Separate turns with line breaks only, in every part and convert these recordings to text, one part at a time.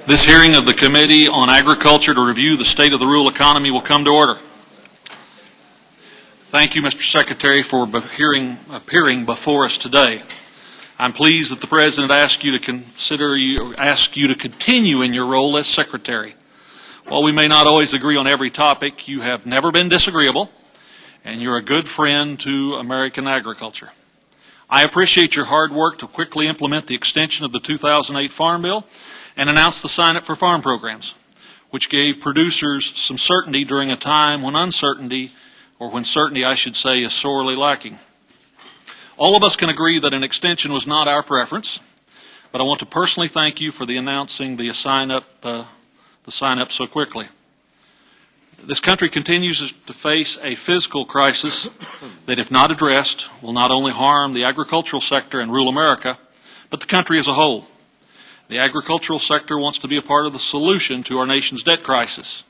This hearing of the Committee on Agriculture to review the state of the rural economy will come to order. Thank you, Mr. Secretary, for appearing before us today. I'm pleased that the President asked you to continue in your role as Secretary. While we may not always agree on every topic, you have never been disagreeable, and you're a good friend to American agriculture. I appreciate your hard work to quickly implement the extension of the 2008 Farm Bill and announce the sign-up for farm programs, which gave producers some certainty during a time when uncertainty, or when certainty I should say, is sorely lacking. All of us can agree that an extension was not our preference, but I want to personally thank you for announcing the sign-up so quickly. This country continues to face a fiscal crisis that, if not addressed, will not only harm the agricultural sector and rural America, but the country as a whole. The agricultural sector wants to be a part of the solution to our nation's debt crisis.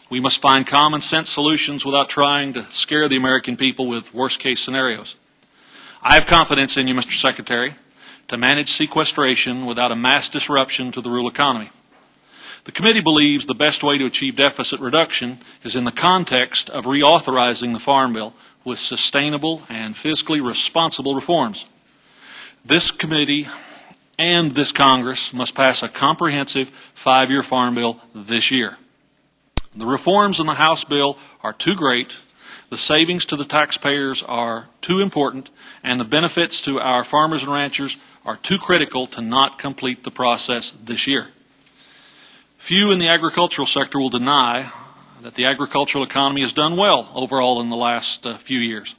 We must find common sense solutions without trying to scare the American people with worst-case scenarios. I have confidence in you, Mr. Secretary, to manage sequestration without a mass disruption to the rural economy. The committee believes the best way to achieve deficit reduction is in the context of reauthorizing the Farm Bill with sustainable and fiscally responsible reforms. This committee and this Congress must pass a comprehensive 5-year Farm Bill this year. The reforms in the House bill are too great, the savings to the taxpayers are too important, and the benefits to our farmers and ranchers are too critical to not complete the process this year. Few in the agricultural sector will deny that the agricultural economy has done well overall in the last few years.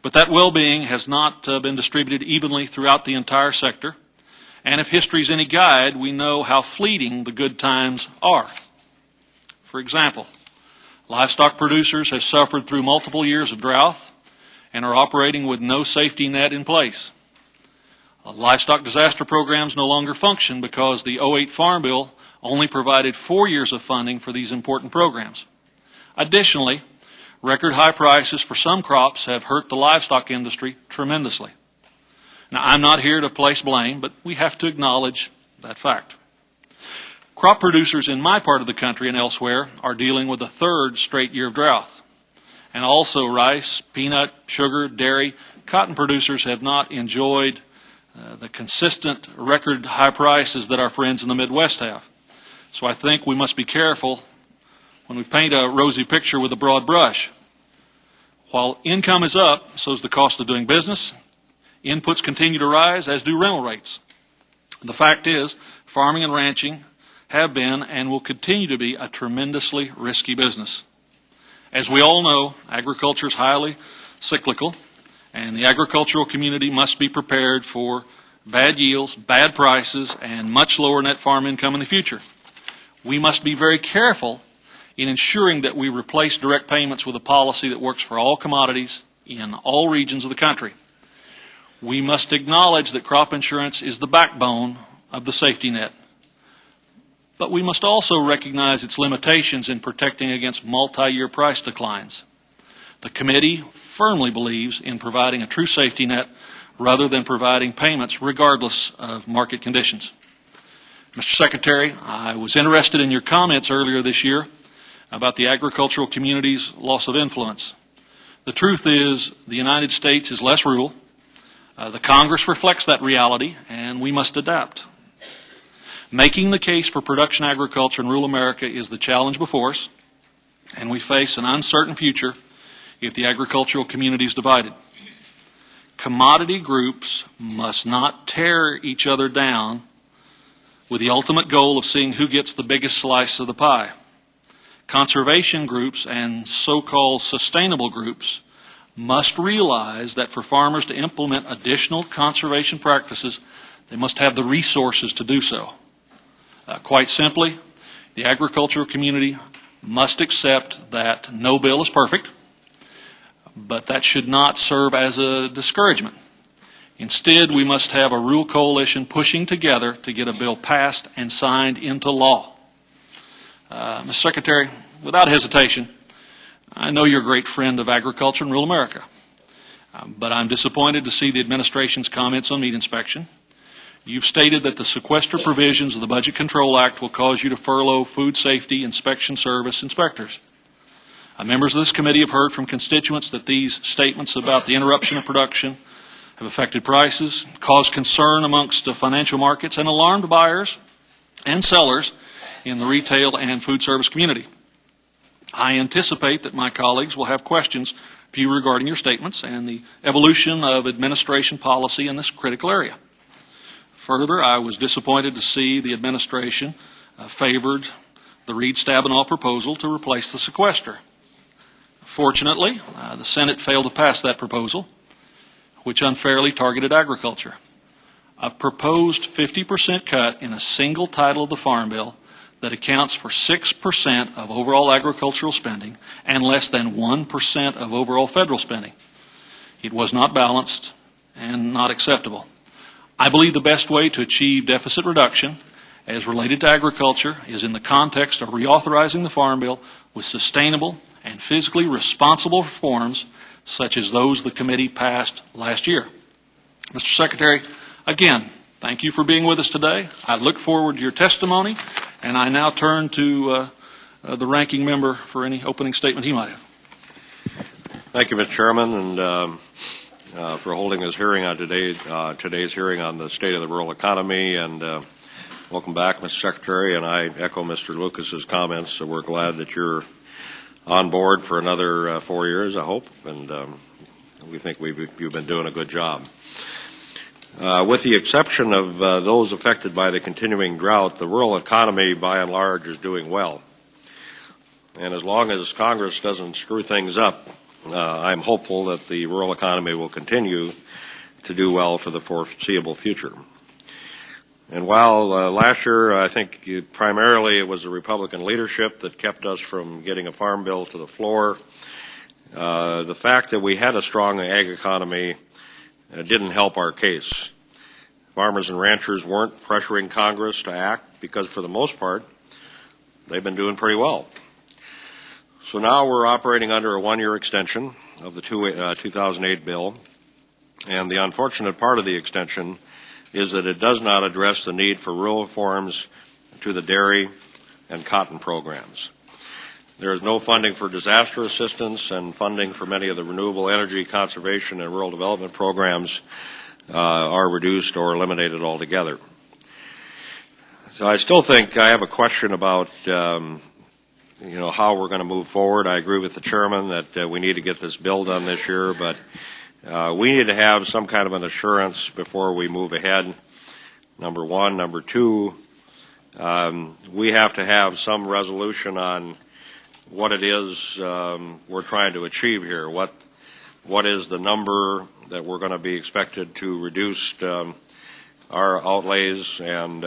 But that well-being has not been distributed evenly throughout the entire sector. And if history is any guide, we know how fleeting the good times are. For example, livestock producers have suffered through multiple years of drought and are operating with no safety net in place. Livestock disaster programs no longer function because the 2008 Farm Bill only provided 4 years of funding for these important programs. Additionally, record high prices for some crops have hurt the livestock industry tremendously. Now, I'm not here to place blame, but we have to acknowledge that fact. Crop producers in my part of the country and elsewhere are dealing with a third straight year of drought. And also rice, peanut, sugar, dairy, cotton producers have not enjoyed the consistent record high prices that our friends in the Midwest have. So I think we must be careful when we paint a rosy picture with a broad brush. While income is up, so is the cost of doing business. Inputs continue to rise, as do rental rates. The fact is, farming and ranching have been and will continue to be a tremendously risky business. As we all know, agriculture is highly cyclical, and the agricultural community must be prepared for bad yields, bad prices, and much lower net farm income in the future. We must be very careful in ensuring that we replace direct payments with a policy that works for all commodities in all regions of the country. We must acknowledge that crop insurance is the backbone of the safety net. But we must also recognize its limitations in protecting against multi-year price declines. The committee firmly believes in providing a true safety net rather than providing payments regardless of market conditions. Mr. Secretary, I was interested in your comments earlier this year about the agricultural community's loss of influence. The truth is the United States is less rural. The Congress reflects that reality, and we must adapt. Making the case for production agriculture in rural America is the challenge before us, and we face an uncertain future if the agricultural community is divided. Commodity groups must not tear each other down with the ultimate goal of seeing who gets the biggest slice of the pie. Conservation groups and so-called sustainable groups must realize that for farmers to implement additional conservation practices, they must have the resources to do so. Quite simply, the agricultural community must accept that no bill is perfect, but that should not serve as a discouragement. Instead, we must have a rural coalition pushing together to get a bill passed and signed into law. Mr. Secretary, without hesitation, I know you're a great friend of agriculture in rural America, but I'm disappointed to see the administration's comments on meat inspection. You've stated that the sequester provisions of the Budget Control Act will cause you to furlough food safety inspection service inspectors. Members of this committee have heard from constituents that these statements about the interruption of production have affected prices, caused concern amongst the financial markets, and alarmed buyers and sellers in the retail and food service community. I anticipate that my colleagues will have questions for you regarding your statements and the evolution of administration policy in this critical area. Further, I was disappointed to see the administration favored the Reed-Stabenow proposal to replace the sequester. Fortunately, the Senate failed to pass that proposal, which unfairly targeted agriculture. A proposed 50% cut in a single title of the Farm Bill that accounts for 6% of overall agricultural spending and less than 1% of overall federal spending. It was not balanced and not acceptable. I believe the best way to achieve deficit reduction as related to agriculture is in the context of reauthorizing the Farm Bill with sustainable and fiscally responsible reforms such as those the committee passed last year. Mr. Secretary, again, thank you for being with us today. I look forward to your testimony, and I now turn to the ranking member for any opening statement he might have.
Thank you, Mr. Chairman, and for holding this hearing on today's hearing on the state of the rural economy. And welcome back, Mr. Secretary. And I echo Mr. Lucas's comments. So we're glad that you're on board for another 4 years, I hope. And we think you've been doing a good job. With the exception of those affected by the continuing drought, the rural economy, by and large, is doing well. And as long as Congress doesn't screw things up, I'm hopeful that the rural economy will continue to do well for the foreseeable future. And while last year I think primarily it was the Republican leadership that kept us from getting a farm bill to the floor, the fact that we had a strong ag economy didn't help our case. Farmers and ranchers weren't pressuring Congress to act because for the most part they've been doing pretty well. So now we're operating under a one-year extension of the 2008 bill, and the unfortunate part of the extension is that it does not address the need for rural reforms to the dairy and cotton programs. There is no funding for disaster assistance, and funding for many of the renewable energy, conservation, and rural development programs are reduced or eliminated altogether. So I still think I have a question about how we're going to move forward. I agree with the chairman that we need to get this bill done this year, but we need to have some kind of an assurance before we move ahead, number one. Number two, we have to have some resolution on what it is we're trying to achieve here. What is the number that we're going to be expected to reduce our outlays, and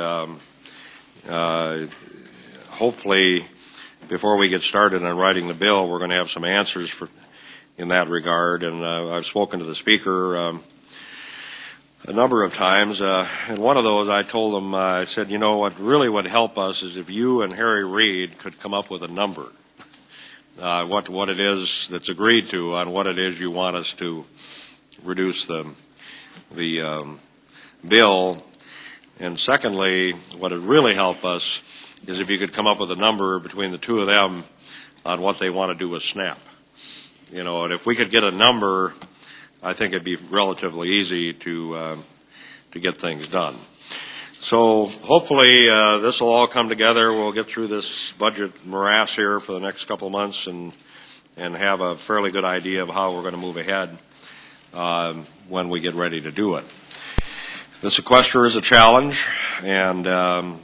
hopefully before we get started on writing the bill, we're going to have some answers in that regard. And I've spoken to the Speaker a number of times. And one of those I told him, I said, what really would help us is if you and Harry Reid could come up with a number, what it is that's agreed to on what it is you want us to reduce the bill. And secondly, what would really help us is if you could come up with a number between the two of them on what they want to do with SNAP. And if we could get a number, I think it'd be relatively easy to get things done. So hopefully this will all come together. We'll get through this budget morass here for the next couple of months and have a fairly good idea of how we're going to move ahead when we get ready to do it. The sequester is a challenge, and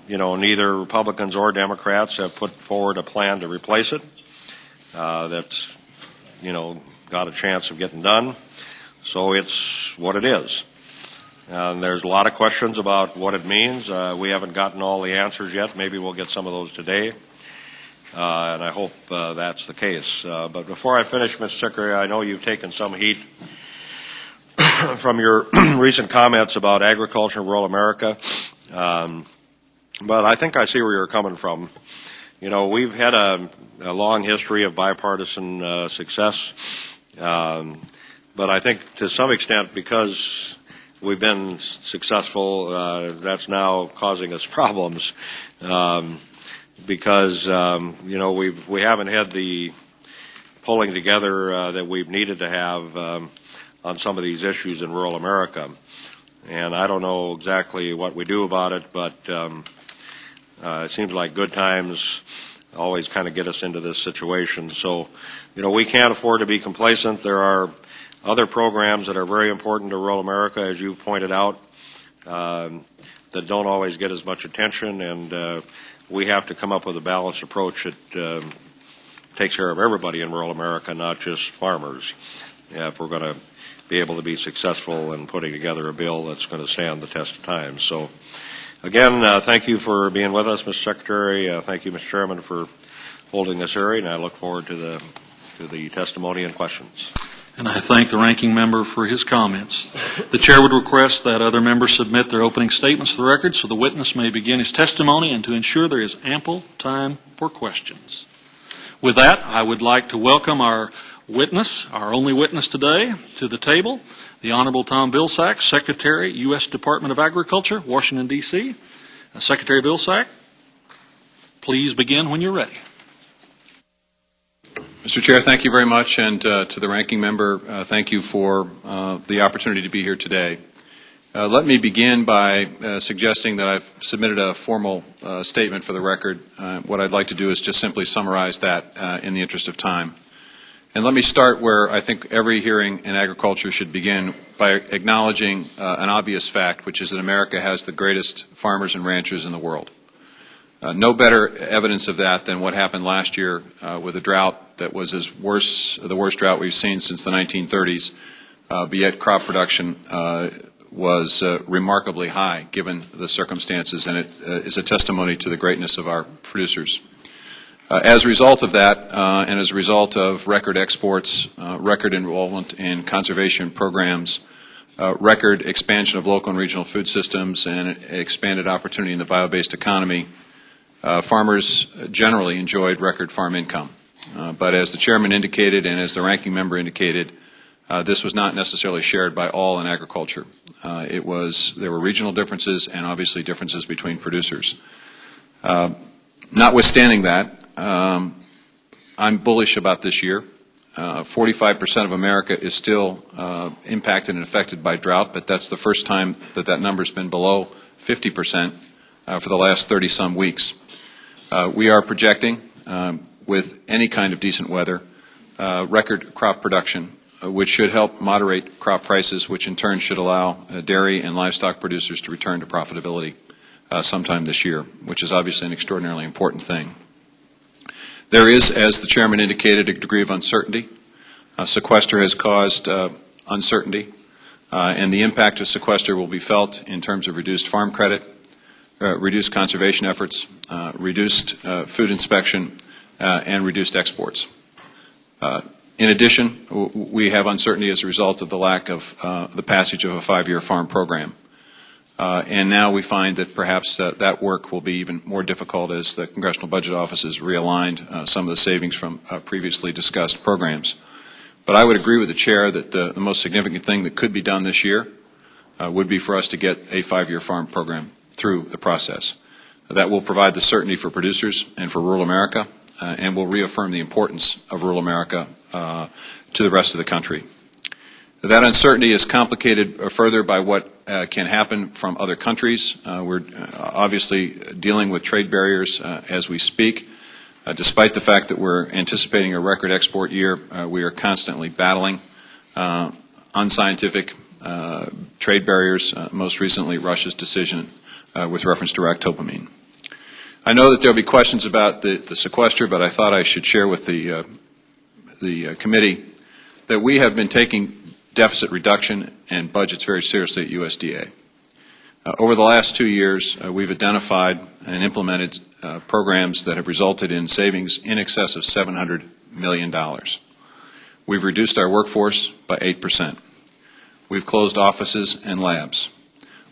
neither Republicans or Democrats have put forward a plan to replace it that's got a chance of getting done. So it's what it is. And there's a lot of questions about what it means. We haven't gotten all the answers yet. Maybe we'll get some of those today, and I hope that's the case. But before I finish, Mr. Secretary, I know you've taken some heat from your recent comments about agriculture in rural America, but I think I see where you're coming from. We've had a long history of bipartisan success, but I think to some extent because we've been successful. That's now causing us problems because we haven't had the pulling together that we've needed to have on some of these issues in rural America. And I don't know exactly what we do about it, but it seems like good times always kind of get us into this situation. So, we can't afford to be complacent. There are other programs that are very important to rural America, as you pointed out, that don't always get as much attention, and we have to come up with a balanced approach that takes care of everybody in rural America, not just farmers, if we're going to be able to be successful in putting together a bill that's going to stand the test of time. So, again, thank you for being with us, Mr. Secretary. Thank you, Mr. Chairman, for holding this hearing. I look forward to the testimony and questions.
And I thank the ranking member for his comments. The chair would request that other members submit their opening statements for the record so the witness may begin his testimony and to ensure there is ample time for questions. With that, I would like to welcome our witness, our only witness today, to the table, the Honorable Tom Vilsack, Secretary, U.S. Department of Agriculture, Washington, D.C. Secretary Vilsack, please begin when you're ready.
Mr. Chair, thank you very much, and to the ranking member, thank you for the opportunity to be here today. Let me begin by suggesting that I've submitted a formal statement for the record. What I'd like to do is just simply summarize that in the interest of time. And let me start where I think every hearing in agriculture should begin, by acknowledging an obvious fact, which is that America has the greatest farmers and ranchers in the world. No better evidence of that than what happened last year with a drought that was the worst drought we've seen since the 1930s, but yet crop production was remarkably high given the circumstances, and it is a testimony to the greatness of our producers. As a result of that, and as a result of record exports, record involvement in conservation programs, record expansion of local and regional food systems, and expanded opportunity in the bio-based economy, farmers generally enjoyed record farm income. But as the chairman indicated and as the ranking member indicated, this was not necessarily shared by all in agriculture. There were regional differences and obviously differences between producers. Notwithstanding that, I'm bullish about this year. 45% of America is still impacted and affected by drought, but that's the first time that number's been below 50% for the last 30-some weeks. We are projecting, with any kind of decent weather, record crop production, which should help moderate crop prices, which in turn should allow dairy and livestock producers to return to profitability sometime this year, which is obviously an extraordinarily important thing. There is, as the chairman indicated, a degree of uncertainty. Sequester has caused uncertainty, and the impact of sequester will be felt in terms of reduced farm credit, reduced conservation efforts, reduced food inspection, and reduced exports. In addition, we have uncertainty as a result of the lack of the passage of a 5-year farm program. And now we find that perhaps that work will be even more difficult as the Congressional Budget Office has realigned some of the savings from previously discussed programs. But I would agree with the chair that the most significant thing that could be done this year would be for us to get a 5-year farm program through the process. That will provide the certainty for producers and for rural America, and will reaffirm the importance of rural America to the rest of the country. That uncertainty is complicated further by what can happen from other countries. We're obviously dealing with trade barriers as we speak. Despite the fact that we're anticipating a record export year, we are constantly battling unscientific trade barriers, most recently Russia's decision with reference to ractopamine. I know that there will be questions about the sequester, but I thought I should share with the committee that we have been taking deficit reduction and budgets very seriously at USDA. Over the last 2 years, we've identified and implemented programs that have resulted in savings in excess of $700 million. We've reduced our workforce by 8%. We've closed offices and labs.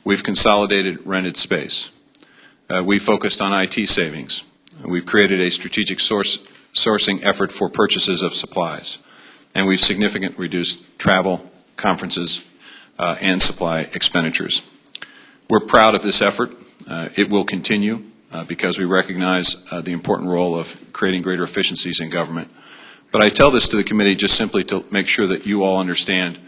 We've consolidated rented space. We've focused on IT savings. We've created a strategic sourcing effort for purchases of supplies. And we've significantly reduced travel, conferences, and supply expenditures. We're proud of this effort. It will continue because we recognize the important role of creating greater efficiencies in government. But I tell this to the committee just simply to make sure that you all understand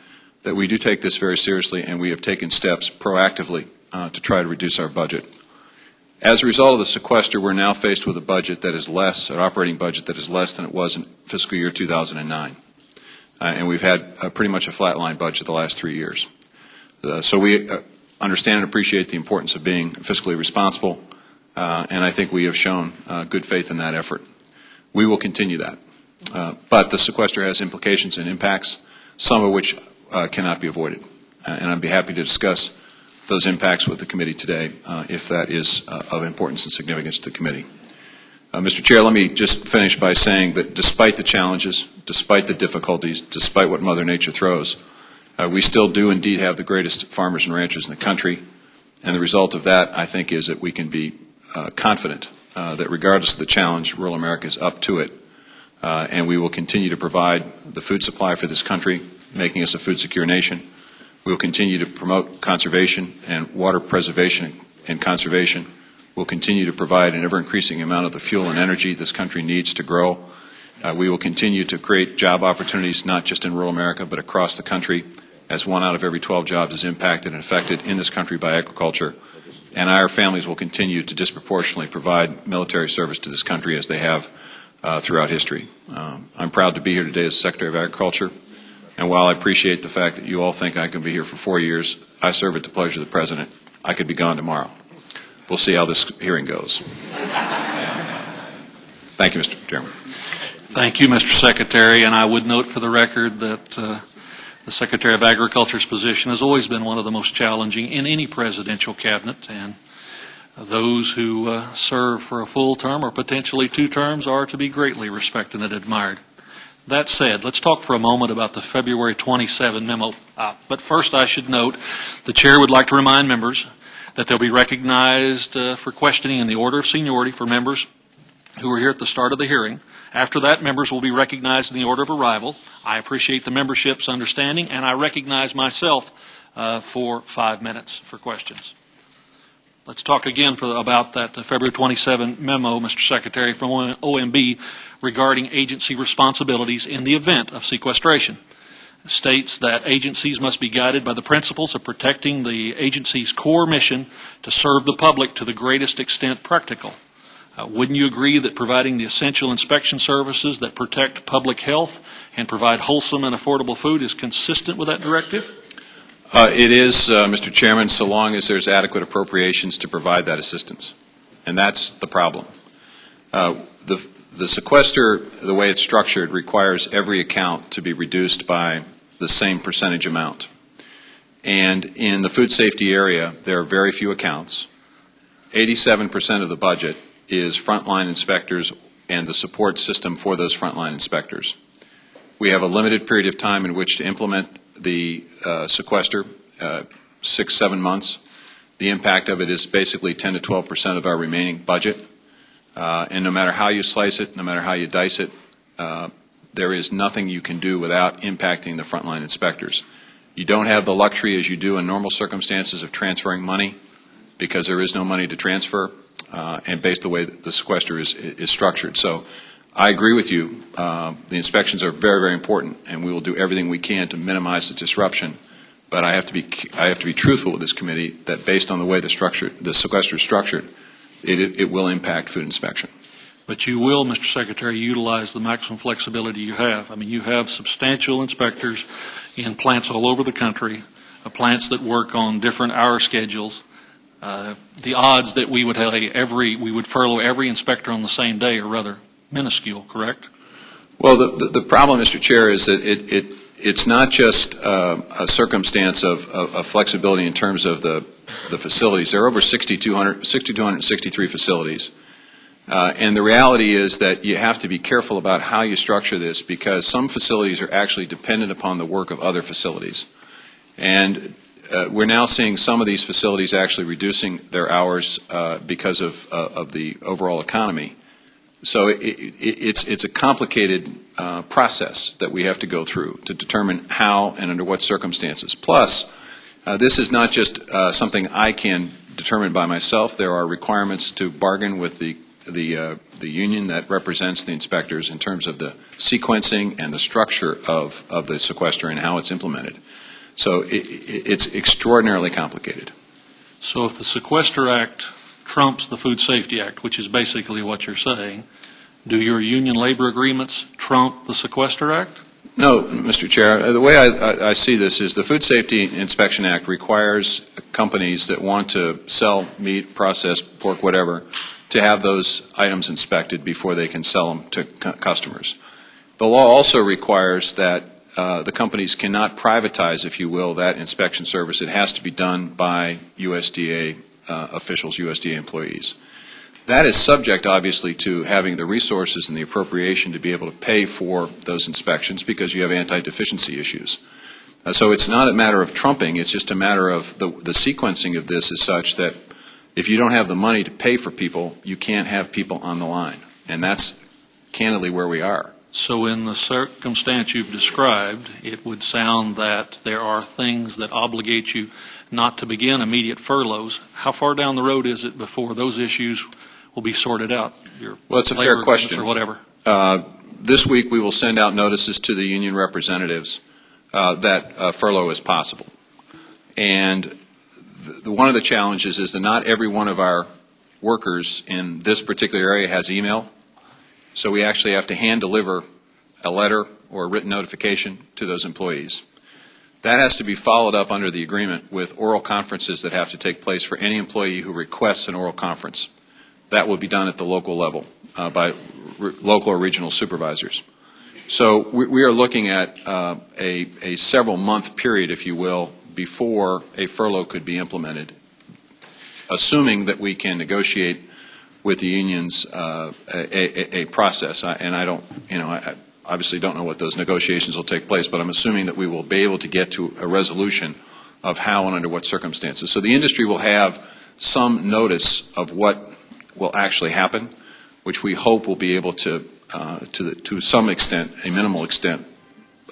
that we do take this very seriously, and we have taken steps proactively to try to reduce our budget. As a result of the sequester, we're now faced with a budget that is less, an operating budget that is less than it was in fiscal year 2009. And we've had pretty much a flatline budget the last 3 years. So we understand and appreciate the importance of being fiscally responsible, and I think we have shown good faith in that effort. We will continue that. But the sequester has implications and impacts, some of which cannot be avoided. And I'd be happy to discuss those impacts with the committee today if that is of importance and significance to the committee. Mr. Chair, let me just finish by saying that despite the challenges, despite the difficulties, despite what Mother Nature throws, we still do indeed have the greatest farmers and ranchers in the country, and the result of that, I think, is that we can be confident that regardless of the challenge, rural America is up to it, and we will continue to provide the food supply for this country, making us a food secure nation. We will continue to promote conservation and water preservation and conservation. We'll continue to provide an ever-increasing amount of the fuel and energy this country needs to grow. We will continue to create job opportunities not just in rural America but across the country, as 1 out of every 12 jobs is impacted and affected in this country by agriculture. And our families will continue to disproportionately provide military service to this country as they have throughout history. I'm proud to be here today as Secretary of Agriculture. And while I appreciate the fact that you all think I can be here for 4 years, I serve at the pleasure of the President. I could be gone tomorrow. We'll see how this hearing goes. Thank you, Mr. Chairman.
Thank you, Mr. Secretary. And I would note for the record that the Secretary of Agriculture's position has always been one of the most challenging in any presidential cabinet. And those who serve for a full term or potentially 2 terms are to be greatly respected and admired. That said, let's talk for a moment about the February 27 memo. But first I should note the Chair would like to remind members that they'll be recognized for questioning in the order of seniority for members who were here at the start of the hearing. After that, members will be recognized in the order of arrival. I appreciate the membership's understanding, and I recognize myself for 5 minutes for questions. Let's talk again about that February 27 memo, Mr. Secretary, from OMB regarding agency responsibilities in the event of sequestration. It states that agencies must be guided by the principles of protecting the agency's core mission to serve the public to the greatest extent practical. Wouldn't you agree that providing the essential inspection services that protect public health and provide wholesome and affordable food is consistent with that directive?
It is, Mr. Chairman, so long as there's adequate appropriations to provide that assistance. And that's the problem. The sequester, the way it's structured, requires every account to be reduced by the same percentage amount. And in the food safety area, there are very few accounts. 87% of the budget is frontline inspectors and the support system for those frontline inspectors. We have a limited period of time in which to implement the sequester, 6-7 months. The impact of it is basically 10 to 12% of our remaining budget. And no matter how you slice it, no matter how you dice it, there is nothing you can do without impacting the frontline inspectors. You don't have the luxury, as you do in normal circumstances, of transferring money because there is no money to transfer, and based on the way that the sequester is structured. So I agree with you. The inspections are very, very important, and we will do everything we can to minimize the disruption. But I have to be truthful with this committee that based on the way the sequester is structured, it will impact food inspection.
But you will, Mr. Secretary, utilize the maximum flexibility you have. I mean, you have substantial inspectors in plants all over the country, plants that work on different hour schedules. The odds that we would furlough every inspector on the same day are rather minuscule, correct?
Well, the problem, Mr. Chair, is that it's not just a circumstance of flexibility in terms of the facilities. There are over 6,263 facilities. And the reality is that you have to be careful about how you structure this because some facilities are actually dependent upon the work of other facilities. And we're now seeing some of these facilities actually reducing their hours because of the overall economy. So it's a complicated process that we have to go through to determine how and under what circumstances. Plus, This is not just something I can determine by myself. There are requirements to bargain with the union that represents the inspectors in terms of the sequencing and the structure of the sequester and how it's implemented. So it's extraordinarily complicated.
So if the Sequester Act trumps the Food Safety Act, which is basically what you're saying, do your union labor agreements trump the Sequester Act?
No, Mr. Chair. The way I see this is the Food Safety Inspection Act requires companies that want to sell meat, processed pork, whatever, to have those items inspected before they can sell them to customers. The law also requires that the companies cannot privatize, if you will, that inspection service. It has to be done by USDA officials, USDA employees. That is subject, obviously, to having the resources and the appropriation to be able to pay for those inspections because you have anti-deficiency issues. So it's not a matter of trumping, it's just a matter of the sequencing of this is such that if you don't have the money to pay for people, you can't have people on the line. And that's candidly where we are.
So in the circumstance you've described, it would sound that there are things that obligate you not to begin immediate furloughs. How far down the road is it before those issues will be sorted out?
Well, it's a fair question.
Or whatever.
This week we will send out notices to the union representatives that furlough is possible. And one of the challenges is that not every one of our workers in this particular area has email. So we actually have to hand deliver a letter or a written notification to those employees. That has to be followed up under the agreement with oral conferences that have to take place for any employee who requests an oral conference. That will be done at the local level by local or regional supervisors. So we are looking at a several-month period, if you will, before a furlough could be implemented, assuming that we can negotiate with the unions a process. And I don't, I obviously don't know what those negotiations will take place, but I'm assuming that we will be able to get to a resolution of how and under what circumstances. So the industry will have some notice of what will actually happen, which we hope will be able to some extent, a minimal extent,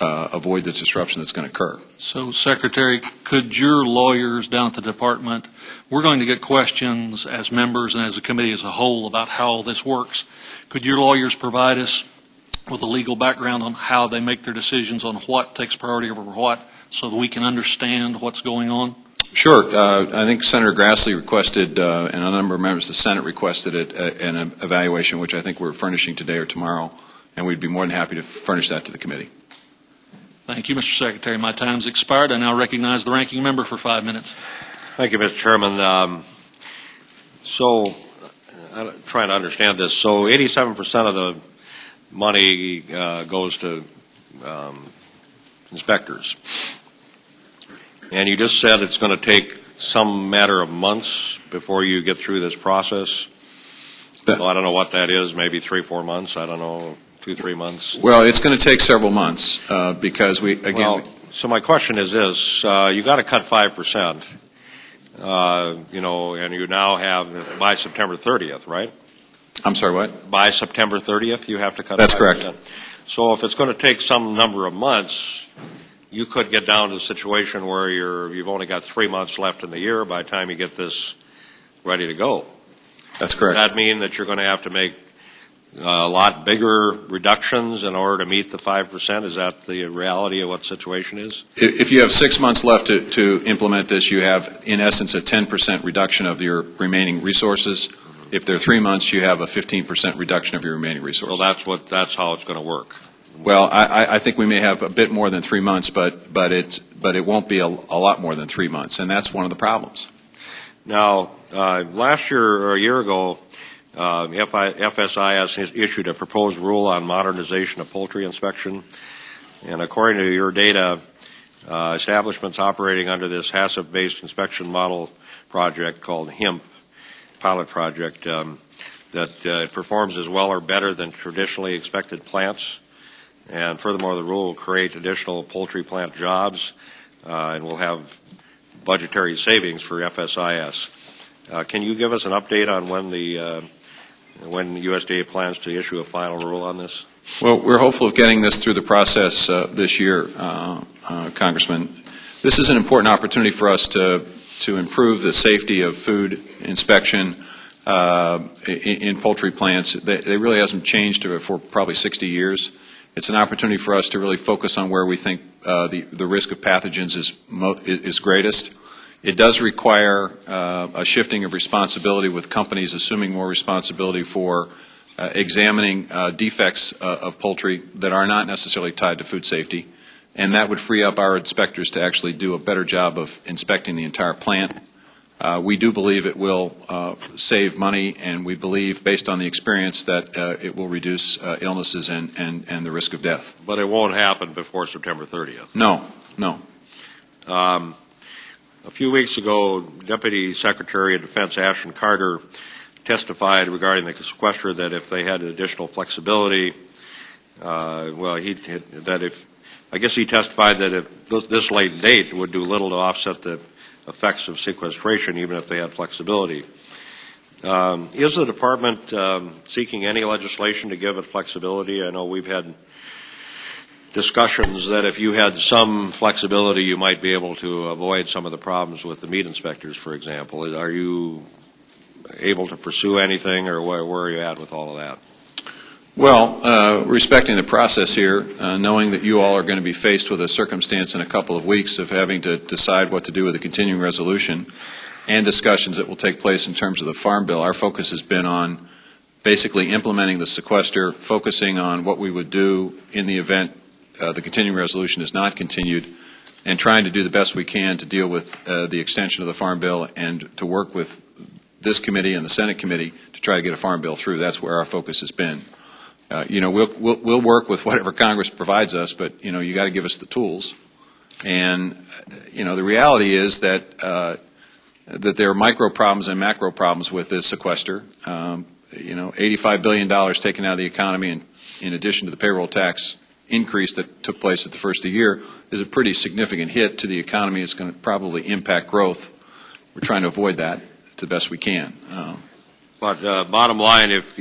avoid the disruption that's going to occur.
So, Secretary, could your lawyers down at the department, we're going to get questions as members and as a committee as a whole about how all this works. Could your lawyers provide us with a legal background on how they make their decisions on what takes priority over what so that we can understand what's going on?
Sure. I think Senator Grassley requested, and a number of members of the Senate requested an evaluation, which I think we're furnishing today or tomorrow, and we'd be more than happy to furnish that to the committee.
Thank you, Mr. Secretary. My time's expired. I now recognize the ranking member for 5 minutes.
Thank you, Mr. Chairman. I'm trying to understand this. So 87% of the money goes to inspectors. And you just said it's going to take some matter of months before you get through this process. Well, I don't know what that is, maybe 3-4 months. I don't know, 2-3 months.
Well, it's going to take several months because
so my question is this: you got to cut 5%, and you now have by September 30th, right?
I'm sorry, what?
By September 30th, you have to cut.
That's
5%.
Correct.
So if it's going to take some number of months, you could get down to a situation where you've only got 3 months left in the year by the time you get this ready to go.
That's correct.
Does that mean that you're going to have to make a lot bigger reductions in order to meet the 5%? Is that the reality of what the situation is?
If you have 6 months left to implement this, you have, in essence, a 10% reduction of your remaining resources. If they're 3 months, you have a 15% reduction of your remaining resources.
So that's how it's going to work.
Well, I think we may have a bit more than 3 months, but it won't be a lot more than 3 months, and that's one of the problems.
Now, last year or a year ago, FSIS issued a proposed rule on modernization of poultry inspection, and according to your data, establishments operating under this HACCP-based inspection model project called HIMP pilot project that it performs as well or better than traditionally expected plants. And furthermore, the rule will create additional poultry plant jobs and will have budgetary savings for FSIS. Can you give us an update on when USDA plans to issue a final rule on this?
Well, we're hopeful of getting this through the process this year, Congressman. This is an important opportunity for us to improve the safety of food inspection in poultry plants. They really hasn't changed for probably 60 years. It's an opportunity for us to really focus on where we think the risk of pathogens is greatest. It does require a shifting of responsibility, with companies assuming more responsibility for examining defects of poultry that are not necessarily tied to food safety, and that would free up our inspectors to actually do a better job of inspecting the entire plant. We do believe it will save money, and we believe, based on the experience, that it will reduce illnesses and the risk of death.
But it won't happen before September 30th.
No, no.
A few weeks ago, Deputy Secretary of Defense Ashton Carter testified regarding the sequester that if they had additional flexibility, I guess he testified that if this late date would do little to offset the effects of sequestration, even if they had flexibility. Is the department seeking any legislation to give it flexibility? I know we've had discussions that if you had some flexibility, you might be able to avoid some of the problems with the meat inspectors, for example. Are you able to pursue anything, or where are you at with all of that?
Well, respecting the process here, knowing that you all are going to be faced with a circumstance in a couple of weeks of having to decide what to do with the continuing resolution and discussions that will take place in terms of the Farm Bill, our focus has been on basically implementing the sequester, focusing on what we would do in the event the continuing resolution is not continued, and trying to do the best we can to deal with the extension of the Farm Bill and to work with this committee and the Senate committee to try to get a Farm Bill through. That's where our focus has been. We'll work with whatever Congress provides us, but you got to give us the tools. And the reality is that that there are micro problems and macro problems with this sequester. $85 billion taken out of the economy, and in addition to the payroll tax increase that took place at the first of the year, is a pretty significant hit to the economy. It's going to probably impact growth. We're trying to avoid that to the best we can.
But bottom line, if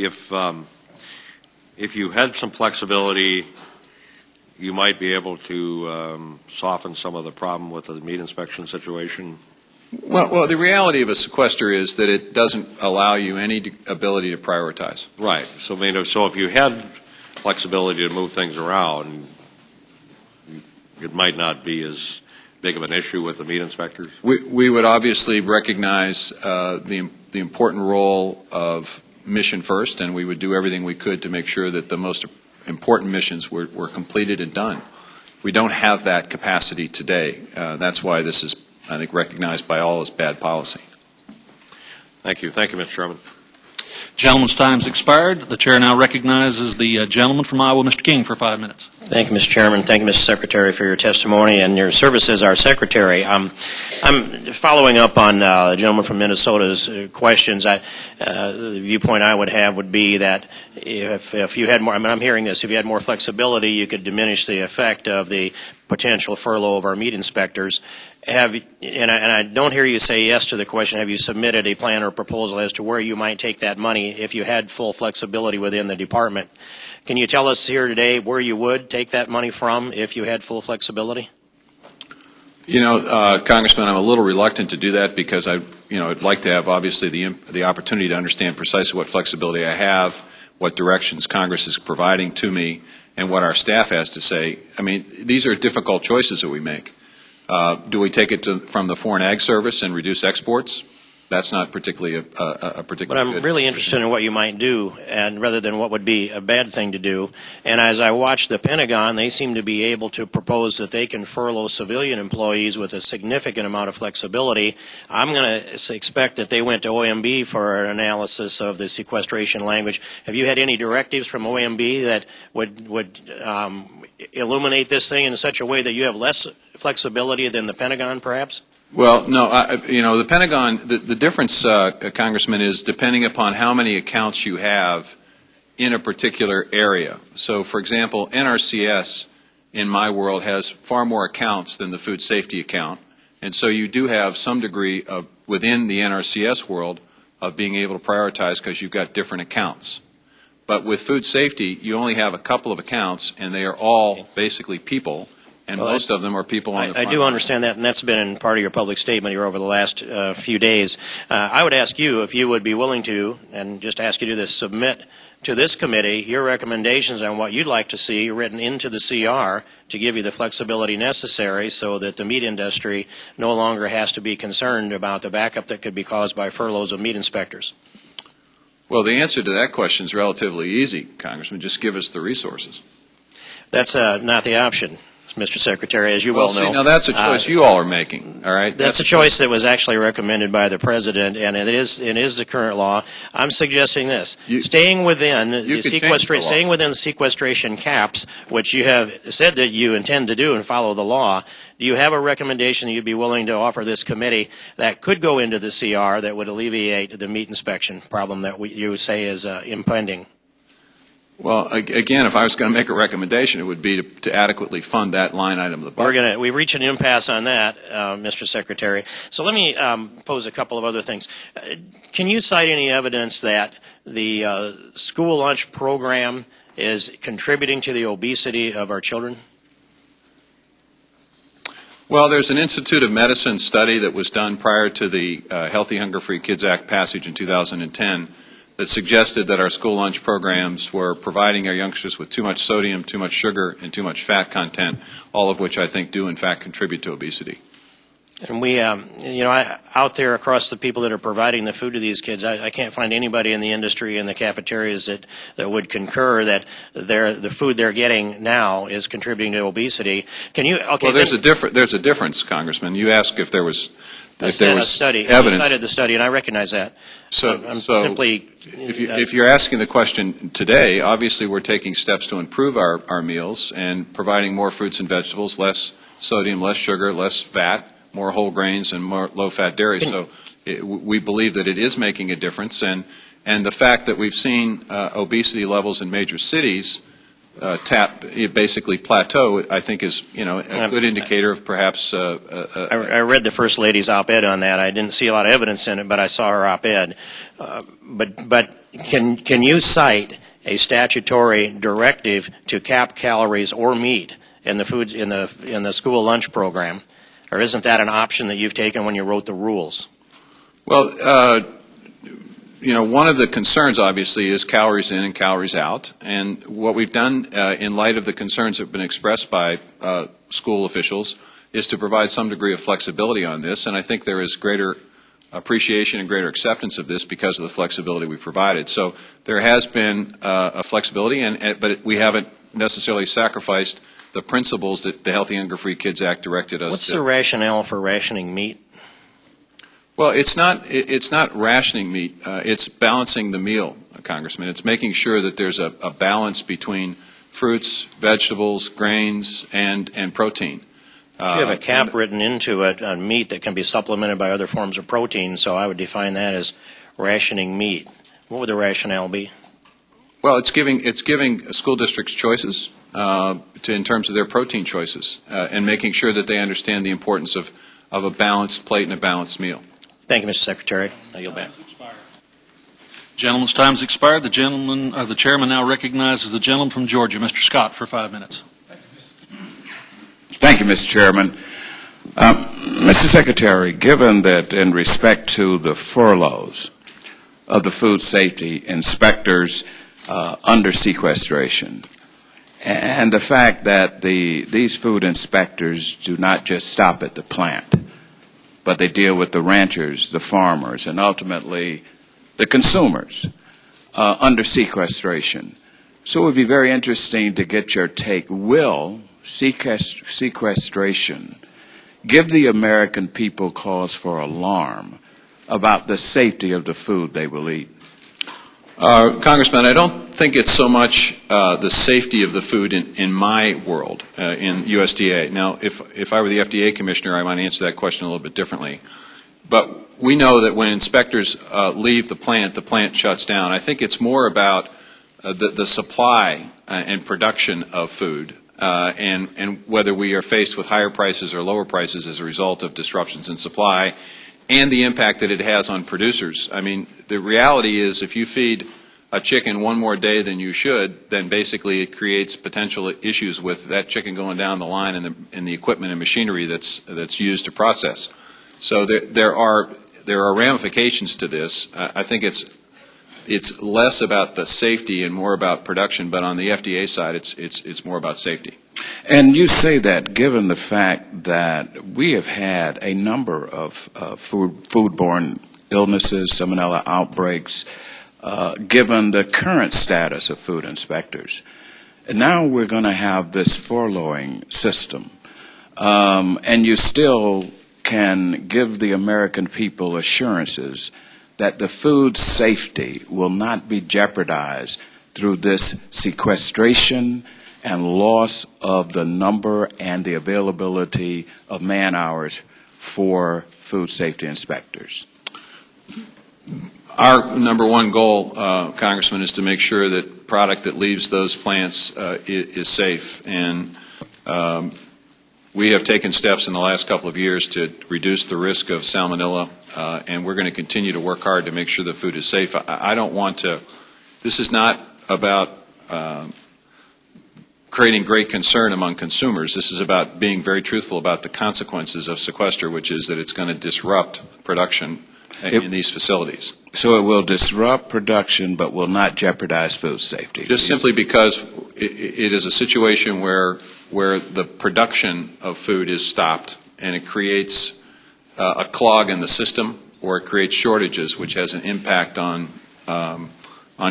you had some flexibility, you might be able to soften some of the problem with the meat inspection situation.
Well, the reality of a sequester is that it doesn't allow you any ability to prioritize.
Right. So if you had flexibility to move things around, it might not be as big of an issue with the meat inspectors.
We would obviously recognize the important role of mission first, and we would do everything we could to make sure that the most important missions were completed and done. We don't have that capacity today. That's why this is, I think, recognized by all as bad policy.
Thank you. Thank you, Mr. Chairman.
Gentleman's time's expired. The chair now recognizes the gentleman from Iowa, Mr. King, for 5 minutes.
Thank you, Mr. Chairman. Thank you, Mr. Secretary, for your testimony and your service as our Secretary. I'm following up on the gentleman from Minnesota's questions. The viewpoint I would have would be that if you had more, I'm hearing this, if you had more flexibility, you could diminish the effect of the potential furlough of our meat inspectors. And I don't hear you say yes to the question, have you submitted a plan or proposal as to where you might take that money if you had full flexibility within the department? Can you tell us here today where you would take that money from if you had full flexibility?
Congressman, I'm a little reluctant to do that because I'd like to have obviously the opportunity to understand precisely what flexibility I have, what directions Congress is providing to me, and what our staff has to say. I mean, these are difficult choices that we make. Do we take it from the Foreign Ag Service and reduce exports? That's not particularly a particularly.
But I'm really interested in what you might do, and rather than what would be a bad thing to do. And as I watch the Pentagon, they seem to be able to propose that they can furlough civilian employees with a significant amount of flexibility. I'm going to expect that they went to OMB for an analysis of the sequestration language. Have you had any directives from OMB that would illuminate this thing in such a way that you have less flexibility than the Pentagon, perhaps?
Well, no. The Pentagon, the difference, Congressman, is depending upon how many accounts you have in a particular area. So, for example, NRCS in my world has far more accounts than the food safety account, and so you do have some degree of, within the NRCS world, of being able to prioritize because you've got different accounts. But with food safety, you only have a couple of accounts, and they are all basically people, and
Well,
most of them are people on the front
I do
line.
understand that, and that's been part of your public statement here over the last few days. I would ask you if you would be willing to, and just ask you to submit to this committee your recommendations on what you'd like to see written into the CR to give you the flexibility necessary so that the meat industry no longer has to be concerned about the backup that could be caused by furloughs of meat inspectors.
Well, the answer to that question is relatively easy, Congressman. Just give us the resources.
That's not the option, Mr. Secretary, as you well know.
See, now that's a choice you all are making, all right?
That's a choice that was actually recommended by the President, and it is the current law. I'm suggesting this: staying within the sequestration caps, which you have said that you intend to do and follow the law. Do you have a recommendation that you'd be willing to offer this committee that could go into the CR that would alleviate the meat inspection problem that you say is impending?
Well, again, if I was going to make a recommendation, it would be to adequately fund that line item of the budget.
We reach an impasse on that, Mr. Secretary. So let me pose a couple of other things. Can you cite any evidence that the school lunch program is contributing to the obesity of our children?
Well, there's an Institute of Medicine study that was done prior to the Healthy Hunger-Free Kids Act passage in 2010 that suggested that our school lunch programs were providing our youngsters with too much sodium, too much sugar, and too much fat content, all of which I think do in fact contribute to obesity.
And we, out there across the people that are providing the food to these kids, I can't find anybody in the industry in the cafeterias that would concur that the food they're getting now is contributing to obesity. Can you? Okay.
Well, there's a difference, Congressman. You asked if there was
study.
Evidence.
You cited the study, and I recognize that.
So
simply.
If you're asking the question today, obviously we're taking steps to improve our meals and providing more fruits and vegetables, less sodium, less sugar, less fat, more whole grains, and more low-fat dairy. So we believe that it is making a difference, and the fact that we've seen obesity levels in major cities basically plateau, I think is a good indicator of perhaps.
I read the First Lady's op-ed on that. I didn't see a lot of evidence in it, but I saw her op-ed. But can you cite a statutory directive to cap calories or meat in the foods in the school lunch program, or isn't that an option that you've taken when you wrote the rules?
Well. One of the concerns, obviously, is calories in and calories out. And what we've done in light of the concerns that have been expressed by school officials is to provide some degree of flexibility on this. And I think there is greater appreciation and greater acceptance of this because of the flexibility we provided. So there has been a flexibility, but we haven't necessarily sacrificed the principles that the Healthy Hunger-Free Kids Act directed us to.
What's the rationale for rationing meat?
Well, it's not rationing meat. It's balancing the meal, Congressman. It's making sure that there's a balance between fruits, vegetables, grains, and protein.
You have a cap written into it on meat that can be supplemented by other forms of protein, so I would define that as rationing meat. What would the rationale be?
Well, it's giving school districts choices in terms of their protein choices and making sure that they understand the importance of a balanced plate and a balanced meal.
Thank you, Mr. Secretary. I yield back.
Gentleman's time has expired. The chairman now recognizes the gentleman from Georgia, Mr. Scott, for 5 minutes.
Thank you, Mr. Chairman. Mr. Secretary, given that in respect to the furloughs of the food safety inspectors under sequestration, and the fact that these food inspectors do not just stop at the plant, but they deal with the ranchers, the farmers, and ultimately the consumers under sequestration. So it would be very interesting to get your take. Will sequestration give the American people cause for alarm about the safety of the food they will eat?
Congressman, I don't think it's so much the safety of the food in my world, in USDA. Now, if I were the FDA commissioner, I might answer that question a little bit differently. But we know that when inspectors leave the plant shuts down. I think it's more about the supply and production of food and whether we are faced with higher prices or lower prices as a result of disruptions in supply, and the impact that it has on producers. I mean, the reality is if you feed a chicken one more day than you should, then basically it creates potential issues with that chicken going down the line and the equipment and machinery that's used to process. So there are ramifications to this. I think it's less about the safety and more about production, but on the FDA side, it's more about safety.
And you say that given the fact that we have had a number of foodborne illnesses, salmonella outbreaks, given the current status of food inspectors. And now we're going to have this furloughing system, and you still can give the American people assurances that the food safety will not be jeopardized through this sequestration and loss of the number and the availability of man hours for food safety inspectors.
Our number one goal, Congressman, is to make sure that product that leaves those plants is safe. And we have taken steps in the last couple of years to reduce the risk of salmonella, and we're going to continue to work hard to make sure the food is safe. I don't want to, this is not about creating great concern among consumers. This is about being very truthful about the consequences of sequester, which is that it's going to disrupt production in these facilities.
So it will disrupt production but will not jeopardize food safety?
Just simply because it is a situation where the production of food is stopped and it creates a clog in the system, or it creates shortages, which has an impact on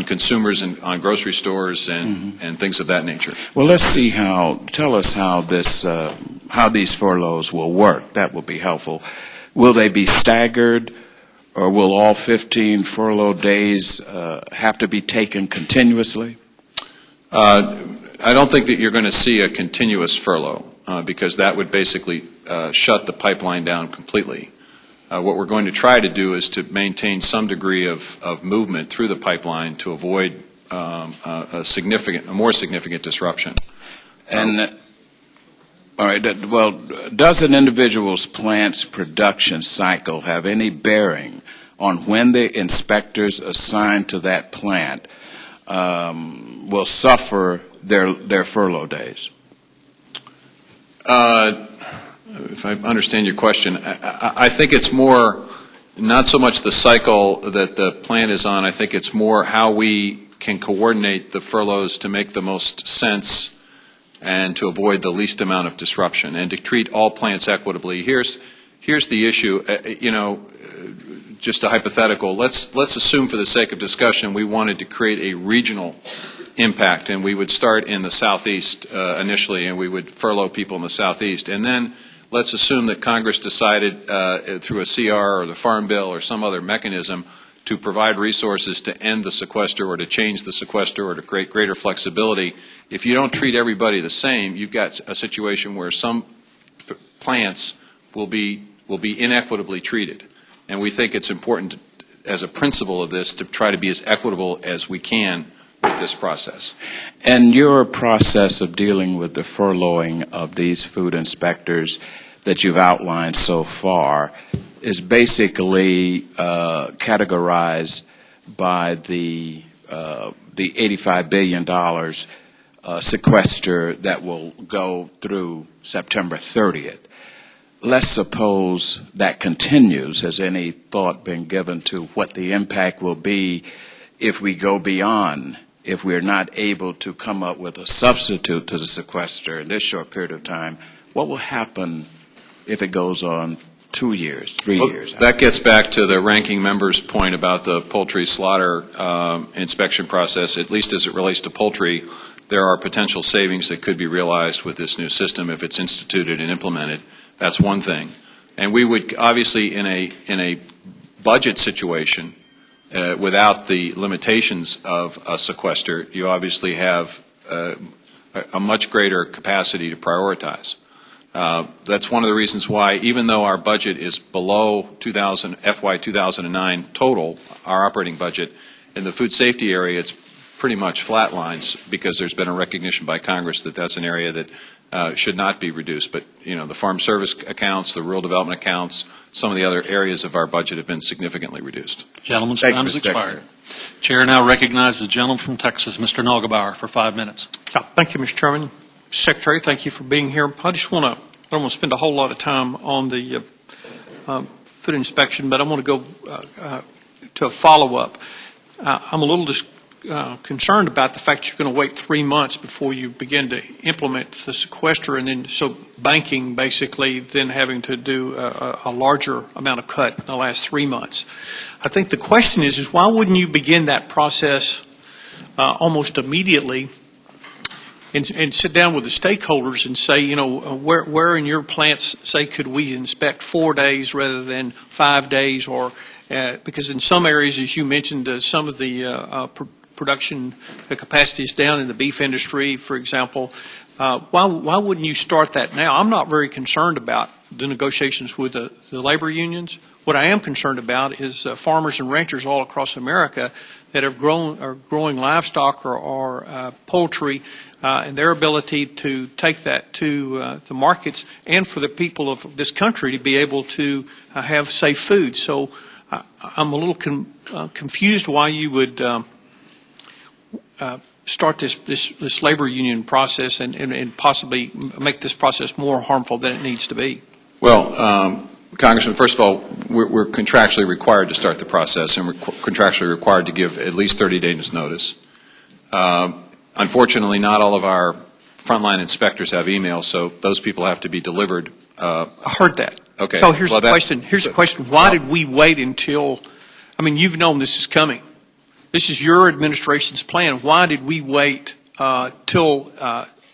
consumers and on grocery stores and things of that nature.
Well, let's see tell us how these furloughs will work. That will be helpful. Will they be staggered, or will all 15 furlough days have to be taken continuously?
I don't think that you're going to see a continuous furlough because that would basically shut the pipeline down completely. What we're going to try to do is to maintain some degree of movement through the pipeline to avoid a more significant disruption.
And all right. Well, does an individual's plant's production cycle have any bearing on when the inspectors assigned to that plant will suffer their furlough days?
If I understand your question, I think it's more not so much the cycle that the plant is on. I think it's more how we can coordinate the furloughs to make the most sense and to avoid the least amount of disruption and to treat all plants equitably. Here's the issue. Just a hypothetical. Let's assume, for the sake of discussion, we wanted to create a regional impact, and we would start in the southeast initially, and we would furlough people in the southeast, and then let's assume that Congress decided through a CR or the Farm Bill or some other mechanism to provide resources to end the sequester or to change the sequester or to create greater flexibility. If you don't treat everybody the same, you've got a situation where some plants will be inequitably treated. And we think it's important, as a principle of this, to try to be as equitable as we can with this process.
And your process of dealing with the furloughing of these food inspectors that you've outlined so far is basically categorized by the $85 billion sequester that will go through September 30th. Let's suppose that continues. Has any thought been given to what the impact will be if we go beyond, if we're not able to come up with a substitute to the sequester in this short period of time? What will happen if it goes on 2 years, 3 years?
That gets back to the ranking member's point about the poultry slaughter inspection process. At least as it relates to poultry, there are potential savings that could be realized with this new system if it's instituted and implemented. That's one thing. And we would obviously, in a budget situation, without the limitations of a sequester, you obviously have a much greater capacity to prioritize. That's one of the reasons why, even though our budget is below FY 2009 total, our operating budget, in the food safety area, it's pretty much flatlines because there's been a recognition by Congress that that's an area that should not be reduced. But, the farm service accounts, the rural development accounts, some of the other areas of our budget have been significantly reduced.
Gentleman's time has expired. Chair now recognizes the gentleman from Texas, Mr. Nagelbauer, for 5 minutes.
Thank you, Mr. Chairman. Secretary, thank you for being here. I don't want to spend a whole lot of time on the food inspection, but I want to go to a follow-up. I'm a little concerned about the fact you're going to wait 3 months before you begin to implement the sequester, and then so banking basically then having to do a larger amount of cut in the last 3 months. I think the question is why wouldn't you begin that process almost immediately and sit down with the stakeholders and say, where in your plants, say, could we inspect 4 days rather than 5 days, or because in some areas, as you mentioned, some of the production capacity is down in the beef industry, for example. Why wouldn't you start that now? I'm not very concerned about the negotiations with the labor unions. What I am concerned about is farmers and ranchers all across America that are growing livestock or poultry, and their ability to take that to the markets, and for the people of this country to be able to have safe food. So I'm a little confused why you would start this labor union process and possibly make this process more harmful than it needs to be.
Well, Congressman, first of all, we're contractually required to start the process, and we're contractually required to give at least 30 days notice. Unfortunately, not all of our frontline inspectors have emails, so those people have to be delivered.
I heard that.
Okay.
So here's the question. Why did we wait until, you've known this is coming. This is your administration's plan. Why did we wait till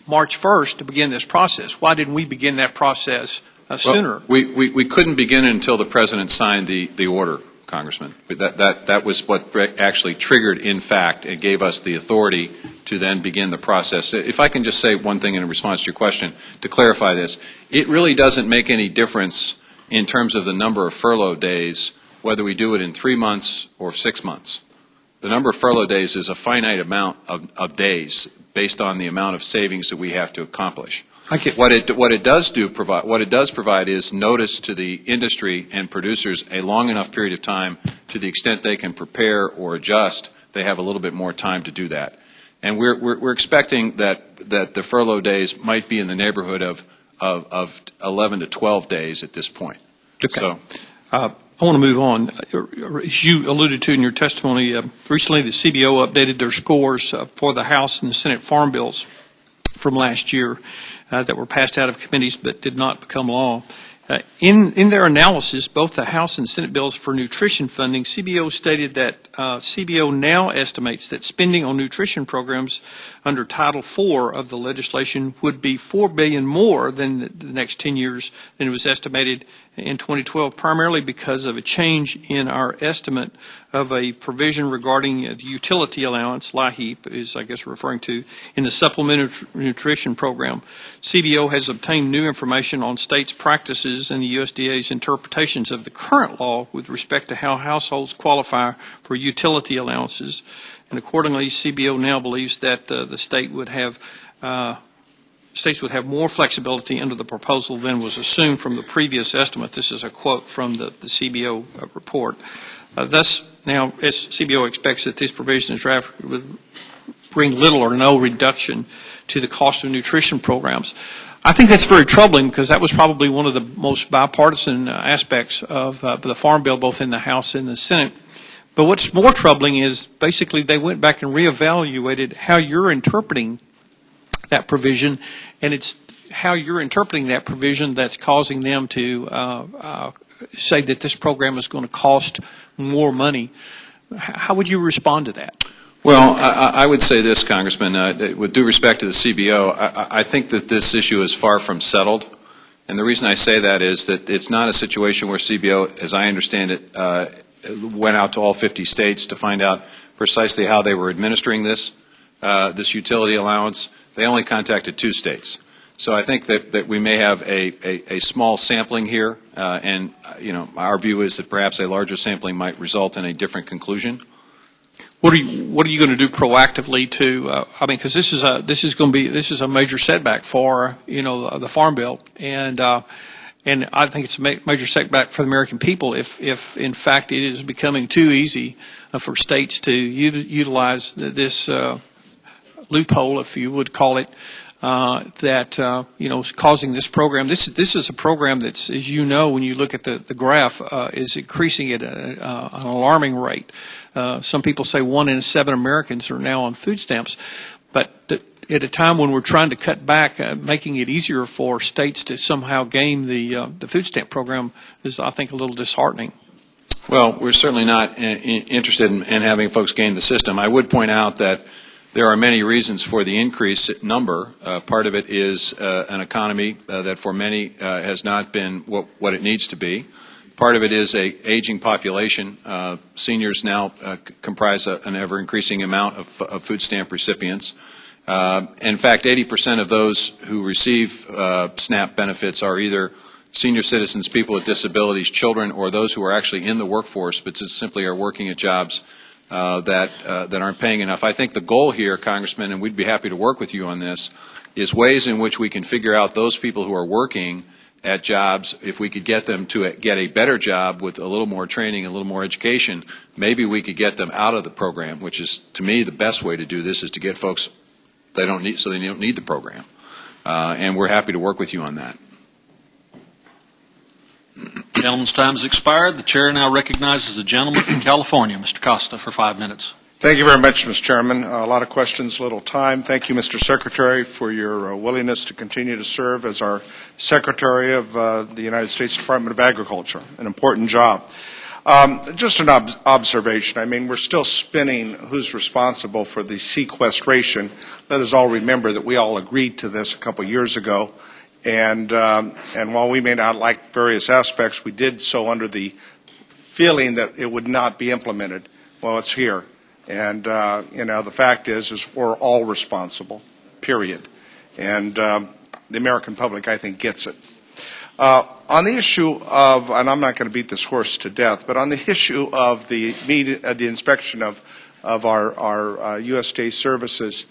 March 1st to begin this process? Why didn't we begin that process sooner?
Well, we couldn't begin until the President signed the order, Congressman. That was what actually triggered, in fact, and gave us the authority to then begin the process. If I can just say one thing in response to your question, to clarify this, it really doesn't make any difference in terms of the number of furlough days, whether we do it in 3 months or 6 months. The number of furlough days is a finite amount of days based on the amount of savings that we have to accomplish. What it does provide is notice to the industry and producers a long enough period of time, to the extent they can prepare or adjust, they have a little bit more time to do that. And we're expecting that the furlough days might be in the neighborhood of 11 to 12 days at this point.
Okay.
So,
I want to move on. As you alluded to in your testimony, recently the CBO updated their scores for the House and the Senate farm bills from last year that were passed out of committees but did not become law. In their analysis, both the House and Senate bills for nutrition funding, CBO stated that CBO now estimates that spending on nutrition programs under Title IV of the legislation would be $4 billion more than the next 10 years than it was estimated in 2012, primarily because of a change in our estimate of a provision regarding the utility allowance, LIHEAP is, I guess, referring to, in the supplemental nutrition program. CBO has obtained new information on states' practices and the USDA's interpretations of the current law with respect to how households qualify for utility allowances, and accordingly, CBO now believes that the states would have more flexibility under the proposal than was assumed from the previous estimate. This is a quote from the CBO report. Thus, now, CBO expects that this provision is draft would bring little or no reduction to the cost of nutrition programs. I think that's very troubling, because that was probably one of the most bipartisan aspects of the Farm Bill, both in the House and the Senate. But what's more troubling is basically they went back and reevaluated how you're interpreting that provision, and it's how you're interpreting that provision that's causing them to say that this program is going to cost more money. How would you respond to that?
well, I would say this, Congressman, with due respect to the CBO, I think that this issue is far from settled. And the reason I say that is that it's not a situation where CBO, as I understand it, went out to all 50 states to find out precisely how they were administering this utility allowance. They only contacted 2 states. So I think that we may have a small sampling here, and our view is that perhaps a larger sampling might result in a different conclusion.
What are you going to do proactively to? Because this is a major setback for the Farm Bill, and And I think it's a major setback for the American people if in fact it is becoming too easy for states to utilize this loophole, if you would call it, that is causing this program. This is a program that's, as you know, when you look at the graph, is increasing at an alarming rate. Some people say 1 in 7 Americans are now on food stamps, but at a time when we're trying to cut back, making it easier for states to somehow game the food stamp program is, I think, a little disheartening.
Well, we're certainly not interested in having folks game the system. I would point out that there are many reasons for the increased number. Part of it is an economy that for many has not been what it needs to be. Part of it is an aging population. Seniors now comprise an ever-increasing amount of food stamp recipients. In fact, 80% of those who receive SNAP benefits are either senior citizens, people with disabilities, children, or those who are actually in the workforce but just simply are working at jobs that aren't paying enough. I think the goal here, Congressman, and we'd be happy to work with you on this, is ways in which we can figure out those people who are working at jobs, if we could get them to get a better job with a little more training, a little more education, maybe we could get them out of the program, which is, to me, the best way to do this is to get folks they don't need the program. And we're happy to work with you on that.
Gentleman's time has expired. The chair now recognizes the gentleman from California, Mr. Costa, for 5 minutes.
Thank you very much, Mr. Chairman. A lot of questions, little time. Thank you, Mr. Secretary, for your willingness to continue to serve as our Secretary of the United States Department of Agriculture, an important job. Just an observation. I mean, we're still spinning who's responsible for the sequestration. Let us all remember that we all agreed to this a couple years ago. And while we may not like various aspects, we did so under the feeling that it would not be implemented. Well, it's here. And, the fact is we're all responsible, period. And the American public, I think, gets it. On the issue of, and I'm not going to beat this horse to death, but on the issue of the inspection of our U.S. State Services,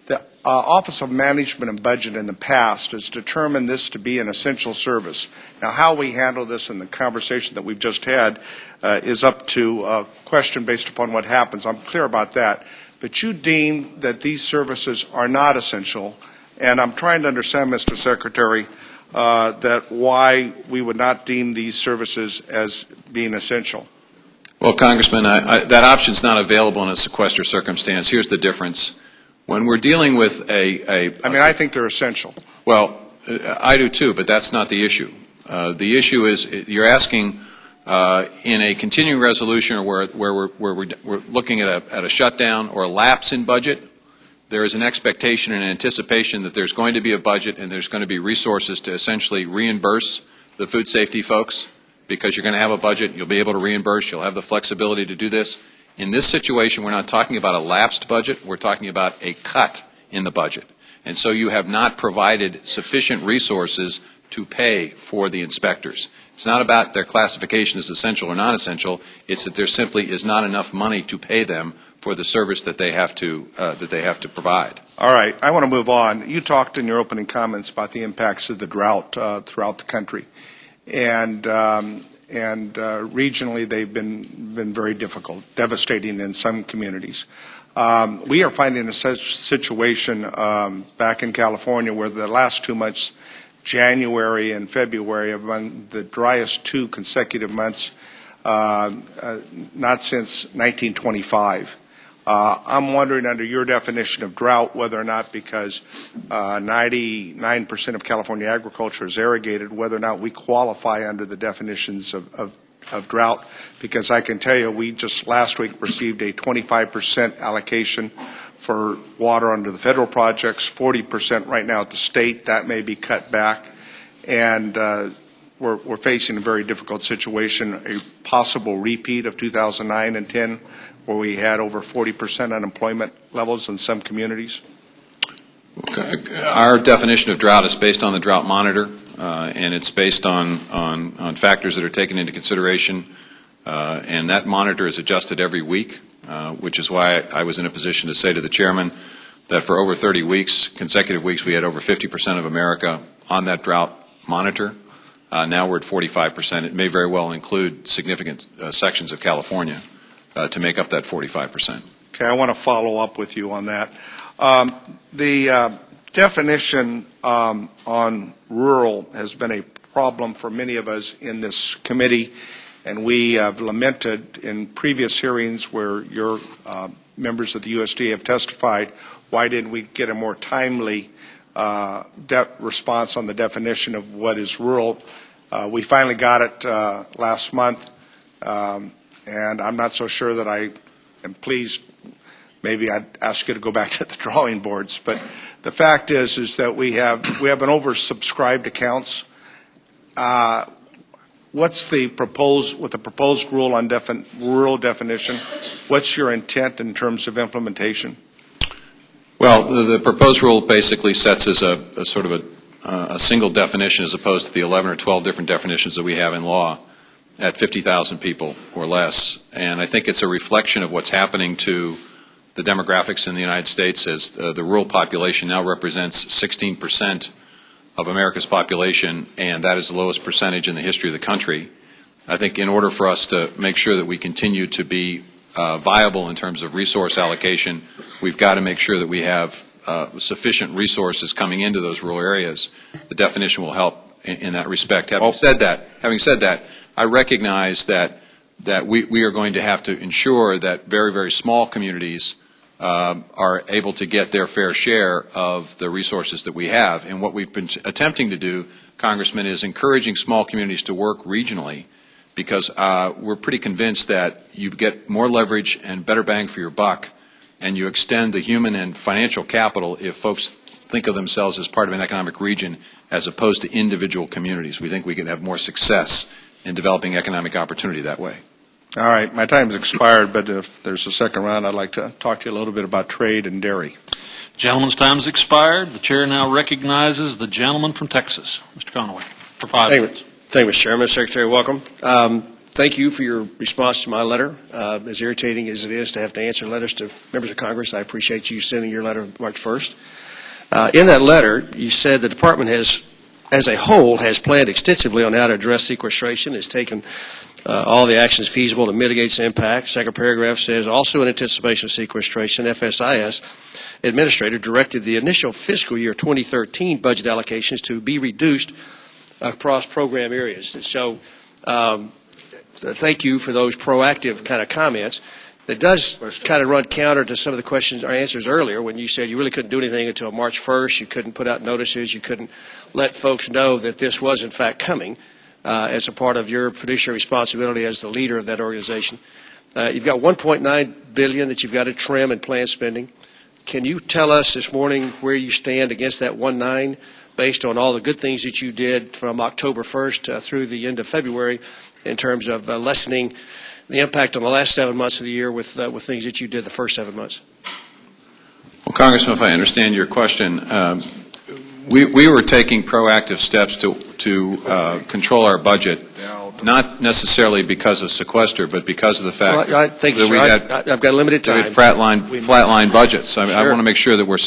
the Office of Management and Budget in the past has determined this to be an essential service. Now, how we handle this in the conversation that we've just had is up to a question based upon what happens. I'm clear about that. But you deem that these services are not essential, and I'm trying to understand, Mr. Secretary, that why we would not deem these services as being essential.
Well, Congressman, that option's not available in a sequester circumstance. Here's the difference. When we're dealing with
I think they're essential.
Well, I do too, but that's not the issue. The issue is you're asking in a continuing resolution or where we're looking at a shutdown or a lapse in budget, there is an expectation and anticipation that there's going to be a budget and there's going to be resources to essentially reimburse the food safety folks because you're going to have a budget, you'll be able to reimburse, you'll have the flexibility to do this. In this situation, we're not talking about a lapsed budget, we're talking about a cut in the budget. And so you have not provided sufficient resources to pay for the inspectors. It's not about their classification as essential or non-essential, it's that there simply is not enough money to pay them for the service that they have to provide.
All right, I want to move on. You talked in your opening comments about the impacts of the drought throughout the country. And regionally, they've been very difficult, devastating in some communities. We are finding a situation back in California where the last 2 months, January and February, are among the driest 2 consecutive months, not since 1925. I'm wondering, under your definition of drought, whether or not, because 99% of California agriculture is irrigated, whether or not we qualify under the definitions of drought, because I can tell you we just last week received a 25% allocation for water under the federal projects, 40% right now at the state. That may be cut back. And we're facing a very difficult situation, a possible repeat of 2009 and 10, where we had over 40% unemployment levels in some communities.
Our definition of drought is based on the drought monitor, and it's based on factors that are taken into consideration, and that monitor is adjusted every week, which is why I was in a position to say to the chairman that for over 30 weeks, consecutive weeks, we had over 50% of America on that drought monitor. Now we're at 45%. It may very well include significant sections of California to make up that 45%.
Okay, I want to follow up with you on that. The definition on rural has been a problem for many of us in this committee, and we have lamented in previous hearings where your members of the USDA have testified, why didn't we get a more timely response on the definition of what is rural? We finally got it last month, and I'm not so sure that I am pleased. Maybe I'd ask you to go back to the drawing boards. But the fact is that we have an oversubscribed accounts. What's the proposed rule on rural definition? What's your intent in terms of implementation?
Well, the proposed rule basically sets as a sort of a single definition as opposed to the 11 or 12 different definitions that we have in law at 50,000 people or less. And I think it's a reflection of what's happening to the demographics in the United States as the rural population now represents 16% of America's population, and that is the lowest percentage in the history of the country. I think in order for us to make sure that we continue to be viable in terms of resource allocation, we've got to make sure that we have sufficient resources coming into those rural areas. The definition will help in that respect. Having said that, I recognize that we are going to have to ensure that very, very small communities are able to get their fair share of the resources that we have. And what we've been attempting to do, Congressman, is encouraging small communities to work regionally, because we're pretty convinced that you get more leverage and better bang for your buck, and you extend the human and financial capital if folks think of themselves as part of an economic region as opposed to individual communities. We think we can have more success in developing economic opportunity that way.
All right, my time's expired, but if there's a second round, I'd like to talk to you a little bit about trade and dairy.
Gentleman's time has expired. The chair now recognizes the gentleman from Texas, Mr. Conaway, for 5 minutes.
Thank you, Mr. Chairman. Secretary, welcome. Thank you for your response to my letter. As irritating as it is to have to answer letters to members of Congress, I appreciate you sending your letter March 1st. In that letter, you said the Department has, as a whole, has planned extensively on how to address sequestration, has taken all the actions feasible to mitigate its impact. Second paragraph says, also in anticipation of sequestration, FSIS administrator directed the initial fiscal year 2013 budget allocations to be reduced across program areas. And so thank you for those proactive kind of comments. That does kind of run counter to some of the questions or answers earlier when you said you really couldn't do anything until March 1st. You couldn't put out notices. You couldn't let folks know that this was, in fact, coming as a part of your fiduciary responsibility as the leader of that organization. You've got $1.9 billion that you've got to trim in planned spending. Can you tell us this morning where you stand against that 1.9 based on all the good things that you did from October 1st through the end of February in terms of lessening the impact on the last 7 months of the year with things that you did the first 7 months?
Well, Congressman, if I understand your question, we were taking proactive steps to control our budget, not necessarily because of sequester, but because of the fact that
I've got limited time.
We had flatline budgets. Sure. I want to make sure that we're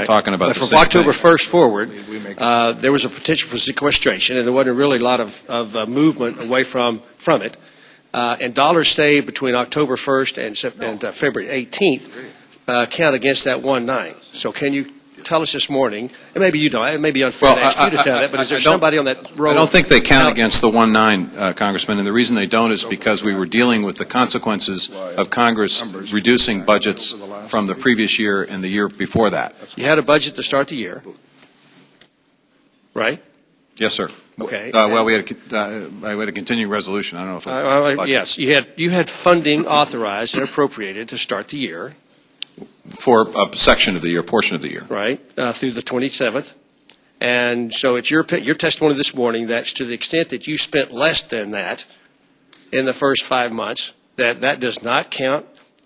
talking about the same thing.
From October 1st forward, there was a potential for sequestration, and there wasn't really a lot of movement away from it. And dollars saved between October 1st and February 18th count against that 1.9. So can you tell us this morning, and maybe you don't, it may be unfair to ask you to say that, but is there somebody on that road?
I don't think they count against the 1.9, Congressman, and the reason they don't is because we were dealing with the consequences of Congress reducing budgets from the previous year and the year before that.
You had a budget to start the year, right?
Yes, sir.
Okay.
Well, we had a continuing resolution. I don't know if it was
yes, you had funding authorized and appropriated to start the year.
For a section of the year, portion of the year.
Right, through the 27th. And so it's your testimony this morning that to the extent that you spent less than that in the first 5 months, that does not count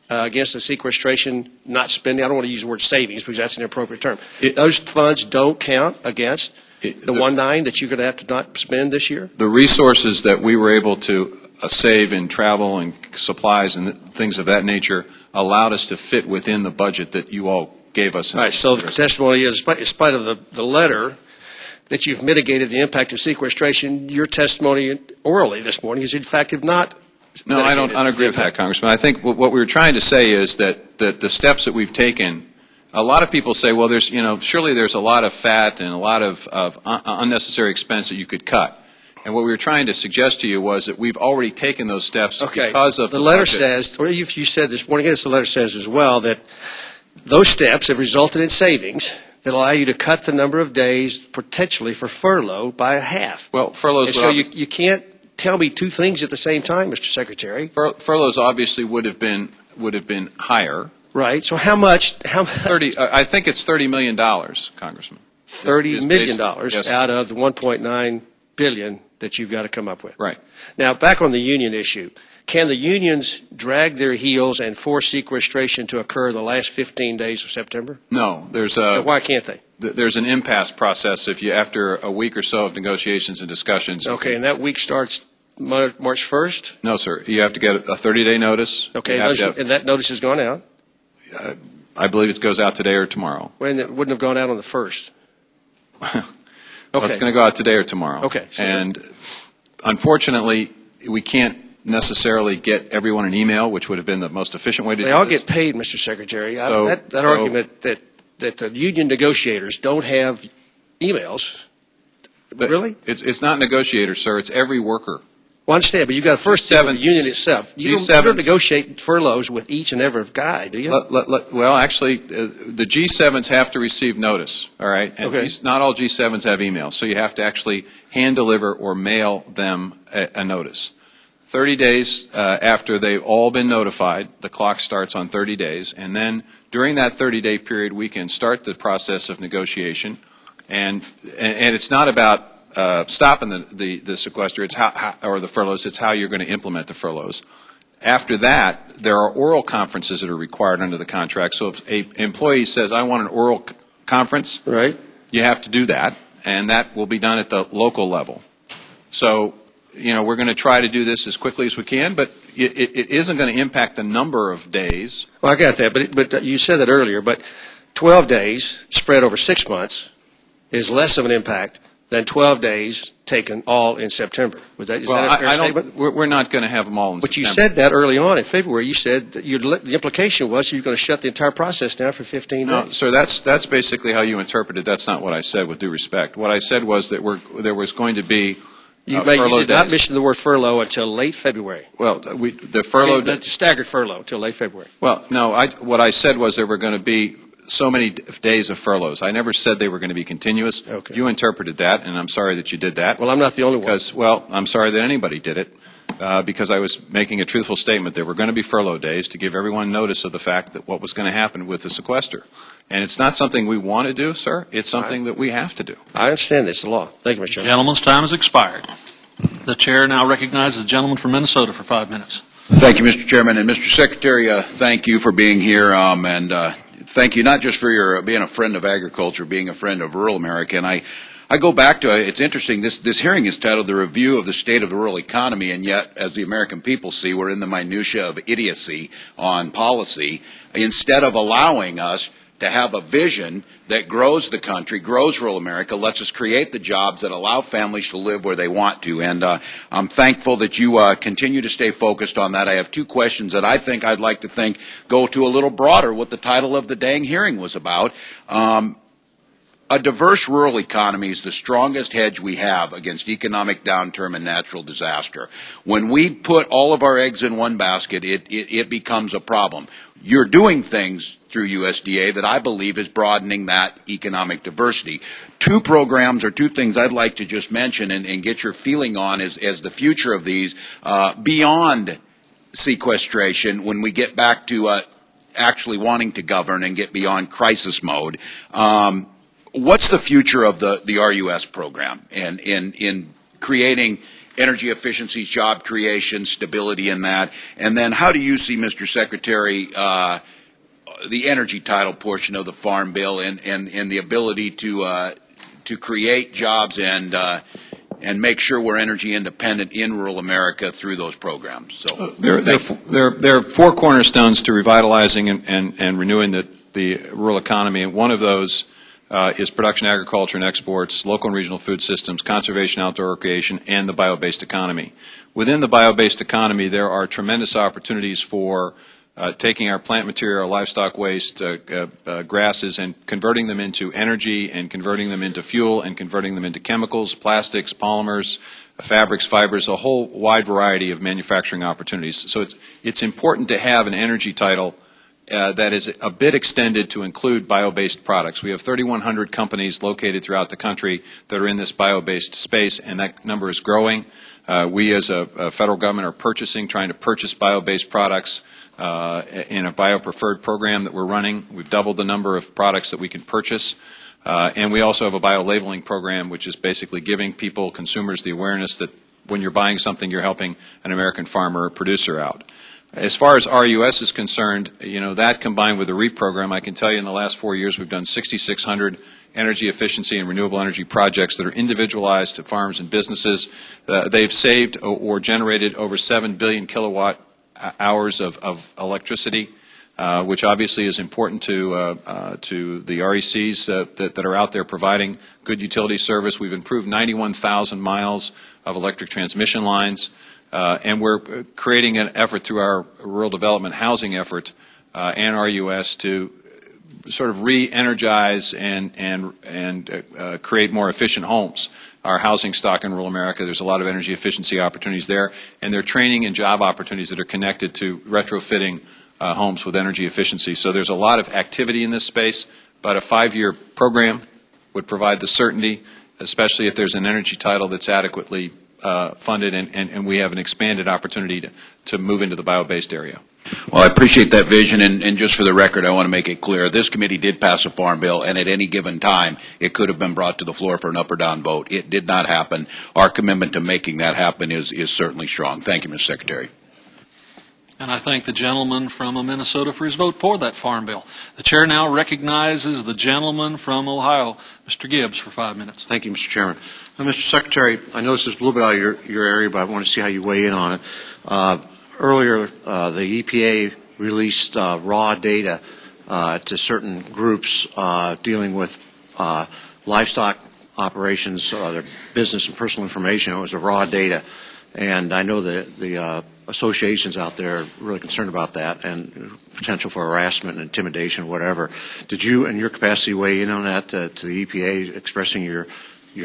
against the sequestration not spending. I don't want to use the word savings because that's an inappropriate term. Those funds don't count against the 1.9 that you're going to have to not spend this year? The
resources that we were able to save in travel and supplies and things of that nature allowed us to fit within the budget that you all gave us.
All right, so the testimony is, in spite of the letter that you've mitigated the impact of sequestration. Your testimony orally this morning is, in fact, have not.
No, I don't agree with that, Congressman. I think what we were trying to say is that the steps that we've taken, a lot of people say, well, surely there's a lot of fat and a lot of unnecessary expense that you could cut. And what we were trying to suggest to you was that we've already taken those steps because of
the letter
budget.
says, or you said this morning, the letter says as well that those steps have resulted in savings that allow you to cut the number of days potentially for furlough by a half.
Well, furloughs.
And so you can't tell me two things at the same time, Mr. Secretary.
Furloughs obviously would have been higher.
Right. So how much?
30. I think it's $30 million, Congressman.
$30 million
yes,
out of the $1.9 billion that you've got to come up with.
Right.
Now, back on the union issue, can the unions drag their heels and force sequestration to occur the last 15 days of September?
No.
Why can't they?
There's an impasse process after a week or so of negotiations and discussions.
Okay, and that week starts March 1st?
No, sir. You have to get a 30-day notice.
Okay, and that notice has gone out?
I believe it goes out today or tomorrow.
When it wouldn't have gone out on the 1st?
Well, it's going to go out today or tomorrow.
Okay.
And unfortunately, we can't necessarily get everyone an email, which would have been the most efficient way to do this.
They all get paid, Mr. Secretary. That argument that the union negotiators don't have emails, really?
It's not negotiators, sir. It's every worker.
Well, I understand, but you've got to first deal with the union itself. You don't negotiate furloughs with each and every guy, do you?
Well, actually, the G7s have to receive notice, all right? And
okay.
Not all G7s have emails, so you have to actually hand deliver or mail them a notice. 30 days after they've all been notified, the clock starts on 30 days, and then during that 30-day period, we can start the process of negotiation, and it's not about stopping the sequester, or the furloughs. It's how you're going to implement the furloughs. After that, there are oral conferences that are required under the contract. So if an employee says, I want an oral conference,
right,
you have to do that, and that will be done at the local level. So, we're going to try to do this as quickly as we can, but it isn't going to impact the number of days.
Well, I got that, but you said that earlier, but 12 days spread over 6 months is less of an impact than 12 days taken all in September. Is that a fair statement?
We're not going to have them all in September.
But you said that early on in February. You said that the implication was you're going to shut the entire process down for 15 days.
No, sir, that's basically how you interpreted. That's not what I said, with due respect. What I said was that there was going to be
you
furlough
did not mention the word furlough until late February.
Well, the furlough...
the staggered furlough until late February.
Well, no, what I said was there were going to be so many days of furloughs. I never said they were going to be continuous.
Okay.
You interpreted that, and I'm sorry that you did that.
Well, I'm not the only one.
Well, I'm sorry that anybody did it, because I was making a truthful statement. There were going to be furlough days to give everyone notice of the fact that what was going to happen with the sequester. And it's not something we want to do, sir. It's something that we have to do.
I understand this, the law. Thank you, Mr. Chairman.
Gentleman's time has expired. The chair now recognizes the gentleman from Minnesota for 5 minutes.
Thank you, Mr. Chairman. And Mr. Secretary, thank you for being here, and thank you not just for your being a friend of agriculture, being a friend of rural America. And I go back to, it's interesting, this hearing is titled The Review of the State of the Rural Economy, and yet, as the American people see, we're in the minutia of idiocy on policy, instead of allowing us to have a vision that grows the country, grows rural America, lets us create the jobs that allow families to live where they want to. And I'm thankful that you continue to stay focused on that. I have two questions that I'd like to think go to a little broader what the title of the dang hearing was about. A diverse rural economy is the strongest hedge we have against economic downturn and natural disaster. When we put all of our eggs in one basket, it becomes a problem. You're doing things through USDA that I believe is broadening that economic diversity. Two programs or two things I'd like to just mention and get your feeling on as the future of these beyond sequestration, when we get back to actually wanting to govern and get beyond crisis mode. What's the future of the RUS program and in creating energy efficiencies, job creation, stability in that? And then how do you see, Mr. Secretary, the energy title portion of the Farm Bill and the ability to create jobs and make sure we're energy independent in rural America through those programs? So
there are four cornerstones to revitalizing and renewing the rural economy, and one of those is production agriculture and exports, local and regional food systems, conservation, outdoor recreation, and the bio-based economy. Within the bio-based economy, there are tremendous opportunities for taking our plant material, our livestock waste, grasses, and converting them into energy, and converting them into fuel, and converting them into chemicals, plastics, polymers, fabrics, fibers, a whole wide variety of manufacturing opportunities. So it's important to have an energy title that is a bit extended to include bio-based products. We have 3,100 companies located throughout the country that are in this bio-based space, and that number is growing. We as a federal government are trying to purchase bio-based products in a bio-preferred program that we're running. We've doubled the number of products that we can purchase. And we also have a bio-labeling program, which is basically giving people, consumers, the awareness that when you're buying something, you're helping an American farmer or producer out. As far as RUS is concerned, that combined with the REAP program, I can tell you in the last 4 years we've done 6,600 energy efficiency and renewable energy projects that are individualized to farms and businesses. They've saved or generated over 7 billion kilowatt hours of electricity, which obviously is important to the RECs that are out there providing good utility service. We've improved 91,000 miles of electric transmission lines. And we're creating an effort through our rural development housing effort and RUS to sort of re-energize and create more efficient homes. Our housing stock in rural America, there's a lot of energy efficiency opportunities there, and there are training and job opportunities that are connected to retrofitting homes with energy efficiency. So there's a lot of activity in this space, but a 5-year program would provide the certainty, especially if there's an energy title that's adequately funded, and we have an expanded opportunity to move into the bio-based area.
Well, I appreciate that vision, and just for the record, I want to make it clear, this committee did pass a farm bill, and at any given time, it could have been brought to the floor for an up or down vote. It did not happen. Our commitment to making that happen is certainly strong. Thank you, Mr. Secretary.
And I thank the gentleman from Minnesota for his vote for that farm bill. The chair now recognizes the gentleman from Ohio, Mr. Gibbs, for 5 minutes.
Thank you, Mr. Chairman. Mr. Secretary, I know this is a little bit out of your area, but I want to see how you weigh in on it. Earlier, the EPA released raw data to certain groups dealing with livestock operations, their business and personal information. It was a raw data. And I know that the associations out there are really concerned about that and potential for harassment and intimidation or whatever. Did you, in your capacity, weigh in on that to the EPA, expressing your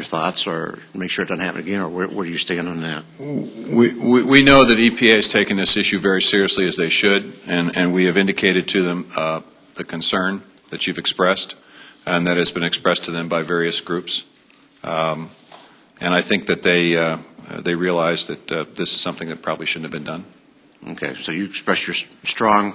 thoughts, or make shere it doesn't happen again, or where do you stand on that?
We know that EPA has taken this issue very seriously, as they should, and we have indicated to them the concern that you've expressed, and that has been expressed to them by various groups. And I think that they realize that this is something that probably shouldn't have been done.
Okay, so you express your strong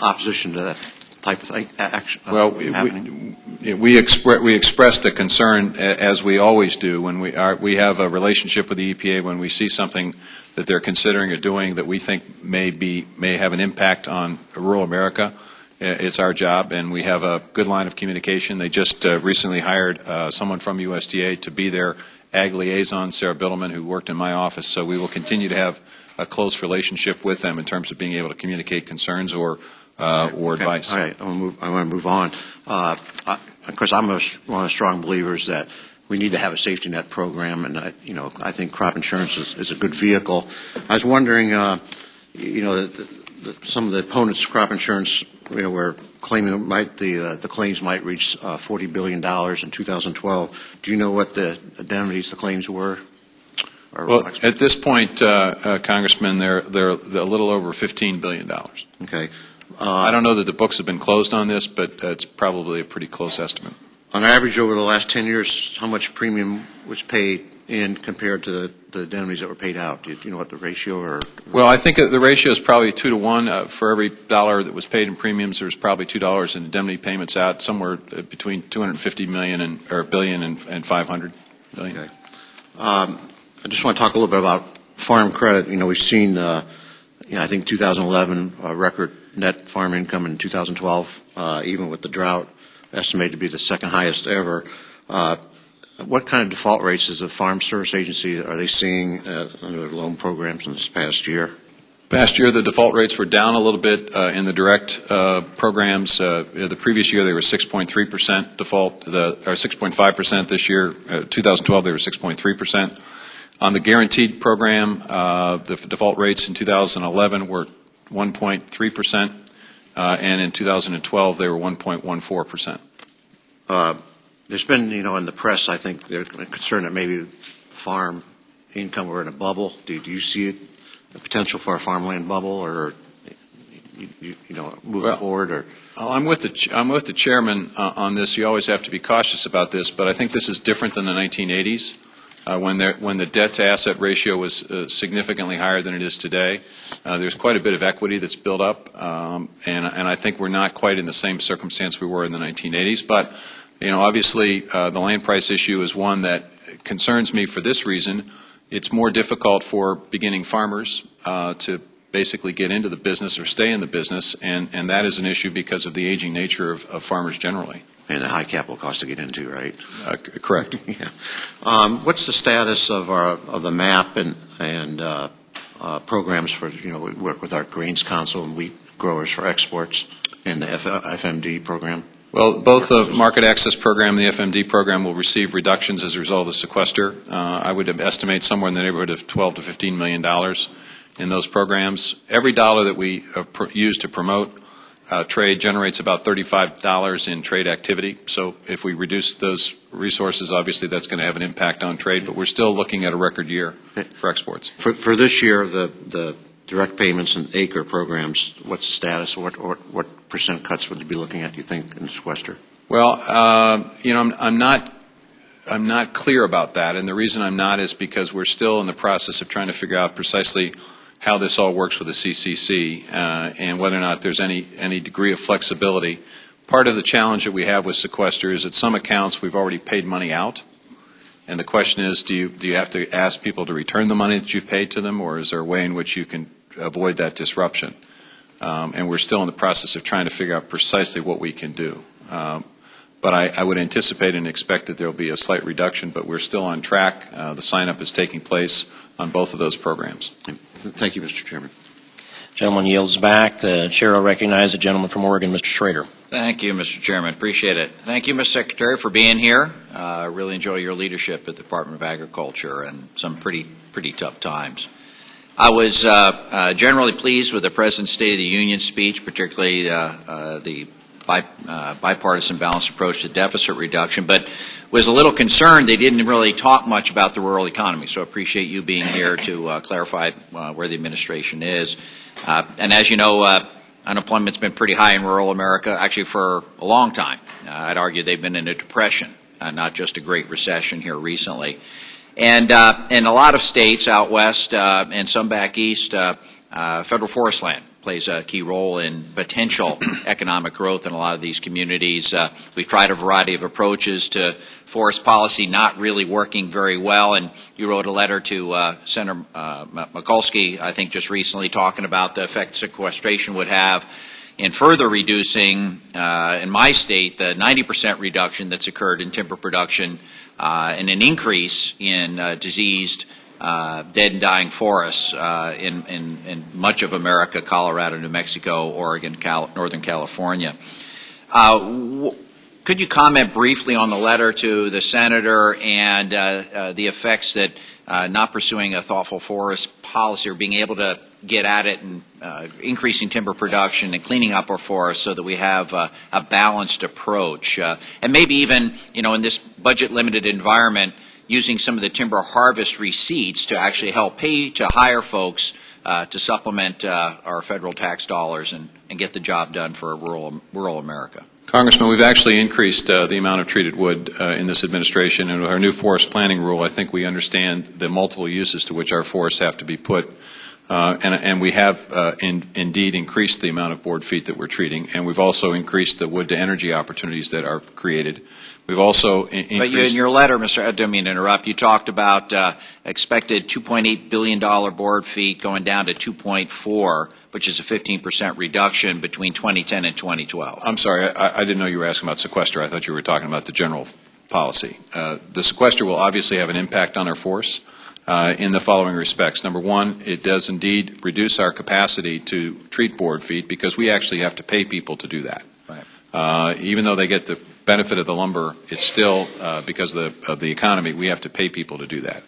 opposition to that type of action?
Well, we expressed a concern, as we always do, when we have a relationship with the EPA when we see something that they're considering or doing that we think may have an impact on rural America. It's our job, and we have a good line of communication. They just recently hired someone from USDA to be their ag liaison, Sarah Biddleman, who worked in my office. So we will continue to have a close relationship with them in terms of being able to communicate concerns or advice.
All right, I want to move on. Of course, I'm one of the strong believers that we need to have a safety net program, and I think crop insurance is a good vehicle. I was wondering, some of the opponents of crop insurance, were claiming the claims might reach $40 billion in 2012. Do you know what the indemnities, the claims were?
Well, at this point, Congressman, they're a little over $15 billion.
Okay.
I don't know that the books have been closed on this, but it's probably a pretty close estimate.
On average, over the last 10 years, how much premium was paid in compared to the indemnities that were paid out? Do you know what the ratio or?
Well, I think the ratio is probably 2 to 1. For every dollar that was paid in premiums, there was probably $2 in indemnity payments out, somewhere between $250 million billion and 500 million.
Okay. I just want to talk a little bit about farm credit. We've seen, I think 2011 record net farm income in 2012, even with the drought, estimated to be the second highest ever. What kind of default rates as a Farm Service Agency are they seeing under their loan programs in this past year?
Past year, the default rates were down a little bit in the direct programs. The previous year, they were 6.3% default, or 6.5% this year. 2012, they were 6.3%. On the guaranteed program, the default rates in 2011 were 1.3%, and in 2012, they were 1.14%.
There's been, in the press, I think there's been a concern that maybe farm income were in a bubble. Do you see it? The potential for a farmland bubble, or moving forward, or?
I'm with the chairman on this. You always have to be cautious about this, but I think this is different than the 1980s when the debt to asset ratio was significantly higher than it is today. There's quite a bit of equity that's built up, and I think we're not quite in the same circumstance we were in the 1980s. But obviously, the land price issue is one that concerns me for this reason. It's more difficult for beginning farmers to basically get into the business or stay in the business, and that is an issue because of the aging nature of farmers generally.
And the high capital cost to get into, right?
Correct.
Yeah. What's the status of the MAP and programs for, we work with our Grains Council and wheat growers for exports and the FMD program?
Well, both the Market Access Program and the FMD program will receive reductions as a result of the sequester. I would estimate somewhere in the neighborhood of $12 to $15 million in those programs. Every dollar that we use to promote trade generates about $35 in trade activity. So if we reduce those resources, obviously that's going to have an impact on trade, but we're still looking at a record year for exports.
For this year, the direct payments and acre programs, what's the status? What percent cuts would you be looking at, do you think, in the sequester?
Well, I'm not clear about that, and the reason I'm not is because we're still in the process of trying to figure out precisely how this all works with the CCC and whether or not there's any degree of flexibility. Part of the challenge that we have with sequester is that some accounts we've already paid money out, and the question is, do you have to ask people to return the money that you've paid to them, or is there a way in which you can avoid that disruption? And we're still in the process of trying to figure out precisely what we can do. But I would anticipate and expect that there will be a slight reduction, but we're still on track. The sign-up is taking place on both of those programs.
Thank you, Mr. Chairman.
Gentleman yields back. The chair will recognize the gentleman from Oregon, Mr. Schrader.
Thank you, Mr. Chairman. Appreciate it. Thank you, Mr. Secretary, for being here. Really enjoy your leadership at the Department of Agriculture and some pretty tough times. I was generally pleased with the President's State of the Union speech, particularly the bipartisan balanced approach to deficit reduction, but was a little concerned they didn't really talk much about the rural economy. So I appreciate you being here to clarify where the administration is. And as you know, unemployment's been pretty high in rural America, actually for a long time. I'd argue they've been in a depression, not just a great recession here recently. And in a lot of states out west and some back east, federal forest land plays a key role in potential economic growth in a lot of these communities. We've tried a variety of approaches to forest policy, not really working very well. And you wrote a letter to Senator Mikulski, I think just recently, talking about the effect sequestration would have in further reducing, in my state, the 90% reduction that's occurred in timber production and an increase in diseased, dead and dying forests in much of America, Colorado, New Mexico, Oregon, Northern California. Could you comment briefly on the letter to the Senator and the effects that not pursuing a thoughtful forest policy or being able to get at it and increasing timber production and cleaning up our forests so that we have a balanced approach? And maybe even, in this budget-limited environment, using some of the timber harvest receipts to actually help pay to hire folks to supplement our federal tax dollars and get the job done for rural America.
Congressman, we've actually increased the amount of treated wood in this administration, and with our new forest planning rule, I think we understand the multiple uses to which our forests have to be put, and we have indeed increased the amount of board feet that we're treating, and we've also increased the wood-to-energy opportunities that are created. We've also increased... But
in your letter, Mr. I didn't mean to interrupt, you talked about expected $2.8 billion board feet going down to 2.4, which is a 15% reduction between 2010 and 2012.
I'm sorry, I didn't know you were asking about sequester. I thought you were talking about the general policy. The sequester will obviously have an impact on our forests. in the following respects. Number one, it does indeed reduce our capacity to treat board feet because we actually have to pay people to do that.
Right.
Even though they get the benefit of the lumber, it's still, because of the economy, we have to pay people to do that.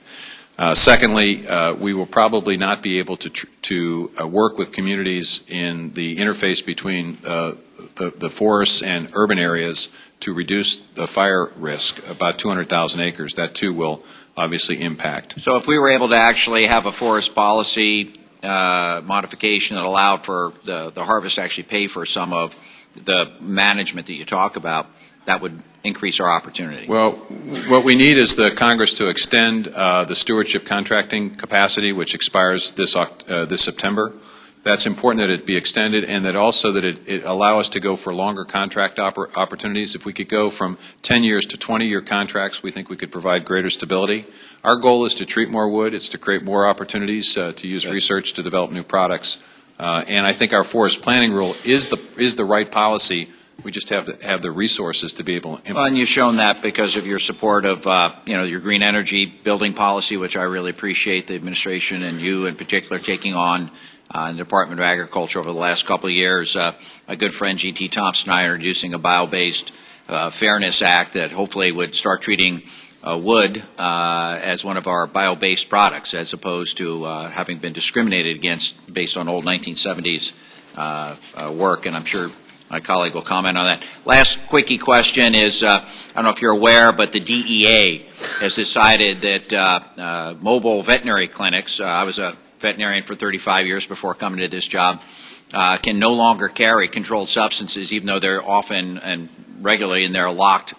Secondly, we will probably not be able to work with communities in the interface between the forests and urban areas to reduce the fire risk, about 200,000 acres. That, too, will obviously impact.
So if we were able to actually have a forest policy modification that allowed for the harvest to actually pay for some of the management that you talk about, that would increase our opportunity.
Well, what we need is the Congress to extend the stewardship contracting capacity, which expires this September. That's important that it be extended, and that also that it allow us to go for longer contract opportunities. If we could go from 10 years to 20-year contracts, we think we could provide greater stability. Our goal is to treat more wood. It's to create more opportunities to use research to develop new products. And I think our forest planning rule is the right policy. We just have to have the resources to be able to implement.
Well, and you've shown that because of your support of your green energy building policy, which I really appreciate the administration and you in particular taking on in the Department of Agriculture over the last couple of years. My good friend G.T. Thompson and I are introducing a bio-based Fairness Act that hopefully would start treating wood as one of our bio-based products as opposed to having been discriminated against based on old 1970s work, and I'm sure my colleague will comment on that. Last quickie question is, I don't know if you're aware, but the DEA has decided that mobile veterinary clinics, I was a veterinarian for 35 years before coming to this job, can no longer carry controlled substances, even though they're often and regularly in their locked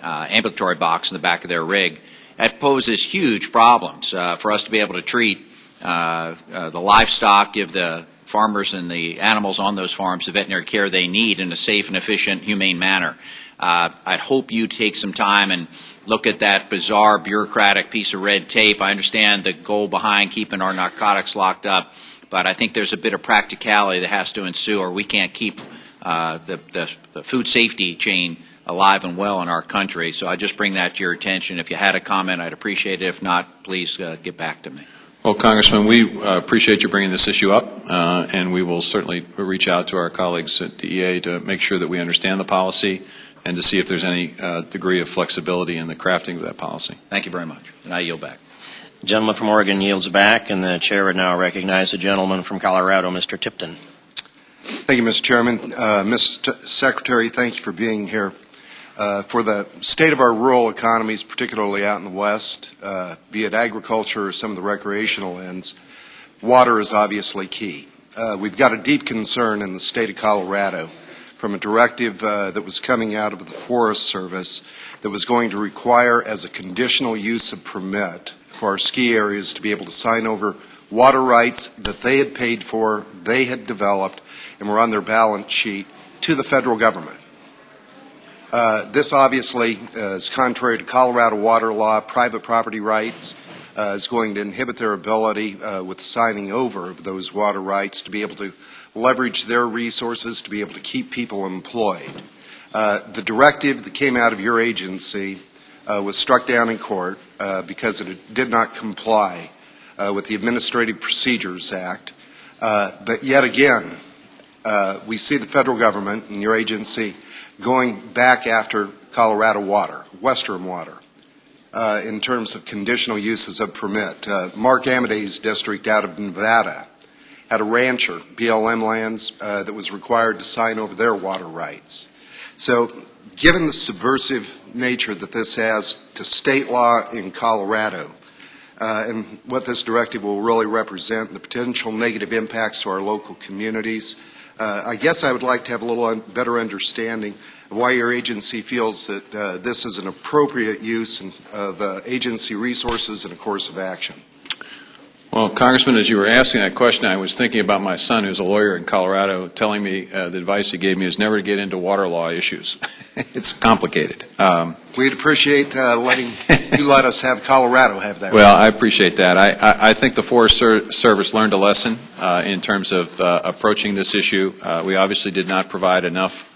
ambulatory box in the back of their rig. That poses huge problems for us to be able to treat the livestock, give the farmers and the animals on those farms the veterinary care they need in a safe and efficient, humane manner. I'd hope you take some time and look at that bizarre bureaucratic piece of red tape. I understand the goal behind keeping our narcotics locked up, but I think there's a bit of practicality that has to ensue, or we can't keep the food safety chain alive and well in our country. So I just bring that to your attention. If you had a comment, I'd appreciate it. If not, please get back to me.
Well, Congressman, we appreciate you bringing this issue up, and we will certainly reach out to our colleagues at DEA to make sure that we understand the policy and to see if there's any degree of flexibility in the crafting of that policy.
Thank you very much, and I yield back.
The gentleman from Oregon yields back, and the chair would now recognize the gentleman from Colorado, Mr. Tipton.
Thank you, Mr. Chairman. Mr. Secretary, thank you for being here. For the state of our rural economies, particularly out in the West, be it agriculture or some of the recreational ends, water is obviously key. We've got a deep concern in the state of Colorado from a directive that was coming out of the Forest Service that was going to require as a conditional use of permit for our ski areas to be able to sign over water rights that they had paid for, they had developed, and were on their balance sheet to the federal government. This obviously is contrary to Colorado water law. Private property rights is going to inhibit their ability with signing over of those water rights to be able to leverage their resources to be able to keep people employed. The directive that came out of your agency was struck down in court because it did not comply with the Administrative Procedures Act. But yet again, we see the federal government and your agency going back after Colorado water, Western water, in terms of conditional uses of permit. Mark Amadei's district out of Nevada had a rancher, BLM lands, that was required to sign over their water rights. So given the subversive nature that this has to state law in Colorado, and what this directive will really represent, the potential negative impacts to our local communities, I guess I would like to have a little better understanding of why your agency feels that this is an appropriate use of agency resources and a course of action.
Well, Congressman, as you were asking that question, I was thinking about my son, who's a lawyer in Colorado, telling me the advice he gave me is never to get into water law issues. It's complicated.
We'd appreciate letting you let us have Colorado have that.
Well, I appreciate that. I think the Forest Service learned a lesson in terms of approaching this issue. We obviously did not provide enough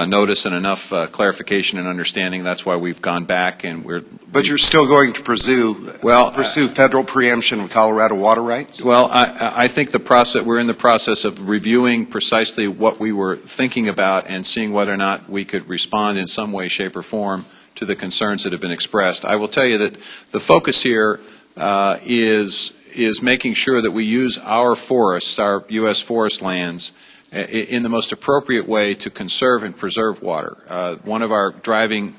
notice and enough clarification and understanding. That's why we've gone back and
But you're still going to pursue federal preemption of Colorado water rights?
Well, I think we're in the process of reviewing precisely what we were thinking about and seeing whether or not we could respond in some way, shape, or form to the concerns that have been expressed. I will tell you that the focus here is making sure that we use our forests, our U.S. forest lands, in the most appropriate way to conserve and preserve water. One of our driving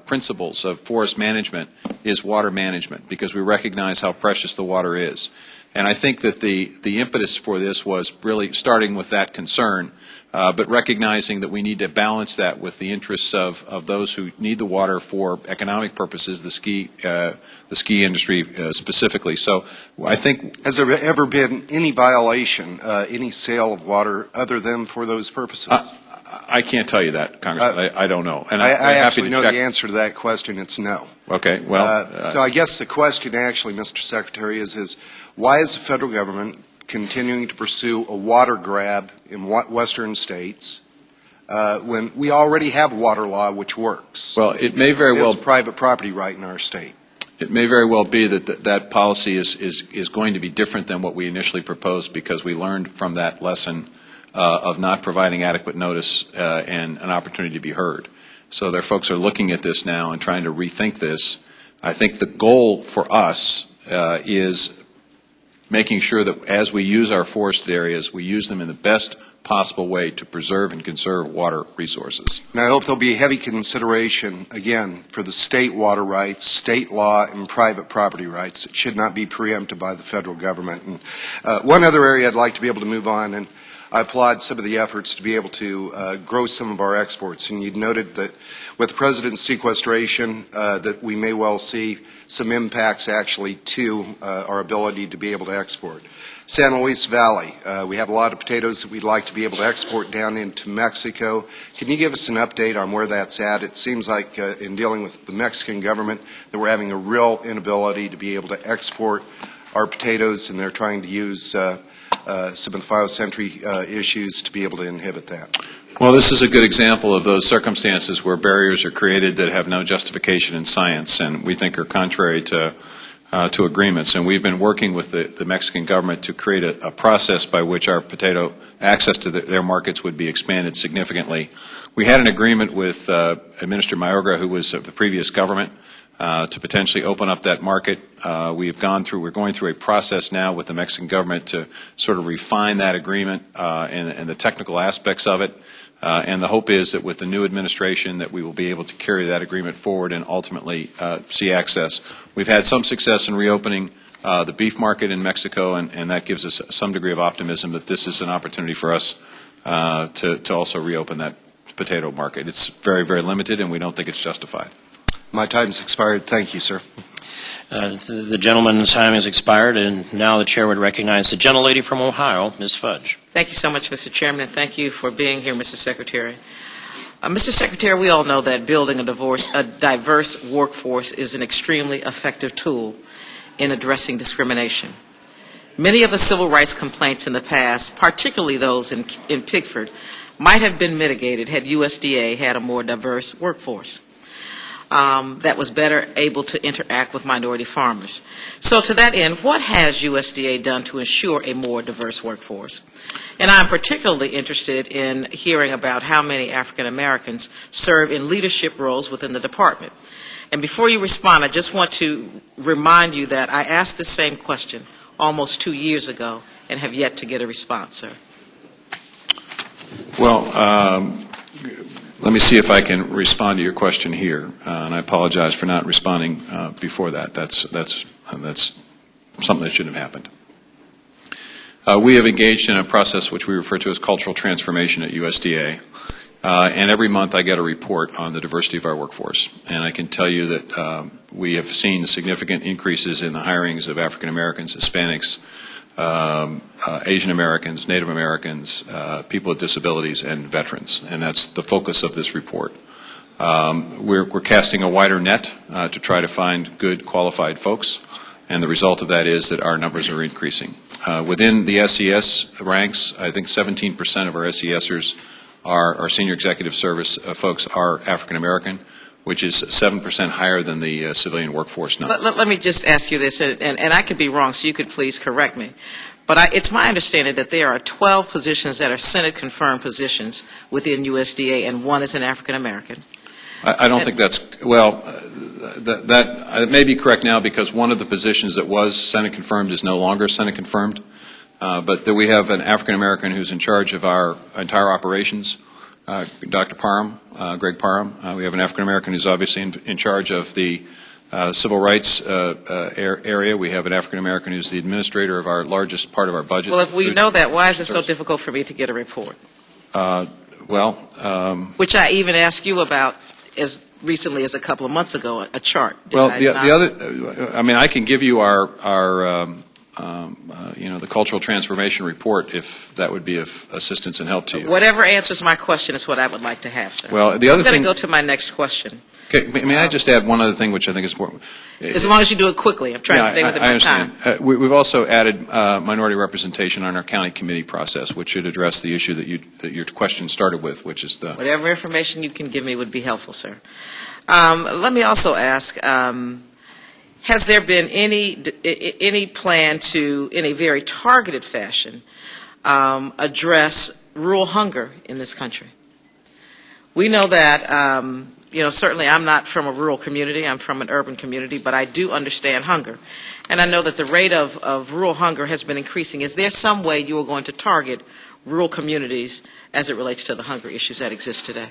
principles of forest management is water management, because we recognize how precious the water is. And I think that the impetus for this was really starting with that concern, but recognizing that we need to balance that with the interests of those who need the water for economic purposes, the ski industry specifically. So I think...
Has there ever been any violation, any sale of water other than for those purposes?
I can't tell you that, Congressman. I don't know. And
I
I'm happy
actually
to
know
check.
the answer to that question. It's no.
Okay, well...
so I guess the question actually, Mr. Secretary, is why is the federal government continuing to pursue a water grab in western states when we already have water law which works?
Well, it may very well...
It's a private property right in our state.
It may very well be that that policy is going to be different than what we initially proposed, because we learned from that lesson of not providing adequate notice and an opportunity to be heard. So their folks are looking at this now and trying to rethink this. I think the goal for us is making sure that as we use our forested areas, we use them in the best possible way to preserve and conserve water resources.
And I hope there'll be heavy consideration, again, for the state water rights, state law, and private property rights. It should not be preempted by the federal government. And one other area I'd like to be able to move on, and I applaud some of the efforts to be able to grow some of our exports. And you noted that with the President's sequestration that we may well see some impacts actually to our ability to be able to export. San Luis Valley, we have a lot of potatoes that we'd like to be able to export down into Mexico. Can you give us an update on where that's at? It seems like in dealing with the Mexican government that we're having a real inability to be able to export our potatoes, and they're trying to use some of the phytosanitary issues to be able to inhibit that.
Well, this is a good example of those circumstances where barriers are created that have no justification in science, and we think are contrary to agreements. And we've been working with the Mexican government to create a process by which our potato access to their markets would be expanded significantly. We had an agreement with Minister Mayorga, who was of the previous government, to potentially open up that market. We're going through a process now with the Mexican government to sort of refine that agreement and the technical aspects of it. And the hope is that with the new administration that we will be able to carry that agreement forward and ultimately see access. We've had some success in reopening the beef market in Mexico, and that gives us some degree of optimism that this is an opportunity for us to also reopen that potato market. It's very, very limited, and we don't think it's justified.
My time's expired. Thank you, sir.
The gentleman's time has expired, and now the chair would recognize the gentlelady from Ohio, Ms. Fudge.
Thank you so much, Mr. Chairman, and thank you for being here, Mr. Secretary. Mr. Secretary, we all know that building a diverse workforce is an extremely effective tool in addressing discrimination. Many of the civil rights complaints in the past, particularly those in Pickford, might have been mitigated had USDA had a more diverse workforce that was better able to interact with minority farmers. So to that end, what has USDA done to ensure a more diverse workforce? And I'm particularly interested in hearing about how many African Americans serve in leadership roles within the department. And before you respond, I just want to remind you that I asked the same question almost 2 years ago and have yet to get a response, sir.
Well, let me see if I can respond to your question here, and I apologize for not responding before that. That's something that shouldn't have happened. We have engaged in a process which we refer to as cultural transformation at USDA, and every month I get a report on the diversity of our workforce. And I can tell you that we have seen significant increases in the hirings of African Americans, Hispanics, Asian Americans, Native Americans, people with disabilities, and veterans. And that's the focus of this report. We're casting a wider net to try to find good, qualified folks, and the result of that is that our numbers are increasing. Within the SES ranks, I think 17% of our SESers our senior executive service folks are African American, which is 7% higher than the civilian workforce number.
Let me just ask you this, and I could be wrong, so you could please correct me. But it's my understanding that there are 12 positions that are Senate-confirmed positions within USDA, and one is an African American.
I don't think that's, well, that may be correct now because one of the positions that was Senate-confirmed is no longer Senate-confirmed. But that we have an African American who's in charge of our entire operations, Dr. Parham, Greg Parham. We have an African American who's obviously in charge of the civil rights area. We have an African American who's the administrator of our largest part of our budget.
Well, if we know that, why is it so difficult for me to get a report? Which I even asked you about as recently as a couple of months ago, a chart.
Well, the other, I mean, I can give you our the cultural transformation report if that would be of assistance and help to you.
Whatever answers my question is what I would like to have, sir.
Well, the other thing.
I'm going to go to my next question.
Okay, may I just add one other thing which I think is important?
As long as you do it quickly. I'm trying to stay within my time.
I understand. We've also added minority representation on our county committee process, which should address the issue that your question started with, which is the...
Whatever information you can give me would be helpful, sir. Let me also ask, has there been any plan to, in a very targeted fashion, address rural hunger in this country? We know that, certainly I'm not from a rural community, I'm from an urban community, but I do understand hunger. And I know that the rate of rural hunger has been increasing. Is there some way you are going to target rural communities as it relates to the hunger issues that exist today?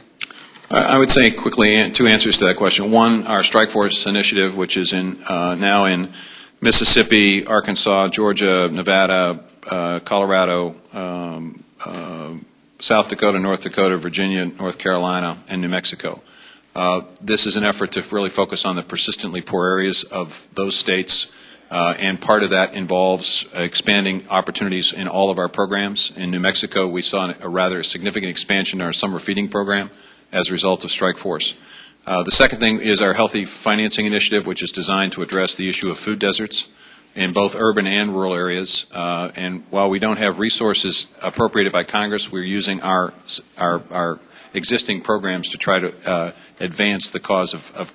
I would say quickly two answers to that question. One, our Strike Force initiative, which is now in Mississippi, Arkansas, Georgia, Nevada, Colorado, South Dakota, North Dakota, Virginia, North Carolina, and New Mexico. This is an effort to really focus on the persistently poor areas of those states, and part of that involves expanding opportunities in all of our programs. In New Mexico, we saw a rather significant expansion in our summer feeding program as a result of Strike Force. The second thing is our Healthy Financing Initiative, which is designed to address the issue of food deserts in both urban and rural areas. And while we don't have resources appropriated by Congress, we're using our existing programs to try to advance the cause of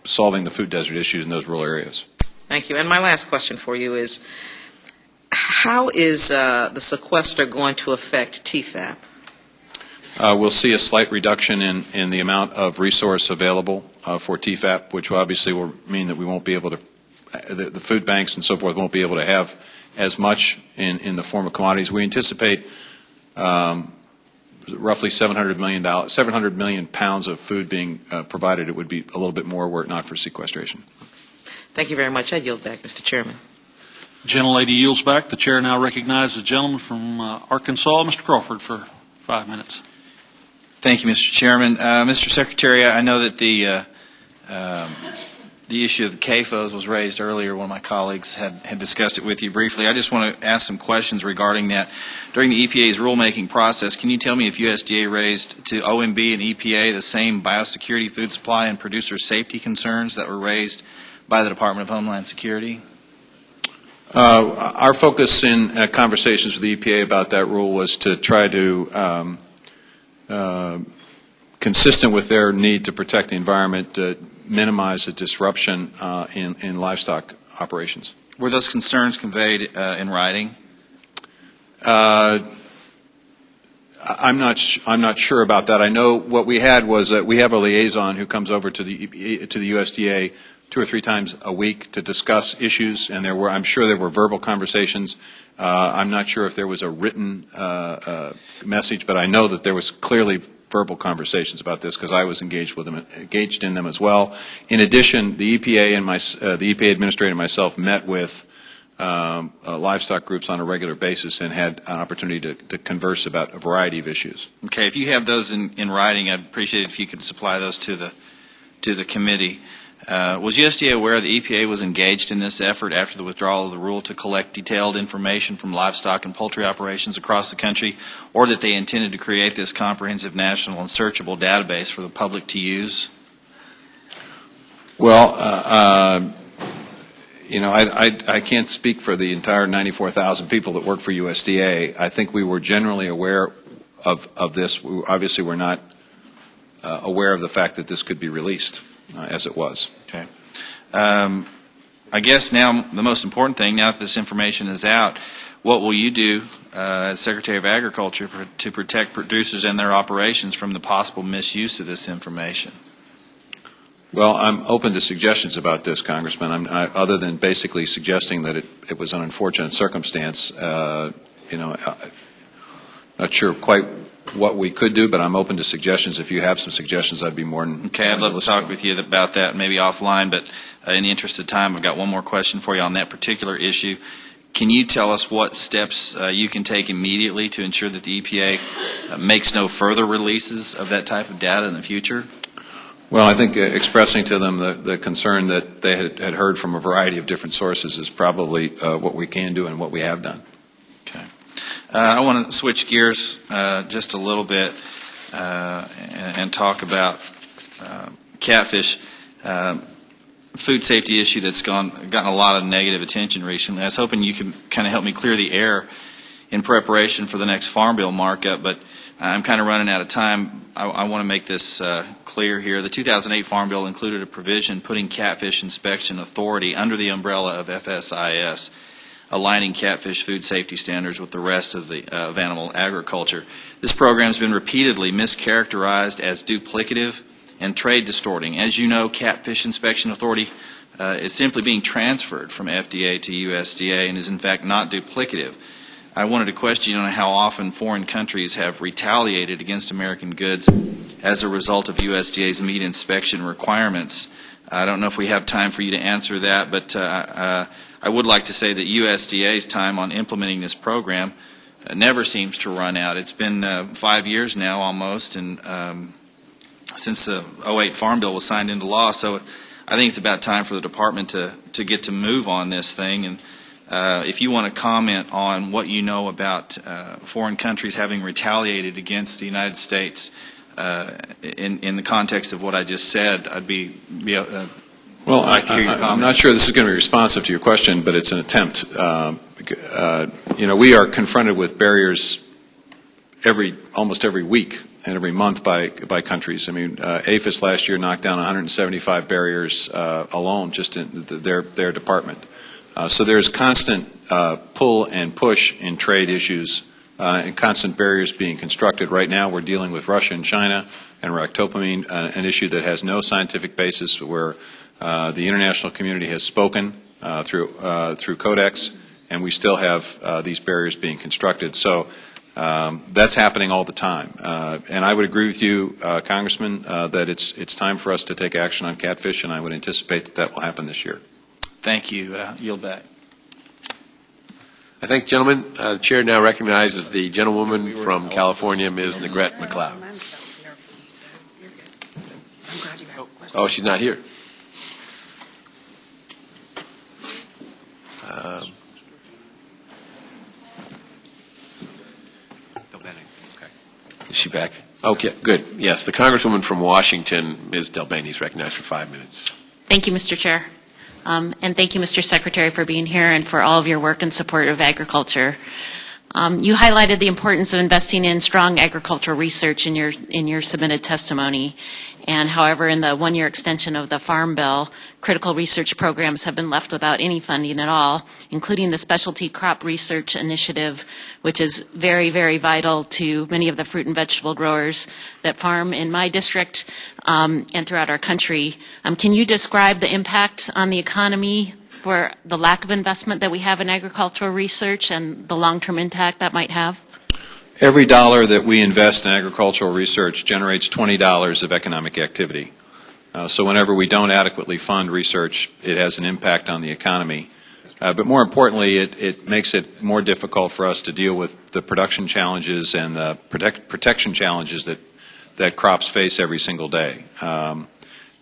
solving the food desert issues in those rural areas.
Thank you. And my last question for you is, how is the sequester going to affect TFAP?
We'll see a slight reduction in the amount of resource available for TFAP, which obviously will mean that we won't be able to, the food banks and so forth won't be able to have as much in the form of commodities. We anticipate roughly $700 million pounds of food being provided. It would be a little bit more were it not for sequestration.
Thank you very much. I yield back, Mr. Chairman.
The gentlelady yields back. The chair now recognizes the gentleman from Arkansas, Mr. Crawford, for 5 minutes.
Thank you, Mr. Chairman. Mr. Secretary, I know that the issue of the CAFOs was raised earlier. One of my colleagues had discussed it with you briefly. I just want to ask some questions regarding that. During the EPA's rulemaking process, can you tell me if USDA raised to OMB and EPA the same biosecurity, food supply, and producer safety concerns that were raised by the Department of Homeland Security?
Our focus in conversations with the EPA about that rule was to try to consistent with their need to protect the environment, minimize the disruption in livestock operations.
Were those concerns conveyed in writing?
I'm not sure about that. I know what we had was that we have a liaison who comes over to the USDA 2 or 3 times a week to discuss issues, and I'm sure there were verbal conversations. I'm not sure if there was a written message, but I know that there was clearly verbal conversations about this because I was engaged in them as well. In addition, the EPA and the EPA administrator and myself met with livestock groups on a regular basis and had an opportunity to converse about a variety of issues.
Okay, if you have those in writing, I'd appreciate it if you could supply those to the committee. Was USDA aware the EPA was engaged in this effort after the withdrawal of the rule to collect detailed information from livestock and poultry operations across the country, or that they intended to create this comprehensive national and searchable database for the public to use?
Well, I can't speak for the entire 94,000 people that work for USDA. I think we were generally aware of this. Obviously, we're not aware of the fact that this could be released as it was.
Okay. I guess now the most important thing, now that this information is out, what will you do as Secretary of Agriculture to protect producers and their operations from the possible misuse of this information?
Well, I'm open to suggestions about this, Congressman. Other than basically suggesting that it was an unfortunate circumstance, not sure quite what we could do, but I'm open to suggestions. If you have some suggestions, I'd be more than
okay. I'd love to talk with you about that, maybe offline. But in the interest of time, I've got one more question for you on that particular issue. Can you tell us what steps you can take immediately to ensure that the EPA makes no further releases of that type of data in the future?
Well, I think expressing to them the concern that they had heard from a variety of different sources is probably what we can do and what we have done.
Okay. I want to switch gears just a little bit and talk about catfish. Food safety issue that's gotten a lot of negative attention recently. I was hoping you could kind of help me clear the air in preparation for the next Farm Bill markup, but I'm kind of running out of time. I want to make this clear here. The 2008 Farm Bill included a provision putting Catfish Inspection Authority under the umbrella of FSIS, aligning catfish food safety standards with the rest of of animal agriculture. This program has been repeatedly mischaracterized as duplicative and trade distorting. As you know, Catfish Inspection Authority is simply being transferred from FDA to USDA and is in fact not duplicative. I wanted to question you on how often foreign countries have retaliated against American goods as a result of USDA's meat inspection requirements. I don't know if we have time for you to answer that, but I would like to say that USDA's time on implementing this program never seems to run out. It's been 5 years now almost, and since the 2008 Farm Bill was signed into law, so I think it's about time for the department to get to move on this thing. And if you want to comment on what you know about foreign countries having retaliated against the United States in the context of what I just said, I'd
well,
like to hear your comment.
I'm not sure this is going to be responsive to your question, but it's an attempt. We are confronted with barriers almost every week and every month by countries. I mean, APHIS last year knocked down 175 barriers alone just in their department. So there's constant pull and push in trade issues and constant barriers being constructed. Right now we're dealing with Russia and China and ractopamine, an issue that has no scientific basis, where the international community has spoken through Codex, and we still have these barriers being constructed. So that's happening all the time. And I would agree with you, Congressman, that it's time for us to take action on catfish, and I would anticipate that will happen this year.
Thank you. Yield back.
I thank the gentleman. The chair now recognizes the gentlewoman from California, Ms. Negrete McLeod. Oh, she's not here. Is she back? Okay, good. Yes, the Congresswoman from Washington, Ms. Delbany, is recognized for 5 minutes.
Thank you, Mr. Chair. And thank you, Mr. Secretary, for being here and for all of your work in support of agriculture. You highlighted the importance of investing in strong agricultural research in your submitted testimony. And however, in the one-year extension of the Farm Bill, critical research programs have been left without any funding at all, including the Specialty Crop Research Initiative, which is very, very vital to many of the fruit and vegetable growers that farm in my district and throughout our country. Can you describe the impact on the economy for the lack of investment that we have in agricultural research and the long-term impact that might have?
Every dollar that we invest in agricultural research generates $20 of economic activity. So whenever we don't adequately fund research, it has an impact on the economy. But more importantly, it makes it more difficult for us to deal with the production challenges and the protection challenges that crops face every single day.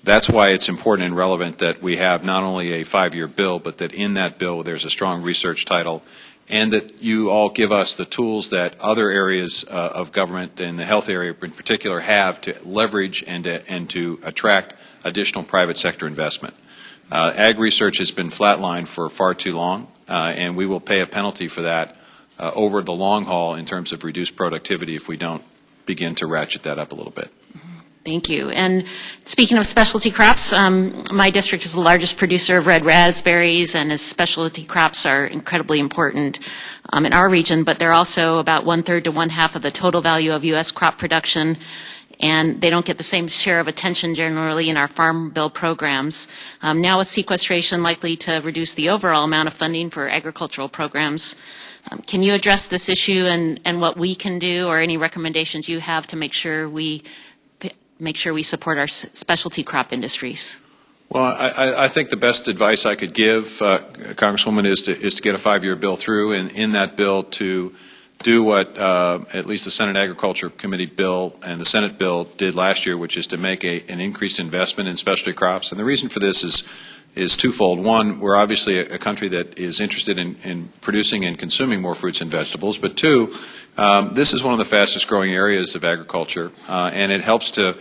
That's why it's important and relevant that we have not only a 5-year bill, but that in that bill there's a strong research title, and that you all give us the tools that other areas of government, and the health area in particular, have to leverage and to attract additional private sector investment. Ag research has been flatlined for far too long, and we will pay a penalty for that over the long haul in terms of reduced productivity if we don't begin to ratchet that up a little bit.
Thank you. And speaking of specialty crops, my district is the largest producer of red raspberries, and as specialty crops are incredibly important in our region, but they're also about 1/3 to 1/2 of the total value of U.S. crop production, and they don't get the same share of attention generally in our farm bill programs. Now with sequestration likely to reduce the overall amount of funding for agricultural programs, can you address this issue and what we can do, or any recommendations you have to make sure we support our specialty crop industries?
Well, I think the best advice I could give, Congresswoman, is to get a 5-year bill through, and in that bill to do what at least the Senate Agriculture Committee bill and the Senate bill did last year, which is to make an increased investment in specialty crops. And the reason for this is twofold. One, we're obviously a country that is interested in producing and consuming more fruits and vegetables. But two, this is one of the fastest growing areas of agriculture, and it helps to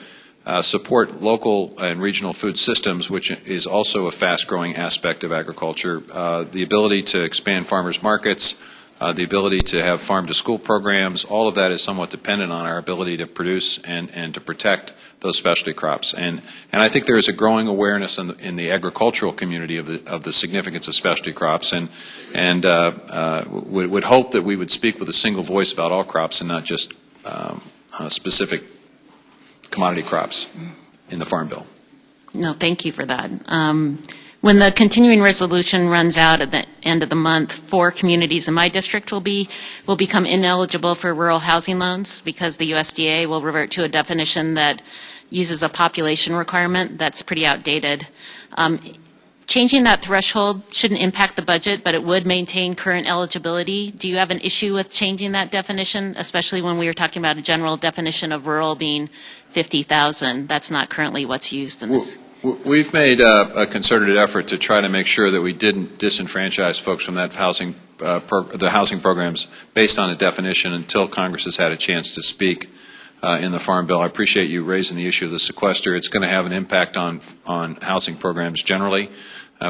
support local and regional food systems, which is also a fast growing aspect of agriculture. The ability to expand farmers markets, the ability to have farm-to-school programs, all of that is somewhat dependent on our ability to produce and to protect those specialty crops. And I think there is a growing awareness in the agricultural community of the significance of specialty crops, and would hope that we would speak with a single voice about all crops and not just specific commodity crops in the Farm Bill.
No, thank you for that. When the continuing resolution runs out at the end of the month, 4 communities in my district will become ineligible for rural housing loans because the USDA will revert to a definition that uses a population requirement that's pretty outdated. Changing that threshold shouldn't impact the budget, but it would maintain current eligibility. Do you have an issue with changing that definition, especially when we were talking about a general definition of rural being 50,000? That's not currently what's used in this.
We've made a concerted effort to try to make sure that we didn't disenfranchise folks from that the housing programs based on a definition until Congress has had a chance to speak in the Farm Bill. I appreciate you raising the issue of the sequester. It's going to have an impact on housing programs generally.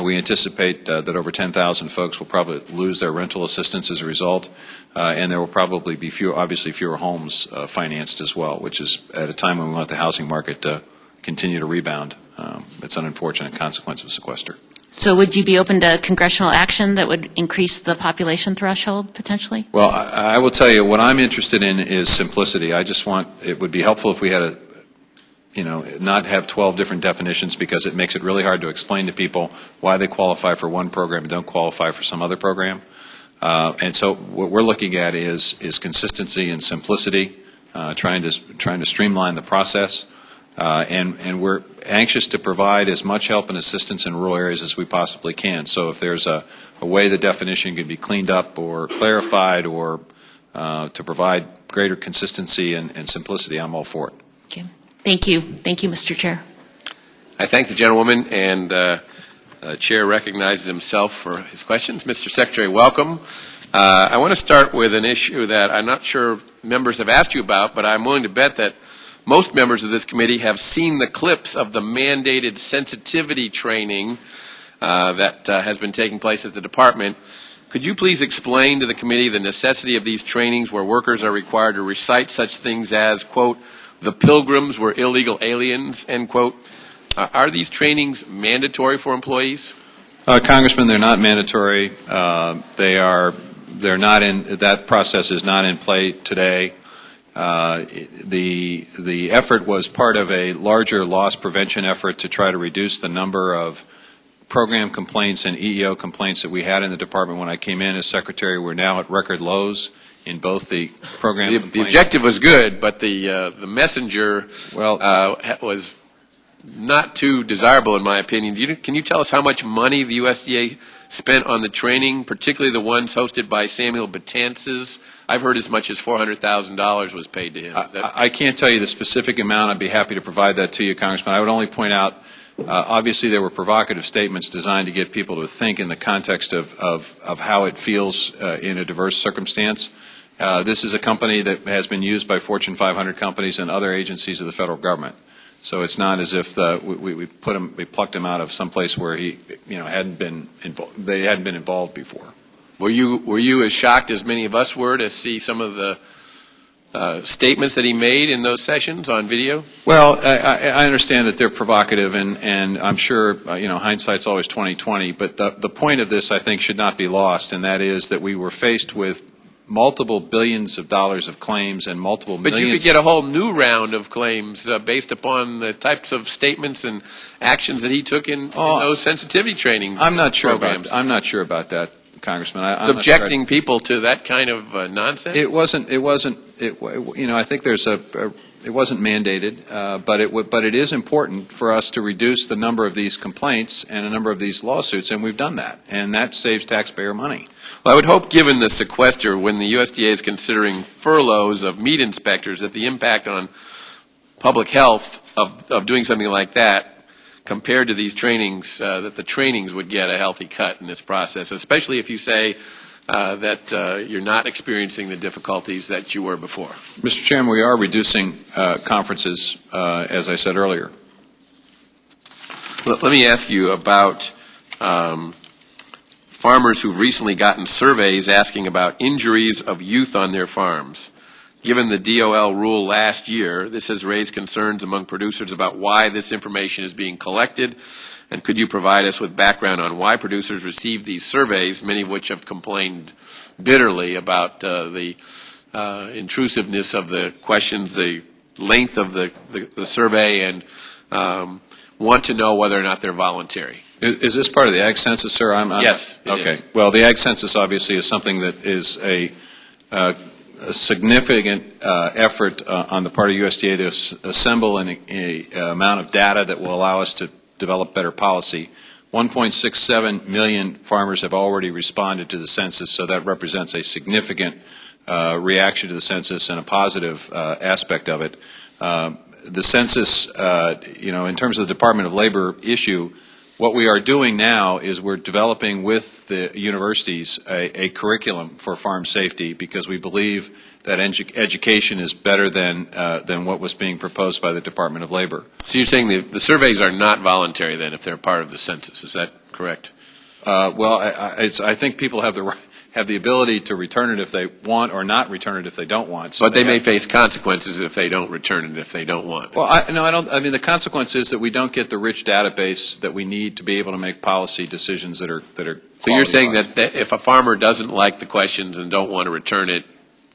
We anticipate that over 10,000 folks will probably lose their rental assistance as a result, and there will probably be obviously fewer homes financed as well, which is at a time when we want the housing market to continue to rebound. It's an unfortunate consequence of sequester.
So would you be open to congressional action that would increase the population threshold potentially?
Well, I will tell you what I'm interested in is simplicity. It would be helpful if we had not have 12 different definitions, because it makes it really hard to explain to people why they qualify for one program and don't qualify for some other program. And so what we're looking at is consistency and simplicity, trying to streamline the process. And we're anxious to provide as much help and assistance in rural areas as we possibly can. So if there's a way the definition can be cleaned up or clarified or to provide greater consistency and simplicity, I'm all for it.
Okay. Thank you. Thank you, Mr. Chair.
I thank the gentlewoman, and the Chair recognizes himself for his questions. Mr. Secretary, welcome. I want to start with an issue that I'm not sure members have asked you about, but I'm willing to bet that most members of this committee have seen the clips of the mandated sensitivity training that has been taking place at the department. Could you please explain to the committee the necessity of these trainings where workers are required to recite such things as, quote, the pilgrims were illegal aliens, end quote? Are these trainings mandatory for employees?
Congressman, they're not mandatory. They're not in, that process is not in play today. The effort was part of a larger loss prevention effort to try to reduce the number of program complaints and EEO complaints that we had in the department when I came in as secretary. We're now at record lows in both the program complaints.
The objective was good, but the messenger was not too desirable in my opinion. Can you tell us how much money the USDA spent on the training, particularly the ones hosted by Samuel Betances? I've heard as much as $400,000 was paid to him.
I can't tell you the specific amount. I'd be happy to provide that to you, Congressman. I would only point out, obviously there were provocative statements designed to get people to think in the context of how it feels in a diverse circumstance. This is a company that has been used by Fortune 500 companies and other agencies of the federal government. So it's not as if we plucked him out of some place where they hadn't been involved before.
Were you as shocked as many of us were to see some of the statements that he made in those sessions on video?
Well, I understand that they're provocative, and I'm sure hindsight's always 20/20. But the point of this, I think, should not be lost, and that is that we were faced with multiple billions of dollars of claims and multiple millions.
But you could get a whole new round of claims based upon the types of statements and actions that he took in those sensitivity training
I'm not sure
programs.
I'm not sure about that, Congressman.
Subjecting people to that kind of nonsense?
It wasn't. I think it wasn't mandated, but it is important for us to reduce the number of these complaints and a number of these lawsuits, and we've done that, and that saves taxpayer money.
Well, I would hope, given the sequester, when the USDA is considering furloughs of meat inspectors, that the impact on public health of doing something like that, compared to these trainings, that the trainings would get a healthy cut in this process, especially if you say that you're not experiencing the difficulties that you were before.
Mr. Chairman, we are reducing conferences, as I said earlier.
Let me ask you about farmers who've recently gotten surveys asking about injuries of youth on their farms. Given the DOL rule last year, this has raised concerns among producers about why this information is being collected. And could you provide us with background on why producers receive these surveys, many of which have complained bitterly about the intrusiveness of the questions, the length of the survey, and want to know whether or not they're voluntary?
Is this part of the Ag Census, sir?
Yes.
Okay. Well, the Ag Census obviously is something that is a significant effort on the part of USDA to assemble an amount of data that will allow us to develop better policy. 1.67 million farmers have already responded to the census, so that represents a significant reaction to the census and a positive aspect of it. The census, in terms of the Department of Labor issue, what we are doing now is we're developing with the universities a curriculum for farm safety, because we believe that education is better than what was being proposed by the Department of Labor.
So you're saying the surveys are not voluntary then if they're part of the census, is that correct?
Well, I think people have the ability to return it if they want, or not return it if they don't want. So
but they may face consequences if they don't return it if they don't want.
Well, I don't. I mean, the consequence is that we don't get the rich database that we need to be able to make policy decisions that are.
So you're saying that if a farmer doesn't like the questions and don't want to return it,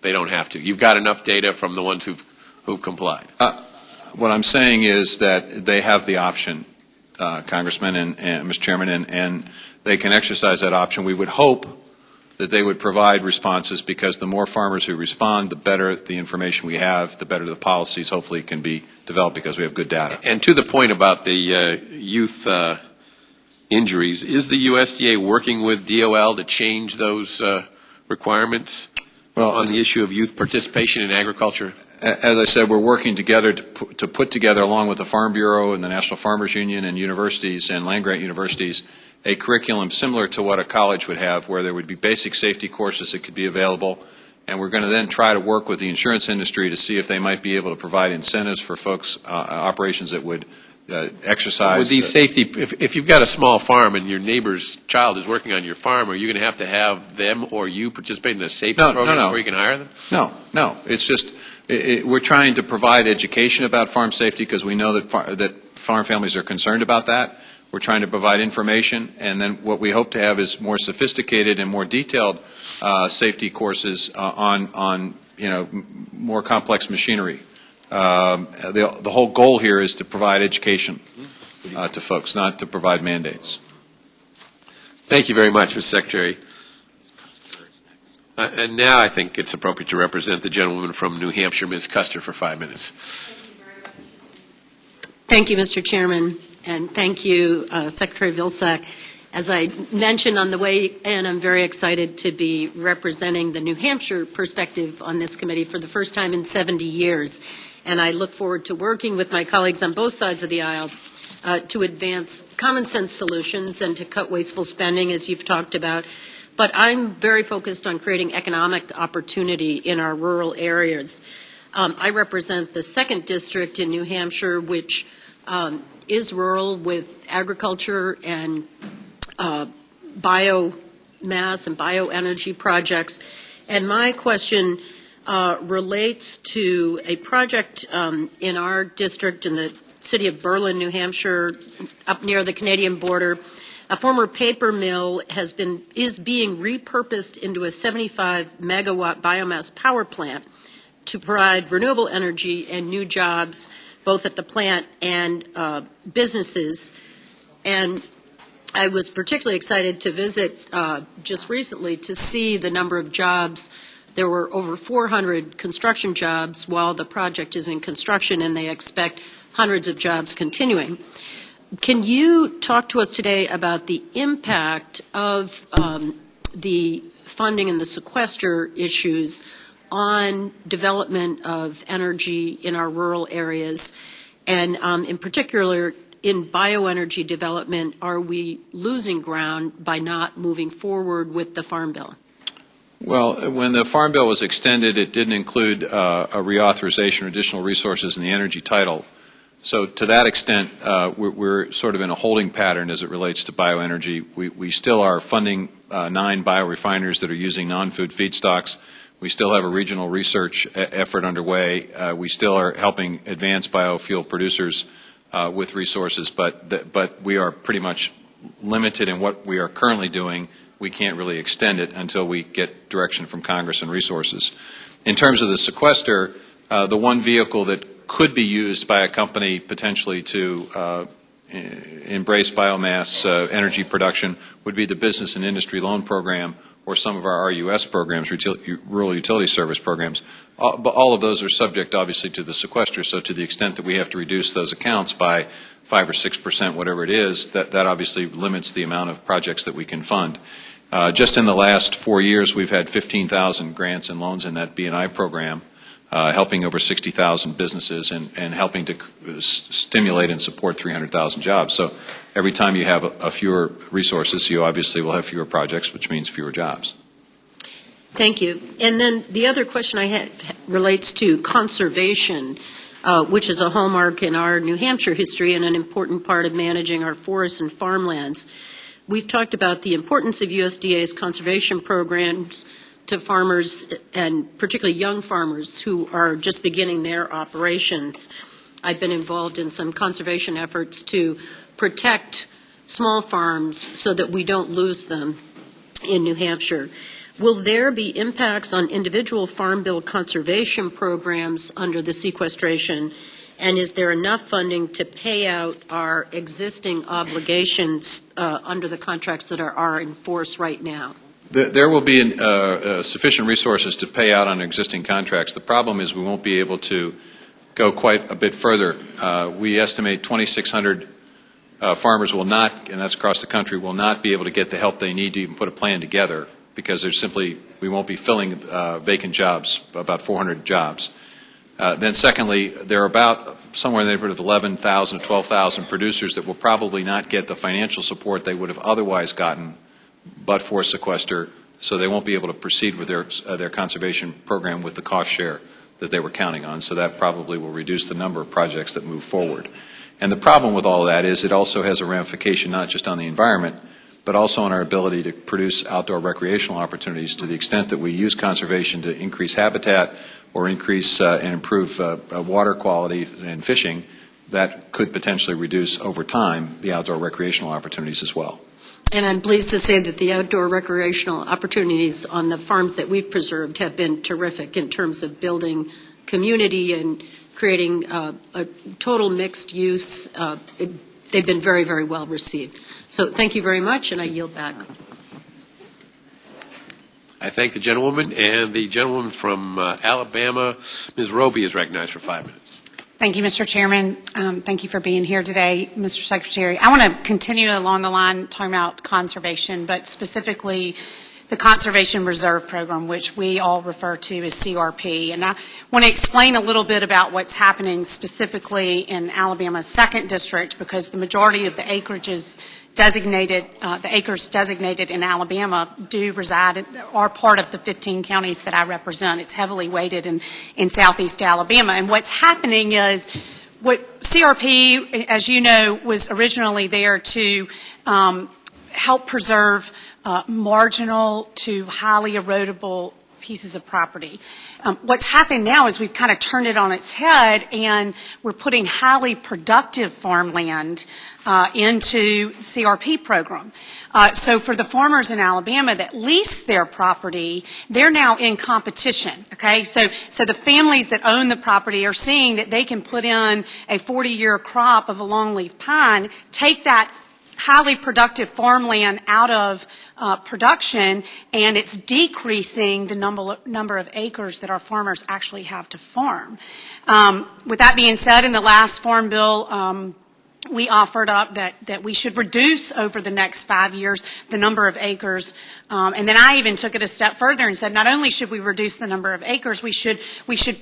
they don't have to. You've got enough data from the ones who've complied.
What I'm saying is that they have the option, Congressman and Mr. Chairman, and they can exercise that option. We would hope that they would provide responses, because the more farmers who respond, the better the information we have, the better the policies hopefully can be developed, because we have good data.
And to the point about the youth injuries, is the USDA working with DOL to change those requirements on the issue of youth participation in agriculture?
As I said, we're working together to put together, along with the Farm Bureau and the National Farmers Union and universities and land-grant universities, a curriculum similar to what a college would have, where there would be basic safety courses that could be available. And we're going to then try to work with the insurance industry to see if they might be able to provide incentives for folks, operations that would exercise.
With these safety, if you've got a small farm and your neighbor's child is working on your farm, are you going to have them or you participate in a safety program before you can hire them?
No. It's just we're trying to provide education about farm safety, because we know that farm families are concerned about that. We're trying to provide information, and then what we hope to have is more sophisticated and more detailed safety courses on more complex machinery. The whole goal here is to provide education to folks, not to provide mandates.
Thank you very much, Mr. Secretary. And now I think it's appropriate to represent the gentlewoman from New Hampshire, Ms. Custer, for 5 minutes.
Thank you, Mr. Chairman, and thank you, Secretary Vilsack. As I mentioned on the way in, I'm very excited to be representing the New Hampshire perspective on this committee for the first time in 70 years. And I look forward to working with my colleagues on both sides of the aisle to advance common sense solutions and to cut wasteful spending, as you've talked about. But I'm very focused on creating economic opportunity in our rural areas. I represent the 2nd District in New Hampshire, which is rural with agriculture and bio biomass and bioenergy projects. And my question relates to a project in our district in the city of Berlin, New Hampshire, up near the Canadian border. A former paper mill is being repurposed into a 75 megawatt biomass power plant to provide renewable energy and new jobs both at the plant and businesses. And I was particularly excited to visit just recently to see the number of jobs. There were over 400 construction jobs while the project is in construction, and they expect hundreds of jobs continuing. Can you talk to us today about the impact of the funding and the sequester issues on development of energy in our rural areas? And in particular, in bioenergy development, are we losing ground by not moving forward with the Farm Bill?
Well, when the Farm Bill was extended, it didn't include a reauthorization or additional resources in the energy title. So to that extent, we're sort of in a holding pattern as it relates to bioenergy. We still are funding 9 biorefineries that are using non-food feedstocks. We still have a regional research effort underway. We still are helping advance biofuel producers with resources, but we are pretty much limited in what we are currently doing. We can't really extend it until we get direction from Congress and resources. In terms of the sequester, the one vehicle that could be used by a company potentially to embrace biomass energy production would be the Business and Industry Loan Program or some of our RUS programs, Rural Utility Service programs. But all of those are subject, obviously, to the sequester, so to the extent that we have to reduce those accounts by 5 or 6%, whatever it is, that obviously limits the amount of projects that we can fund. Just in the last 4 years, we've had 15,000 grants and loans in that B&I program, helping over 60,000 businesses and helping to stimulate and support 300,000 jobs. So every time you have a fewer resources, you obviously will have fewer projects, which means fewer jobs.
Thank you. And then the other question I have relates to conservation, which is a hallmark in our New Hampshire history and an important part of managing our forests and farmlands. We've talked about the importance of USDA's conservation programs to farmers, and particularly young farmers who are just beginning their operations. I've been involved in some conservation efforts to protect small farms so that we don't lose them in New Hampshire. Will there be impacts on individual Farm Bill conservation programs under the sequestration, and is there enough funding to pay out our existing obligations under the contracts that are in force right now?
There will be sufficient resources to pay out on existing contracts. The problem is we won't be able to go quite a bit further. We estimate 2,600 farmers will not, and that's across the country, will not be able to get the help they need to even put a plan together because we won't be filling vacant jobs, about 400 jobs. Then secondly, there are about somewhere in the neighborhood of 11,000 to 12,000 producers that will probably not get the financial support they would have otherwise gotten but for sequester, so they won't be able to proceed with their conservation program with the cost share that they were counting on. So that probably will reduce the number of projects that move forward. And the problem with all of that is it also has a ramification not just on the environment, but also on our ability to produce outdoor recreational opportunities to the extent that we use conservation to increase habitat or increase and improve water quality and fishing. That could potentially reduce over time the outdoor recreational opportunities as well.
And I'm pleased to say that the outdoor recreational opportunities on the farms that we've preserved have been terrific in terms of building community and creating a total mixed use. They've been very, very well received. So thank you very much, and I yield back.
I thank the gentlewoman, and the gentlewoman from Alabama, Ms. Roby, is recognized for 5 minutes.
Thank you, Mr. Chairman. Thank you for being here today, Mr. Secretary. I want to continue along the line talking about conservation, but specifically the Conservation Reserve Program, which we all refer to as CRP. And I want to explain a little bit about what's happening specifically in Alabama's 2nd District, because the majority of the acres designated in Alabama are part of the 15 counties that I represent. It's heavily weighted in southeast Alabama. And what's happening is what CRP, as you know, was originally there to help preserve marginal to highly erodible pieces of property. What's happened now is we've kind of turned it on its head, and we're putting highly productive farmland into CRP program. So for the farmers in Alabama that lease their property, they're now in competition. Okay, so the families that own the property are seeing that they can put in a 40-year crop of a longleaf pine, take that highly productive farmland out of production, and it's decreasing the number of acres that our farmers actually have to farm. With that being said, in the last Farm Bill, we offered up that we should reduce over the next 5 years the number of acres. And then I even took it a step further and said not only should we reduce the number of acres, we should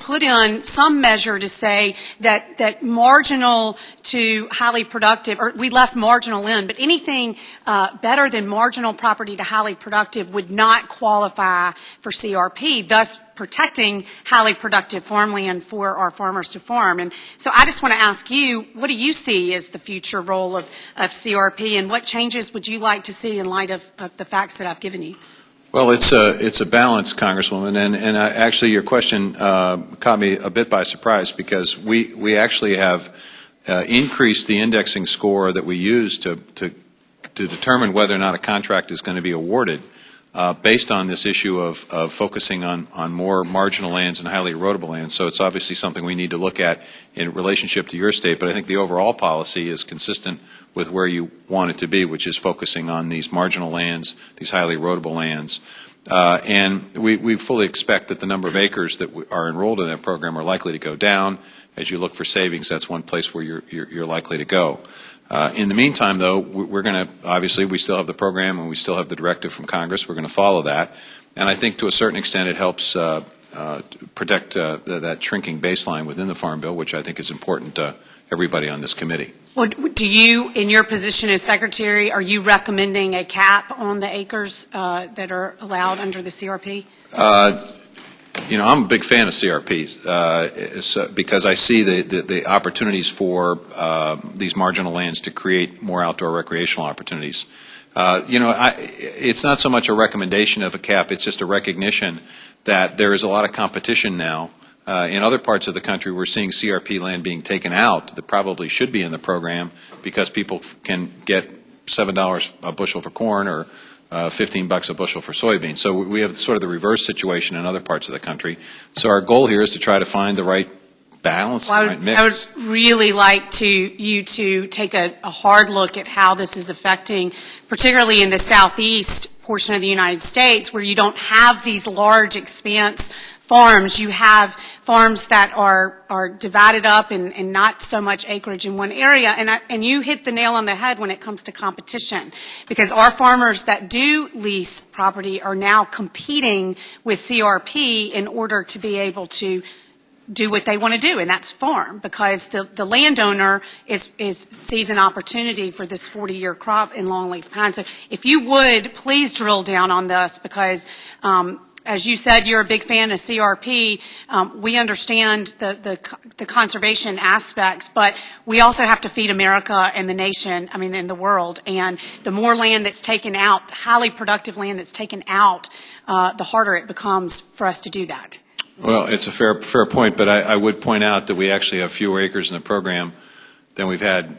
put in some measure to say that marginal to highly productive, or we left marginal in, but anything better than marginal property to highly productive would not qualify for CRP, thus protecting highly productive farmland for our farmers to farm. And so I just want to ask you, what do you see as the future role of CRP, and what changes would you like to see in light of the facts that I've given you?
Well, it's a balance, Congresswoman, and actually your question caught me a bit by surprise, because we actually have increased the indexing score that we use to determine whether or not a contract is going to be awarded based on this issue of focusing on more marginal lands and highly erodible lands. So it's obviously something we need to look at in relationship to your state, but I think the overall policy is consistent with where you want it to be, which is focusing on these marginal lands, these highly erodible lands. And we fully expect that the number of acres that are enrolled in that program are likely to go down. As you look for savings, that's one place where you're likely to go. In the meantime, though, we're going to, obviously, we still have the program and we still have the directive from Congress. We're going to follow that. And I think to a certain extent it helps protect that shrinking baseline within the Farm Bill, which I think is important to everybody on this committee.
Well, do you, in your position as Secretary, are you recommending a cap on the acres that are allowed under the CRP?
I'm a big fan of CRPs because I see the opportunities for these marginal lands to create more outdoor recreational opportunities. It's not so much a recommendation of a cap, it's just a recognition that there is a lot of competition now. In other parts of the country, we're seeing CRP land being taken out that probably should be in the program because people can get $7 a bushel for corn or $15 a bushel for soybeans. So we have sort of the reverse situation in other parts of the country. So our goal here is to try to find the right balance, the right mix.
I would really like you to take a hard look at how this is affecting, particularly in the southeast portion of the United States, where you don't have these large expanse farms. You have farms that are divided up and not so much acreage in one area. And you hit the nail on the head when it comes to competition, because our farmers that do lease property are now competing with CRP in order to be able to do what they want to do, and that's farm, because the landowner sees an opportunity for this 40-year crop in longleaf pine. So if you would, please drill down on this, because as you said, you're a big fan of CRP. We understand the conservation aspects, but we also have to feed America and the nation, and the world. And the more land that's taken out, highly productive land that's taken out, the harder it becomes for us to do that.
Well, it's a fair point, but I would point out that we actually have fewer acres in the program than we've had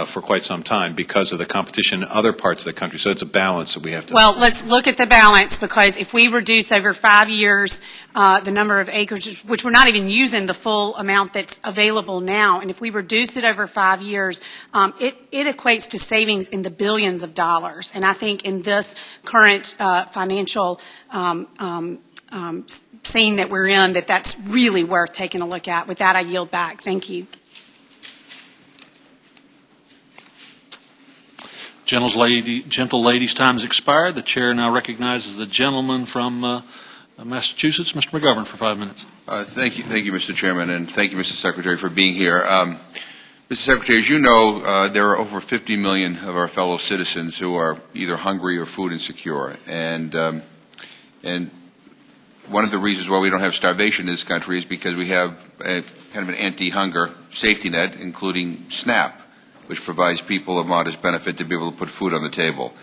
for quite some time because of the competition in other parts of the country. So it's a balance that we have to...
Well, let's look at the balance, because if we reduce over 5 years the number of acres, which we're not even using the full amount that's available now, and if we reduce it over 5 years, it equates to savings in the billions of dollars. And I think in this current financial scene that we're in, that's really worth taking a look at. With that, I yield back. Thank you.
Gentle lady's time has expired. The chair now recognizes the gentleman from Massachusetts, Mr. McGovern, for 5 minutes.
Thank you, Mr. Chairman, and thank you, Mr. Secretary, for being here. Mr. Secretary, as you know, there are over 50 million of our fellow citizens who are either hungry or food insecure, and one of the reasons why we don't have starvation in this country is because we have kind of an anti-hunger safety net, including SNAP, which provides people a modest benefit to be able to put food on the table.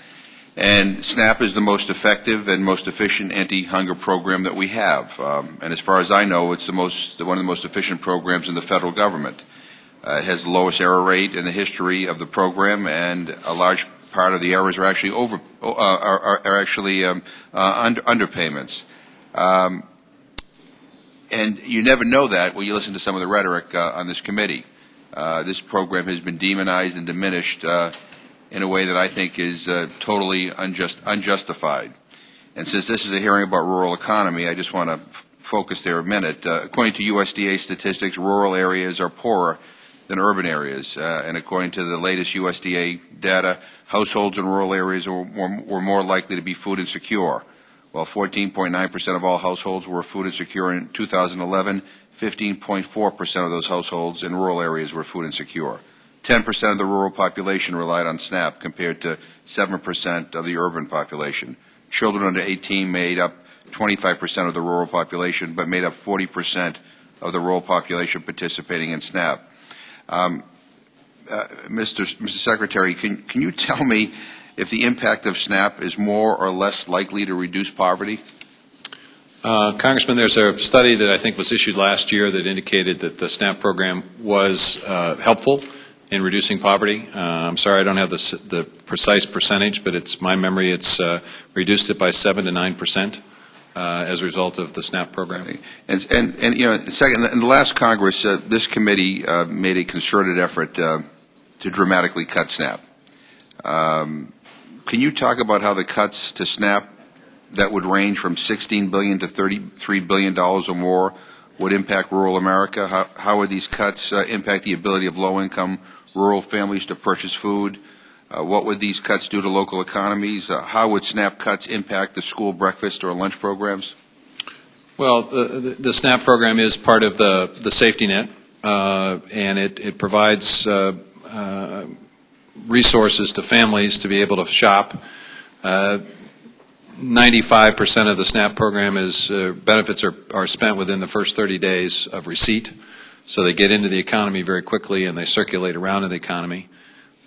And SNAP is the most effective and most efficient anti-hunger program that we have. And as far as I know, it's one of the most efficient programs in the federal government. It has the lowest error rate in the history of the program, and a large part of the errors are actually underpayments. And you never know that when you listen to some of the rhetoric on this committee. This program has been demonized and diminished in a way that I think is totally unjustified. And since this is a hearing about rural economy, I just want to focus there a minute. According to USDA statistics, rural areas are poorer than urban areas. And according to the latest USDA data, households in rural areas were more likely to be food insecure. While 14.9% of all households were food insecure in 2011, 15.4% of those households in rural areas were food insecure. 10% of the rural population relied on SNAP compared to 7% of the urban population. Children under 18 made up 25% of the rural population, but made up 40% of the rural population participating in SNAP. Mr. Secretary, can you tell me if the impact of SNAP is more or less likely to reduce poverty?
Congressman, there's a study that I think was issued last year that indicated that the SNAP program was helpful in reducing poverty. I'm sorry I don't have the precise percentage, but it's my memory it's reduced it by 7 to 9% as a result of the SNAP program.
And you know, second, in the last Congress, this committee made a concerted effort to dramatically cut SNAP. Can you talk about how the cuts to SNAP that would range from $16 billion to $33 billion or more would impact rural America? How would these cuts impact the ability of low-income rural families to purchase food? What would these cuts do to local economies? How would SNAP cuts impact the school breakfast or lunch programs?
Well, the SNAP program is part of the safety net, and it provides resources to families to be able to shop. 95% of the SNAP program is benefits are spent within the first 30 days of receipt, so they get into the economy very quickly and they circulate around in the economy.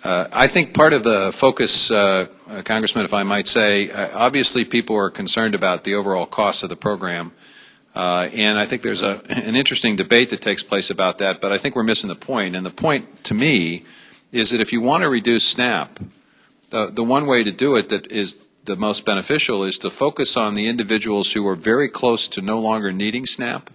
I think part of the focus, Congressman, if I might say, obviously people are concerned about the overall cost of the program, and I think there's an interesting debate that takes place about that, but I think we're missing the point. And the point to me is that if you want to reduce SNAP, the one way to do it that is the most beneficial is to focus on the individuals who are very close to no longer needing SNAP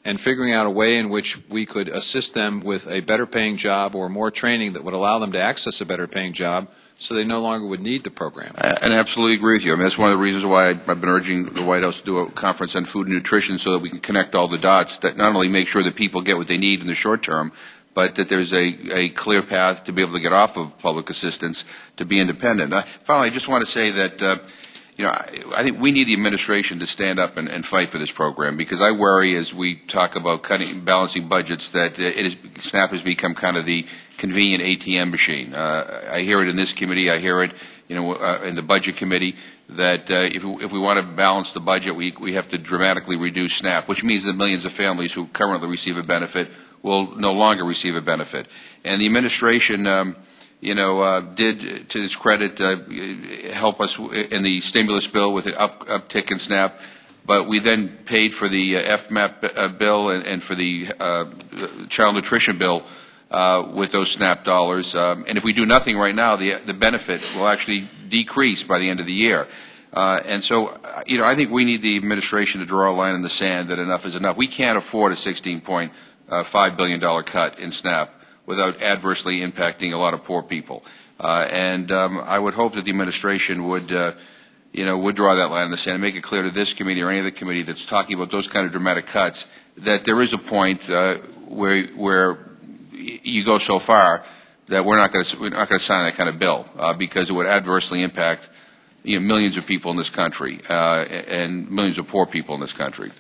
and figuring out a way in which we could assist them with a better paying job or more training that would allow them to access a better paying job so they no longer would need the program.
And I absolutely agree with you. I mean, that's one of the reasons why I've been urging the White House to do a conference on food and nutrition so that we can connect all the dots that not only make sure that people get what they need in the short term, but that there's a clear path to be able to get off of public assistance to be independent. Finally, I just want to say that I think we need the administration to stand up and fight for this program, because I worry as we talk about balancing budgets that SNAP has become kind of the convenient ATM machine. I hear it in this committee. I hear it in the Budget Committee that if we want to balance the budget, we have to dramatically reduce SNAP, which means that millions of families who currently receive a benefit will no longer receive a benefit. And the administration, did, to its credit, help us in the stimulus bill with an uptick in SNAP, but we then paid for the FMAP bill and for the child nutrition bill with those SNAP dollars. And if we do nothing right now, the benefit will actually decrease by the end of the year. And so, I think we need the administration to draw a line in the sand that enough is enough. We can't afford a $16.5 billion cut in SNAP without adversely impacting a lot of poor people. And I would hope that the administration would draw that line in the sand and make it clear to this committee or any other committee that's talking about those kind of dramatic cuts that there is a point where you go so far that we're not going to sign that kind of bill because it would adversely impact millions of people in this country and millions of poor people in this country.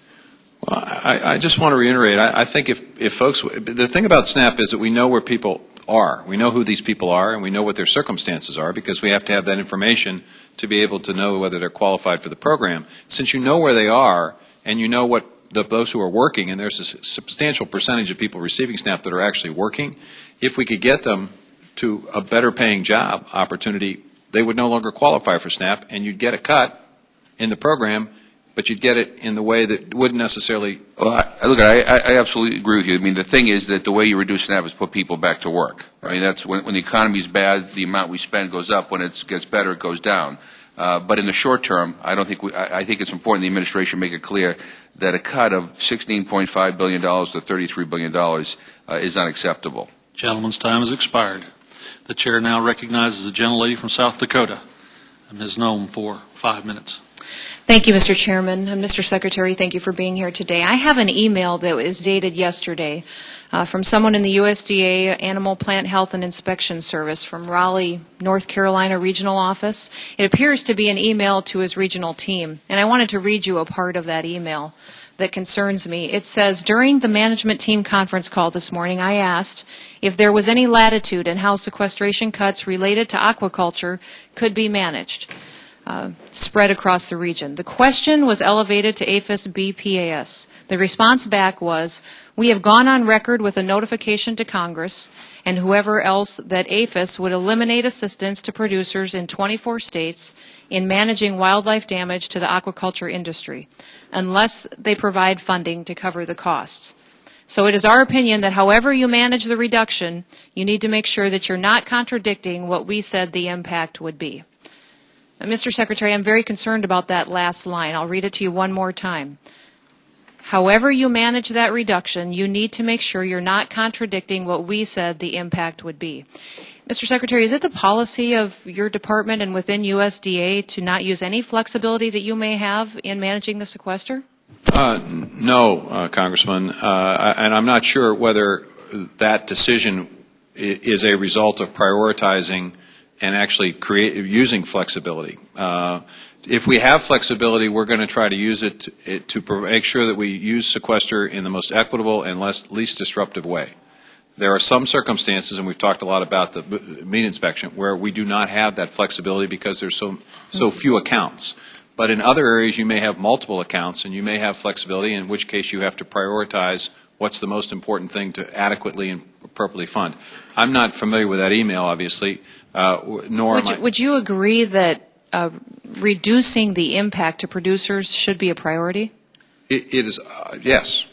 Well, I just want to reiterate, I think if folks, the thing about SNAP is that we know where people are. We know who these people are, and we know what their circumstances are, because we have to have that information to be able to know whether they're qualified for the program. Since you know where they are, and you know what those who are working, and there's a substantial percentage of people receiving SNAP that are actually working, if we could get them to a better paying job opportunity, they would no longer qualify for SNAP, and you'd get a cut in the program, but you'd get it in the way that wouldn't necessarily.
Well, I absolutely agree with you. I mean, the thing is that the way you reduce SNAP is put people back to work. I mean, that's when the economy is bad, the amount we spend goes up. When it gets better, it goes down. But in the short term, I think it's important the administration make it clear that a cut of $16.5 billion to $33 billion is unacceptable.
Gentleman's time has expired. The chair now recognizes the gentlelady from South Dakota, Ms. Nome, for 5 minutes.
Thank you, Mr. Chairman. And Mr. Secretary, thank you for being here today. I have an email that was dated yesterday from someone in the USDA Animal Plant Health and Inspection Service from Raleigh, North Carolina Regional Office. It appears to be an email to his regional team, and I wanted to read you a part of that email that concerns me. It says, during the management team conference call this morning, I asked if there was any latitude in how sequestration cuts related to aquaculture could be managed. Spread across the region. The question was elevated to APHIS BPAS. The response back was, we have gone on record with a notification to Congress and whoever else that APHIS would eliminate assistance to producers in 24 states in managing wildlife damage to the aquaculture industry, unless they provide funding to cover the costs. So it is our opinion that however you manage the reduction, you need to make sure that you're not contradicting what we said the impact would be. Mr. Secretary, I'm very concerned about that last line. I'll read it to you one more time. However you manage that reduction, you need to make sure you're not contradicting what we said the impact would be. Mr. Secretary, is it the policy of your department and within USDA to not use any flexibility that you may have in managing the sequester?
No, Congressman, and I'm not sure whether that decision is a result of prioritizing and actually using flexibility. If we have flexibility, we're going to try to use it to make sure that we use sequester in the most equitable and least disruptive way. There are some circumstances, and we've talked a lot about the meat inspection, where we do not have that flexibility because there's so few accounts. But in other areas, you may have multiple accounts, and you may have flexibility, in which case you have to prioritize what's the most important thing to adequately and appropriately fund. I'm not familiar with that email, obviously, nor am I.
Would you agree that reducing the impact to producers should be a priority?
It is, yes.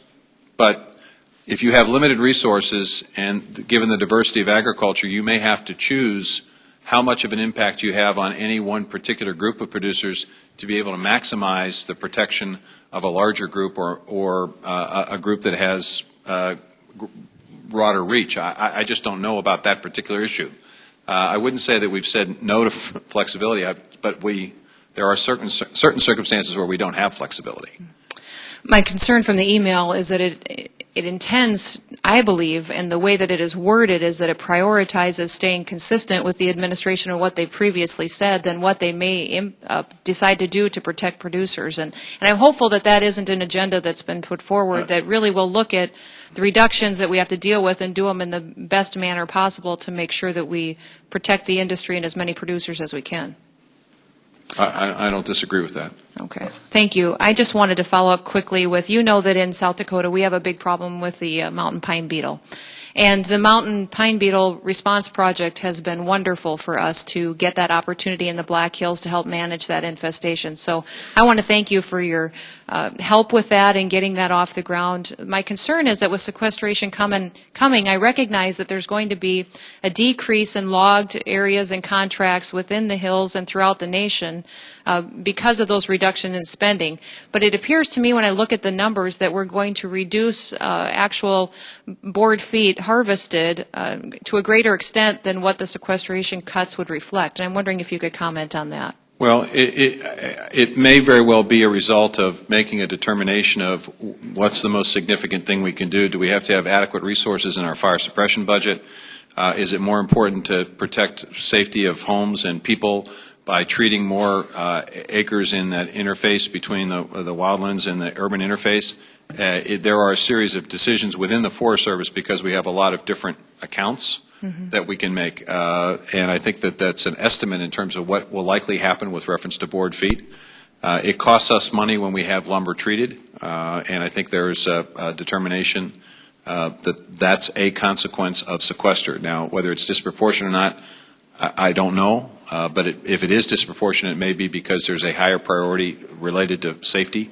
But if you have limited resources, and given the diversity of agriculture, you may have to choose how much of an impact you have on any one particular group of producers to be able to maximize the protection of a larger group or a group that has broader reach. I just don't know about that particular issue. I wouldn't say that we've said no to flexibility, but there are certain circumstances where we don't have flexibility.
My concern from the email is that it intends, I believe, and the way that it is worded is that it prioritizes staying consistent with the administration and what they previously said than what they may decide to do to protect producers. And I'm hopeful that that isn't an agenda that's been put forward that really will look at the reductions that we have to deal with and do them in the best manner possible to make sure that we protect the industry and as many producers as we can.
I don't disagree with that.
Okay. Thank you. I just wanted to follow up quickly with, you know that in South Dakota we have a big problem with the mountain pine beetle. And the mountain pine beetle response project has been wonderful for us to get that opportunity in the Black Hills to help manage that infestation. So I want to thank you for your help with that and getting that off the ground. My concern is that with sequestration coming, I recognize that there's going to be a decrease in logged areas and contracts within the hills and throughout the nation because of those reductions in spending. But it appears to me when I look at the numbers that we're going to reduce actual board feet harvested to a greater extent than what the sequestration cuts would reflect. And I'm wondering if you could comment on that.
Well, it may very well be a result of making a determination of what's the most significant thing we can do. Do we have to have adequate resources in our fire suppression budget? Is it more important to protect safety of homes and people by treating more acres in that interface between the wildlands and the urban interface? There are a series of decisions within the Forest Service because we have a lot of different accounts that we can make. And I think that that's an estimate in terms of what will likely happen with reference to board feet. It costs us money when we have lumber treated, and I think there is a determination that that's a consequence of sequester. Now, whether it's disproportionate or not, I don't know. But if it is disproportionate, it may be because there's a higher priority related to safety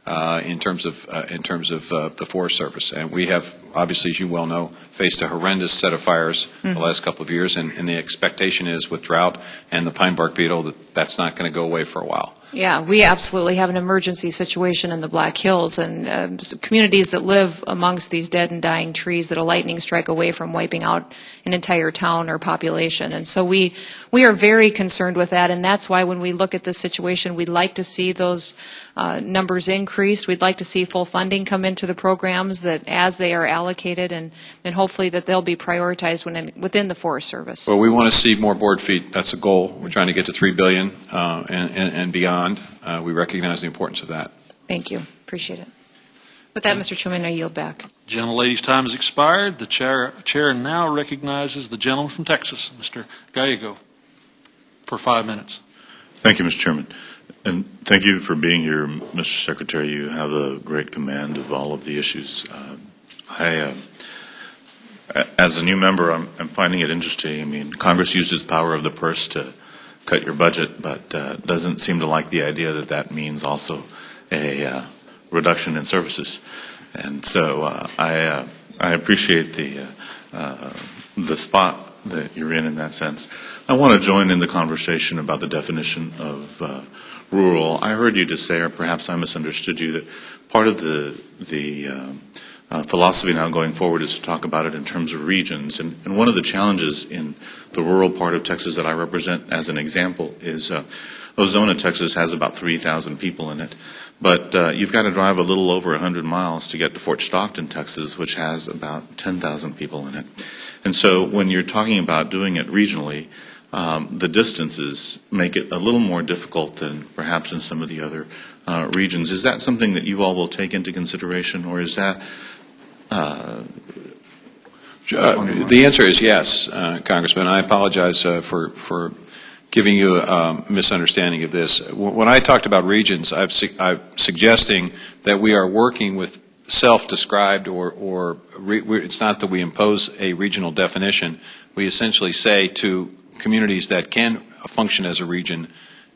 in terms of the Forest Service. And we have, obviously, as you well know, faced a horrendous set of fires the last couple of years, and the expectation is with drought and the pine bark beetle that that's not going to go away for a while.
Yeah, we absolutely have an emergency situation in the Black Hills, and communities that live amongst these dead and dying trees that a lightning strike away from wiping out an entire town or population. And so we are very concerned with that, and that's why when we look at this situation, we'd like to see those numbers increased. We'd like to see full funding come into the programs that as they are allocated, and hopefully that they'll be prioritized within the Forest Service.
Well, we want to see more board feet. That's a goal. We're trying to get to $3 billion and beyond. We recognize the importance of that.
Thank you. Appreciate it. With that, Mr. Chairman, I yield back.
Gentlelady's time has expired. The chair now recognizes the gentleman from Texas, Mr. Gallego, for 5 minutes.
Thank you, Mr. Chairman. And thank you for being here, Mr. Secretary. You have a great command of all of the issues. As a new member, I'm finding it interesting. I mean, Congress used its power of the purse to cut your budget, but doesn't seem to like the idea that that means also a reduction in services. And so I appreciate the spot that you're in that sense. I want to join in the conversation about the definition of rural. I heard you just say, or perhaps I misunderstood you, that part of the philosophy now going forward is to talk about it in terms of regions. And one of the challenges in the rural part of Texas that I represent as an example is Ozona, Texas has about 3,000 people in it. But you've got to drive a little over 100 miles to get to Fort Stockton, Texas, which has about 10,000 people in it. And so when you're talking about doing it regionally, the distances make it a little more difficult than perhaps in some of the other regions. Is that something that you all will take into consideration, or is that
the answer is yes, Congressman. I apologize for giving you a misunderstanding of this. When I talked about regions, I'm suggesting that we are working with self-described it's not that we impose a regional definition. We essentially say to communities that can function as a region,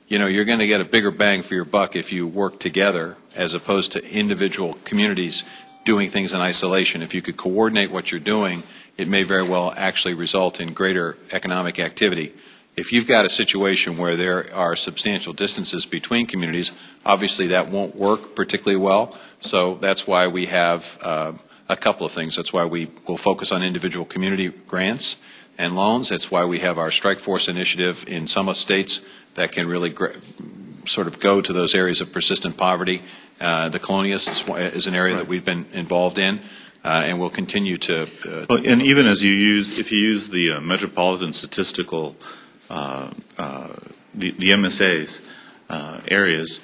you know, you're going to get a bigger bang for your buck if you work together as opposed to individual communities doing things in isolation. If you could coordinate what you're doing, it may very well actually result in greater economic activity. If you've got a situation where there are substantial distances between communities, obviously that won't work particularly well. So that's why we have a couple of things. That's why we will focus on individual community grants and loans. That's why we have our Strike Force initiative in some states that can really sort of go to those areas of persistent poverty. The Colonias is an area that we've been involved in, and we'll continue to.
And even if you use the metropolitan statistical, the MSA's areas,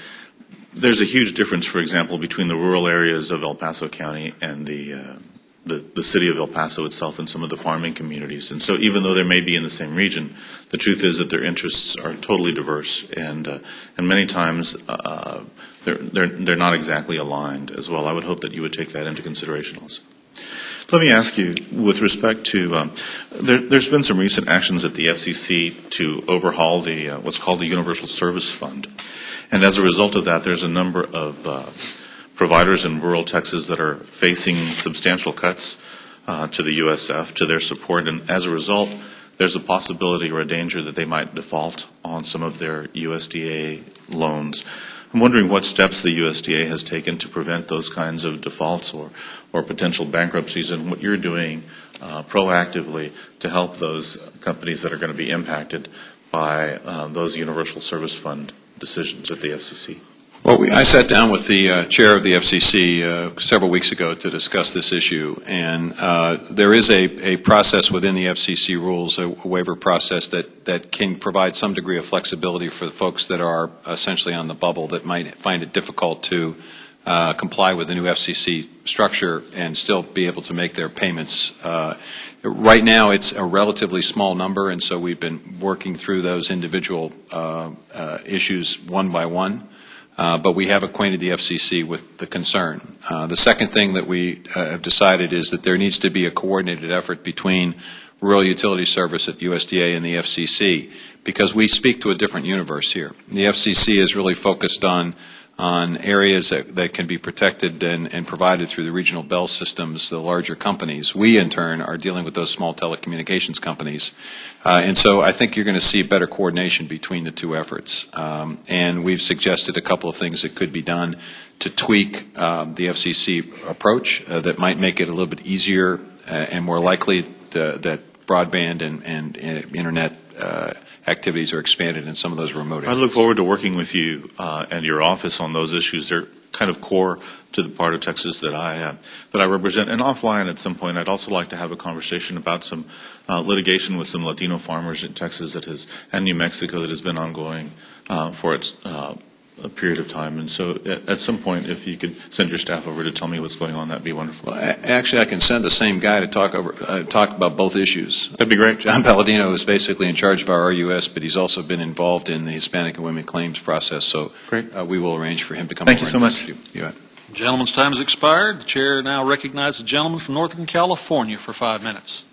there's a huge difference, for example, between the rural areas of El Paso County and the city of El Paso itself and some of the farming communities. And so even though they may be in the same region, the truth is that their interests are totally diverse, and many times they're not exactly aligned as well. I would hope that you would take that into consideration also. Let me ask you, with respect to, there's been some recent actions at the FCC to overhaul the what's called the Universal Service Fund. And as a result of that, there's a number of providers in rural Texas that are facing substantial cuts to the USF, to their support. And as a result, there's a possibility or a danger that they might default on some of their USDA loans. I'm wondering what steps the USDA has taken to prevent those kinds of defaults or potential bankruptcies, and what you're doing proactively to help those companies that are going to be impacted by those Universal Service Fund decisions at the FCC.
Well, I sat down with the chair of the FCC several weeks ago to discuss this issue, and there is a process within the FCC rules, a waiver process that can provide some degree of flexibility for the folks that are essentially on the bubble that might find it difficult to comply with the new FCC structure and still be able to make their payments. Right now, it's a relatively small number, and so we've been working through those individual issues one by one. But we have acquainted the FCC with the concern. The second thing that we have decided is that there needs to be a coordinated effort between Rural Utility Service at USDA and the FCC, because we speak to a different universe here. The FCC is really focused on areas that can be protected and provided through the regional bell systems, the larger companies. We, in turn, are dealing with those small telecommunications companies. And so I think you're going to see better coordination between the two efforts. And we've suggested a couple of things that could be done to tweak the FCC approach that might make it a little bit easier and more likely that broadband and Internet activities are expanded in some of those remote areas.
I look forward to working with you and your office on those issues. They're kind of core to the part of Texas that I represent. And offline at some point, I'd also like to have a conversation about some litigation with some Latino farmers in Texas and New Mexico that has been ongoing for a period of time. And so at some point, if you could send your staff over to tell me what's going on, that'd be wonderful.
Well, actually, I can send the same guy to talk about both issues.
That'd be great.
John Palladino is basically in charge of our RUS, but he's also been involved in the Hispanic and Women Claims process. So
great.
We will arrange for him to come
Thank
over.
you so much.
You bet.
The gentleman's time has expired. The chair now recognizes the gentleman from Northern California for 5 minutes.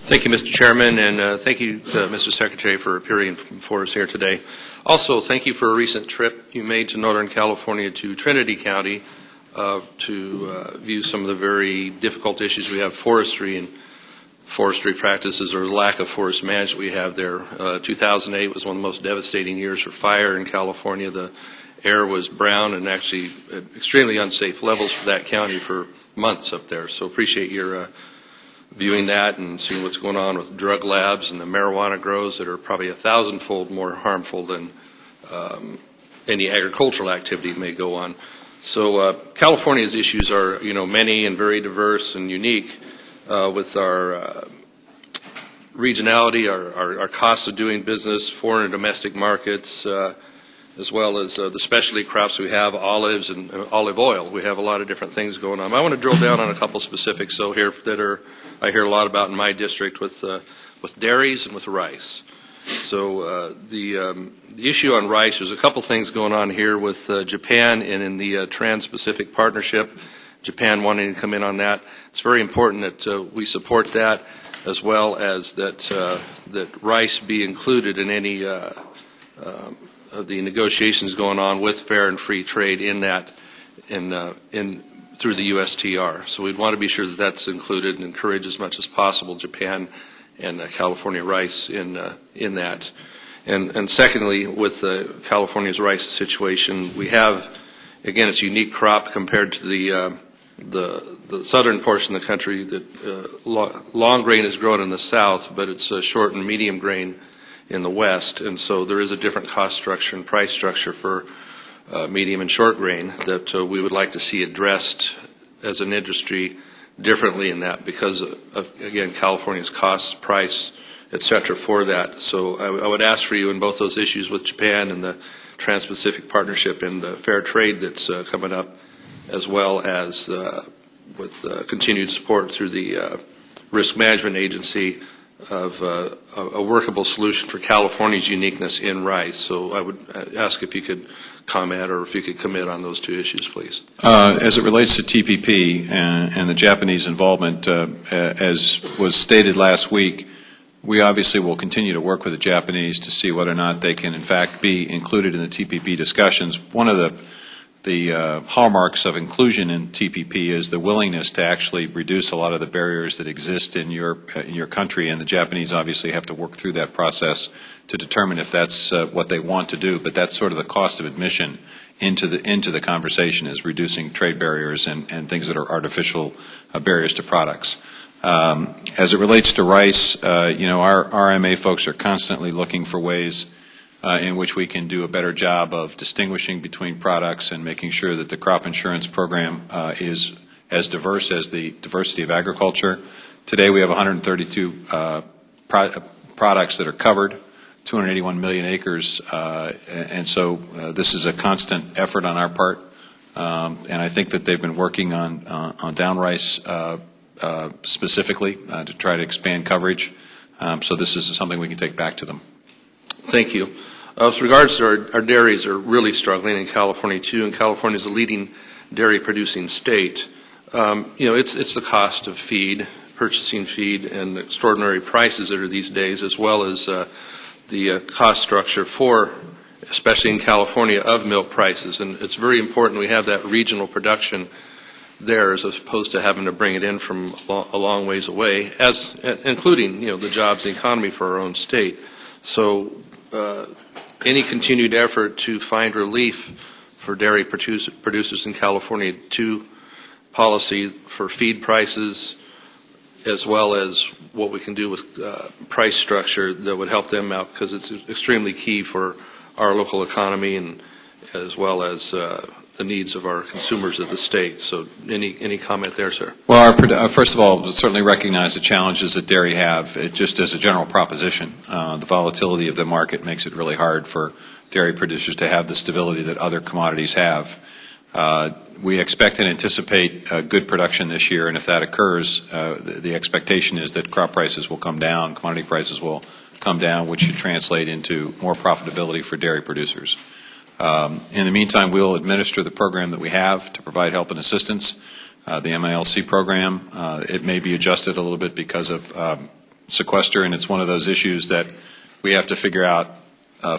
Thank you, Mr. Chairman, and thank you, Mr. Secretary, for appearing for us here today. Also, thank you for a recent trip you made to Northern California to Trinity County to view some of the very difficult issues we have, forestry practices or lack of forest management we have there. 2008 was one of the most devastating years for fire in California. The air was brown and actually at extremely unsafe levels for that county for months up there. So appreciate your viewing that and seeing what's going on with drug labs and the marijuana grows that are probably 1,000-fold more harmful than any agricultural activity may go on. So California's issues are, many and very diverse and unique with our regionality, our costs of doing business, foreign and domestic markets, as well as the specialty crops we have, olives and olive oil. We have a lot of different things going on. I want to drill down on a couple specifics that I hear a lot about in my district with dairies and with rice. So the issue on rice, there's a couple things going on here with Japan and in the Trans-Pacific Partnership. Japan wanting to come in on that. It's very important that we support that, as well as that rice be included in any of the negotiations going on with fair and free trade in that through the USTR. So we'd want to be sure that that's included and encourage as much as possible Japan and California rice in that. And secondly, with California's rice situation, we have, again, it's a unique crop compared to the southern portion of the country. That long grain is grown in the south, but it's short and medium grain in the west, and so there is a different cost structure and price structure for medium and short grain that we would like to see addressed as an industry differently in that because of, again, California's costs, price, et cetera, for that. So I would ask for you in both those issues with Japan and the Trans-Pacific Partnership and fair trade that's coming up, as well as with continued support through the Risk Management Agency of a workable solution for California's uniqueness in rice. So I would ask if you could comment or if you could commit on those two issues, please.
As it relates to TPP and the Japanese involvement, as was stated last week, we obviously will continue to work with the Japanese to see whether or not they can in fact be included in the TPP discussions. One of the hallmarks of inclusion in TPP is the willingness to actually reduce a lot of the barriers that exist in your country, and the Japanese obviously have to work through that process to determine if that's what they want to do. But that's sort of the cost of admission into the conversation, is reducing trade barriers and things that are artificial barriers to products. As it relates to rice, our RMA folks are constantly looking for ways in which we can do a better job of distinguishing between products and making sure that the crop insurance program is as diverse as the diversity of agriculture. Today we have 132 products that are covered, 281 million acres, and so this is a constant effort on our part, and I think that they've been working on down rice specifically to try to expand coverage, so this is something we can take back to them.
Thank you. With regards to our dairies are really struggling in California too, and California is a leading dairy producing state. It's the cost of feed purchasing feed and extraordinary prices that are these days, as well as the cost structure for, especially in California, of milk prices. And it's very important we have that regional production there as opposed to having to bring it in from a long ways away, including the jobs and economy for our own state. So any continued effort to find relief for dairy producers in California to policy for feed prices, as well as what we can do with price structure that would help them out, because it's extremely key for our local economy and as well as the needs of our consumers of the state. So any comment there, sir?
Well, first of all, certainly recognize the challenges that dairy have. It just as a general proposition, the volatility of the market makes it really hard for dairy producers to have the stability that other commodities have. We expect and anticipate good production this year, and if that occurs, the expectation is that crop prices will come down, commodity prices will come down, which should translate into more profitability for dairy producers. In the meantime, we'll administer the program that we have to provide help and assistance, the MILC program. It may be adjusted a little bit because of sequester, and it's one of those issues that we have to figure out.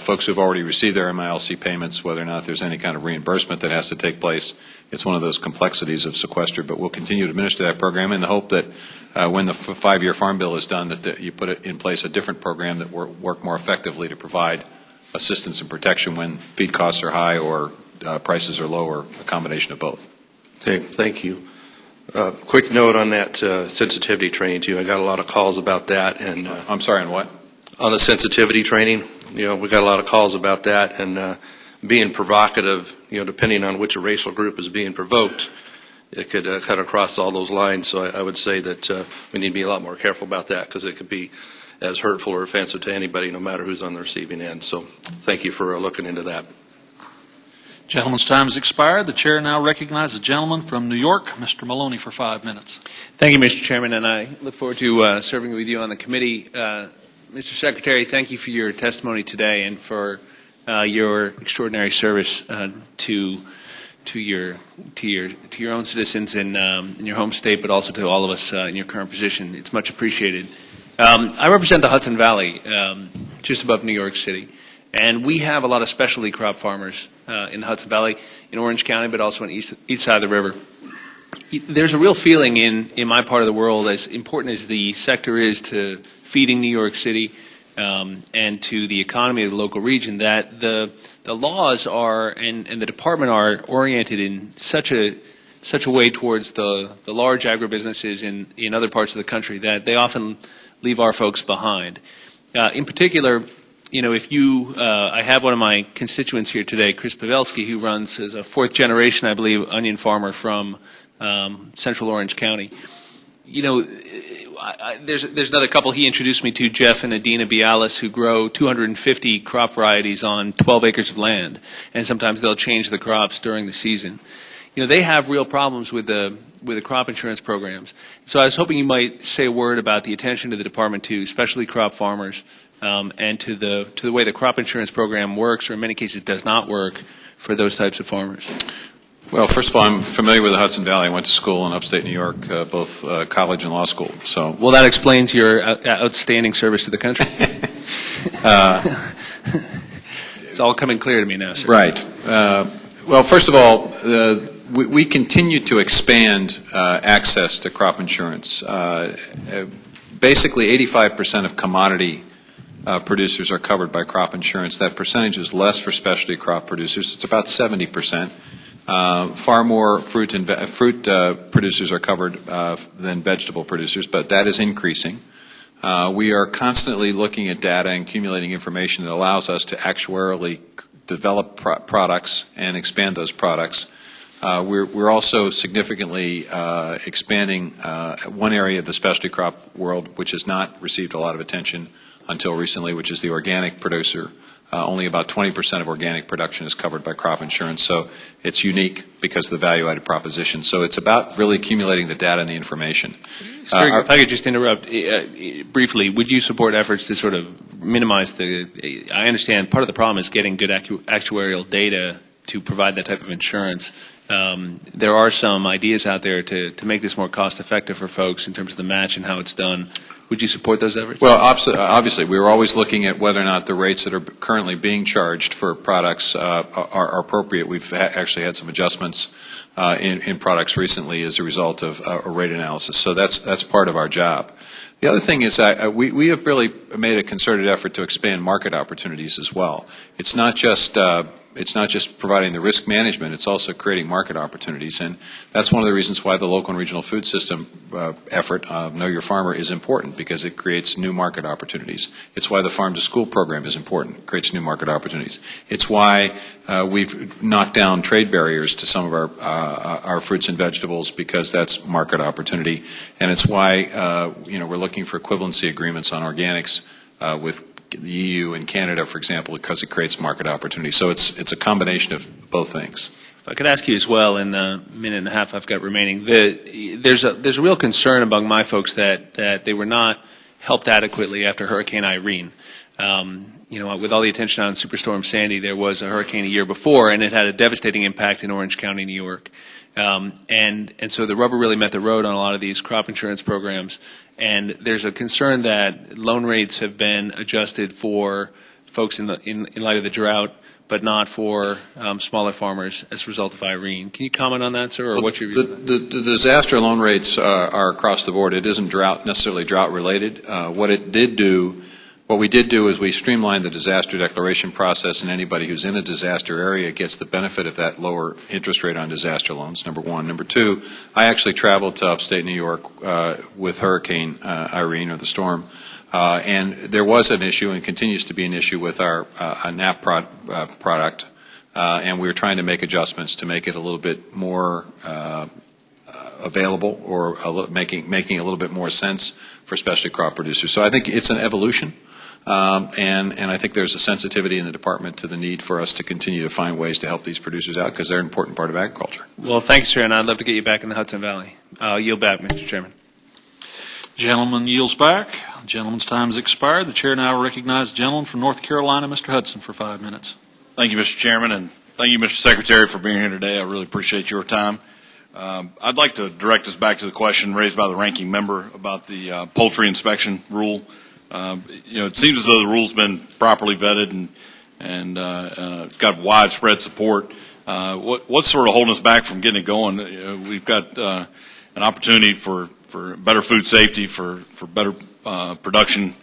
Folks who've already received their MILC payments, whether or not there's any kind of reimbursement that has to take place. It's one of those complexities of sequester, but we'll continue to administer that program in the hope that when the 5-year farm bill is done, that you put in place a different program that will work more effectively to provide assistance and protection when feed costs are high or prices are low, or a combination of both.
Okay, thank you. Quick note on that sensitivity training too. I got a lot of calls about that, and
I'm sorry, on what? On
the sensitivity training. We got a lot of calls about that, and being provocative, depending on which racial group is being provoked, it could cut across all those lines. So I would say that we need to be a lot more careful about that, because it could be as hurtful or offensive to anybody, no matter who's on the receiving end. So thank you for looking into that.
Gentleman's time has expired. The chair now recognizes the gentleman from New York, Mr. Maloney, for 5 minutes.
Thank you, Mr. Chairman, and I look forward to serving with you on the committee. Mr. Secretary, thank you for your testimony today and for your extraordinary service to your own citizens in your home state, but also to all of us in your current position. It's much appreciated. I represent the Hudson Valley, just above New York City, and we have a lot of specialty crop farmers in the Hudson Valley, in Orange County, but also on the east side of the river. There's a real feeling in my part of the world, as important as the sector is to feeding New York City and to the economy of the local region, that the laws are and the department are oriented in such a way towards the large agribusinesses in other parts of the country that they often leave our folks behind. In particular, I have one of my constituents here today, Chris Pavelski, who runs as a 4th generation, I believe, onion farmer from Central Orange County. There's another couple he introduced me to, Jeff and Adina Bialis, who grow 250 crop varieties on 12 acres of land, and sometimes they'll change the crops during the season. They have real problems with the crop insurance programs. So I was hoping you might say a word about the attention to the department to especially crop farmers and to the way the crop insurance program works, or in many cases does not work, for those types of farmers.
Well, first of all, I'm familiar with the Hudson Valley. I went to school in upstate New York, both college and law school. So,
well, that explains your outstanding service to the country. It's all coming clear to me now, sir.
Right. Well, first of all, we continue to expand access to crop insurance. Basically, 85% of commodity producers are covered by crop insurance. That percentage is less for specialty crop producers. It's about 70%. Far more fruit producers are covered than vegetable producers, but that is increasing. We are constantly looking at data and accumulating information that allows us to actuarially develop products and expand those products. We're also significantly expanding one area of the specialty crop world which has not received a lot of attention until recently, which is the organic producer. Only about 20% of organic production is covered by crop insurance, so it's unique because of the value-added proposition. So it's about really accumulating the data and the information.
If I could just interrupt briefly, would you support efforts to sort of minimize I understand part of the problem is getting good actuarial data to provide that type of insurance. There are some ideas out there to make this more cost effective for folks in terms of the match and how it's done. Would you support those efforts?
Well, obviously, we're always looking at whether or not the rates that are currently being charged for products are appropriate. We've actually had some adjustments in products recently as a result of a rate analysis. So that's part of our job. The other thing is we have really made a concerted effort to expand market opportunities as well. It's not just providing the risk management, it's also creating market opportunities. And that's one of the reasons why the local and regional food system effort, Know Your Farmer, is important, because it creates new market opportunities. It's why the Farm to School program is important. It creates new market opportunities. It's why we've knocked down trade barriers to some of our fruits and vegetables, because that's market opportunity. And it's why we're looking for equivalency agreements on organics with the EU and Canada, for example, because it creates market opportunity. So it's a combination of both things.
If I could ask you as well, in the minute and a half I've got remaining, there's a real concern among my folks that they were not helped adequately after Hurricane Irene. With all the attention on Superstorm Sandy, there was a hurricane a year before, and it had a devastating impact in Orange County, New York. And so the rubber really met the road on a lot of these crop insurance programs. And there's a concern that loan rates have been adjusted for folks in light of the drought, but not for smaller farmers as a result of Irene. Can you comment on that, sir, or what's your view?
The disaster loan rates are across the board. It isn't necessarily drought related. What we did do is we streamlined the disaster declaration process, and anybody who's in a disaster area gets the benefit of that lower interest rate on disaster loans, number one. Number two, I actually traveled to upstate New York with Hurricane Irene, or the storm, and there was an issue and continues to be an issue with our NAP product, and we were trying to make adjustments to make it a little bit more available, or making a little bit more sense for specialty crop producers. So I think it's an evolution. And I think there's a sensitivity in the department to the need for us to continue to find ways to help these producers out, because they're an important part of agriculture.
Well, thanks, sir, and I'd love to get you back in the Hudson Valley. I'll yield back, Mr. Chairman.
Gentleman yields back. Gentleman's time has expired. The chair now recognizes the gentleman from North Carolina, Mr. Hudson, for 5 minutes.
Thank you, Mr. Chairman, and thank you, Mr. Secretary, for being here today. I really appreciate your time. I'd like to direct us back to the question raised by the ranking member about the poultry inspection rule. It seems as though the rule's been properly vetted and got widespread support. What's sort of holding us back from getting it going? We've got an opportunity for better food safety, for better production,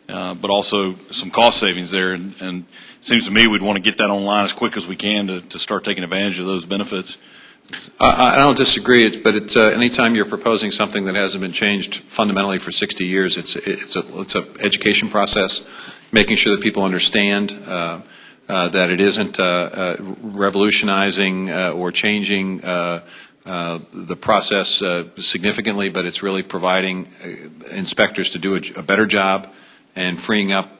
but also some cost savings there. And it seems to me we'd want to get that online as quick as we can to start taking advantage of those benefits.
I don't disagree, but anytime you're proposing something that hasn't been changed fundamentally for 60 years, it's an education process, making sure that people understand that it isn't revolutionizing or changing the process significantly, but it's really providing inspectors to do a better job and freeing up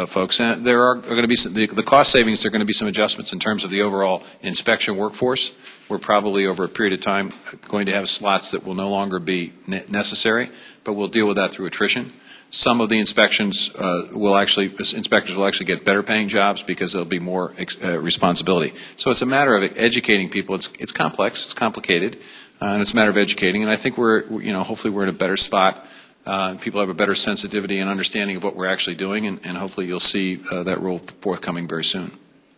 folks. And there are going to be the cost savings. There are going to be some adjustments in terms of the overall inspection workforce. We're probably, over a period of time, going to have slots that will no longer be necessary, but we'll deal with that through attrition. Some of the inspectors will actually get better paying jobs because there'll be more responsibility. So it's a matter of educating people. It's complex, it's complicated, and it's a matter of educating. And I think hopefully we're in a better spot. People have a better sensitivity and understanding of what we're actually doing, and hopefully you'll see that rule forthcoming very soon.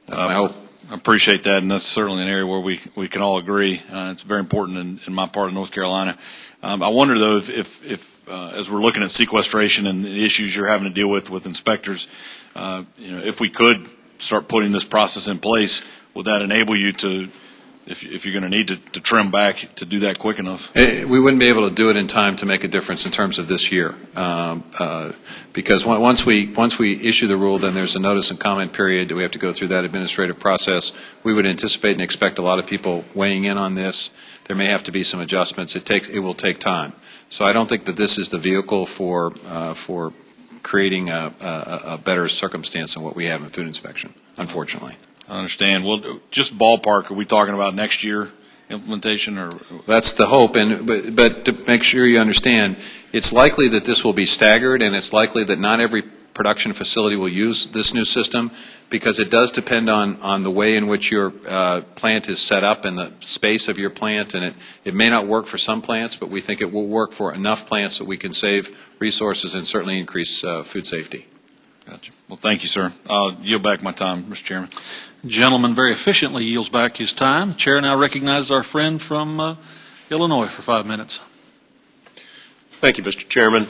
That's my hope.
I appreciate that, and that's certainly an area where we can all agree. It's very important in my part of North Carolina. I wonder, though, if as we're looking at sequestration and the issues you're having to deal with inspectors, if we could start putting this process in place, would that enable you to, if you're going to need to trim back, to do that quick enough?
We wouldn't be able to do it in time to make a difference in terms of this year, because once we issue the rule, then there's a notice and comment period. We have to go through that administrative process. We would anticipate and expect a lot of people weighing in on this. There may have to be some adjustments. It will take time. So I don't think that this is the vehicle for creating a better circumstance than what we have in food inspection, unfortunately.
I understand. Well, just ballpark, are we talking about next year implementation, or?
That's the hope, but to make sure you understand, it's likely that this will be staggered, and it's likely that not every production facility will use this new system, because it does depend on the way in which your plant is set up and the space of your plant, and it may not work for some plants, but we think it will work for enough plants that we can save resources and certainly increase food safety.
Gotcha. Well, thank you, sir. I'll yield back my time, Mr. Chairman.
Gentleman very efficiently yields back his time. The chair now recognizes our friend from Illinois for 5 minutes.
Thank you, Mr. Chairman.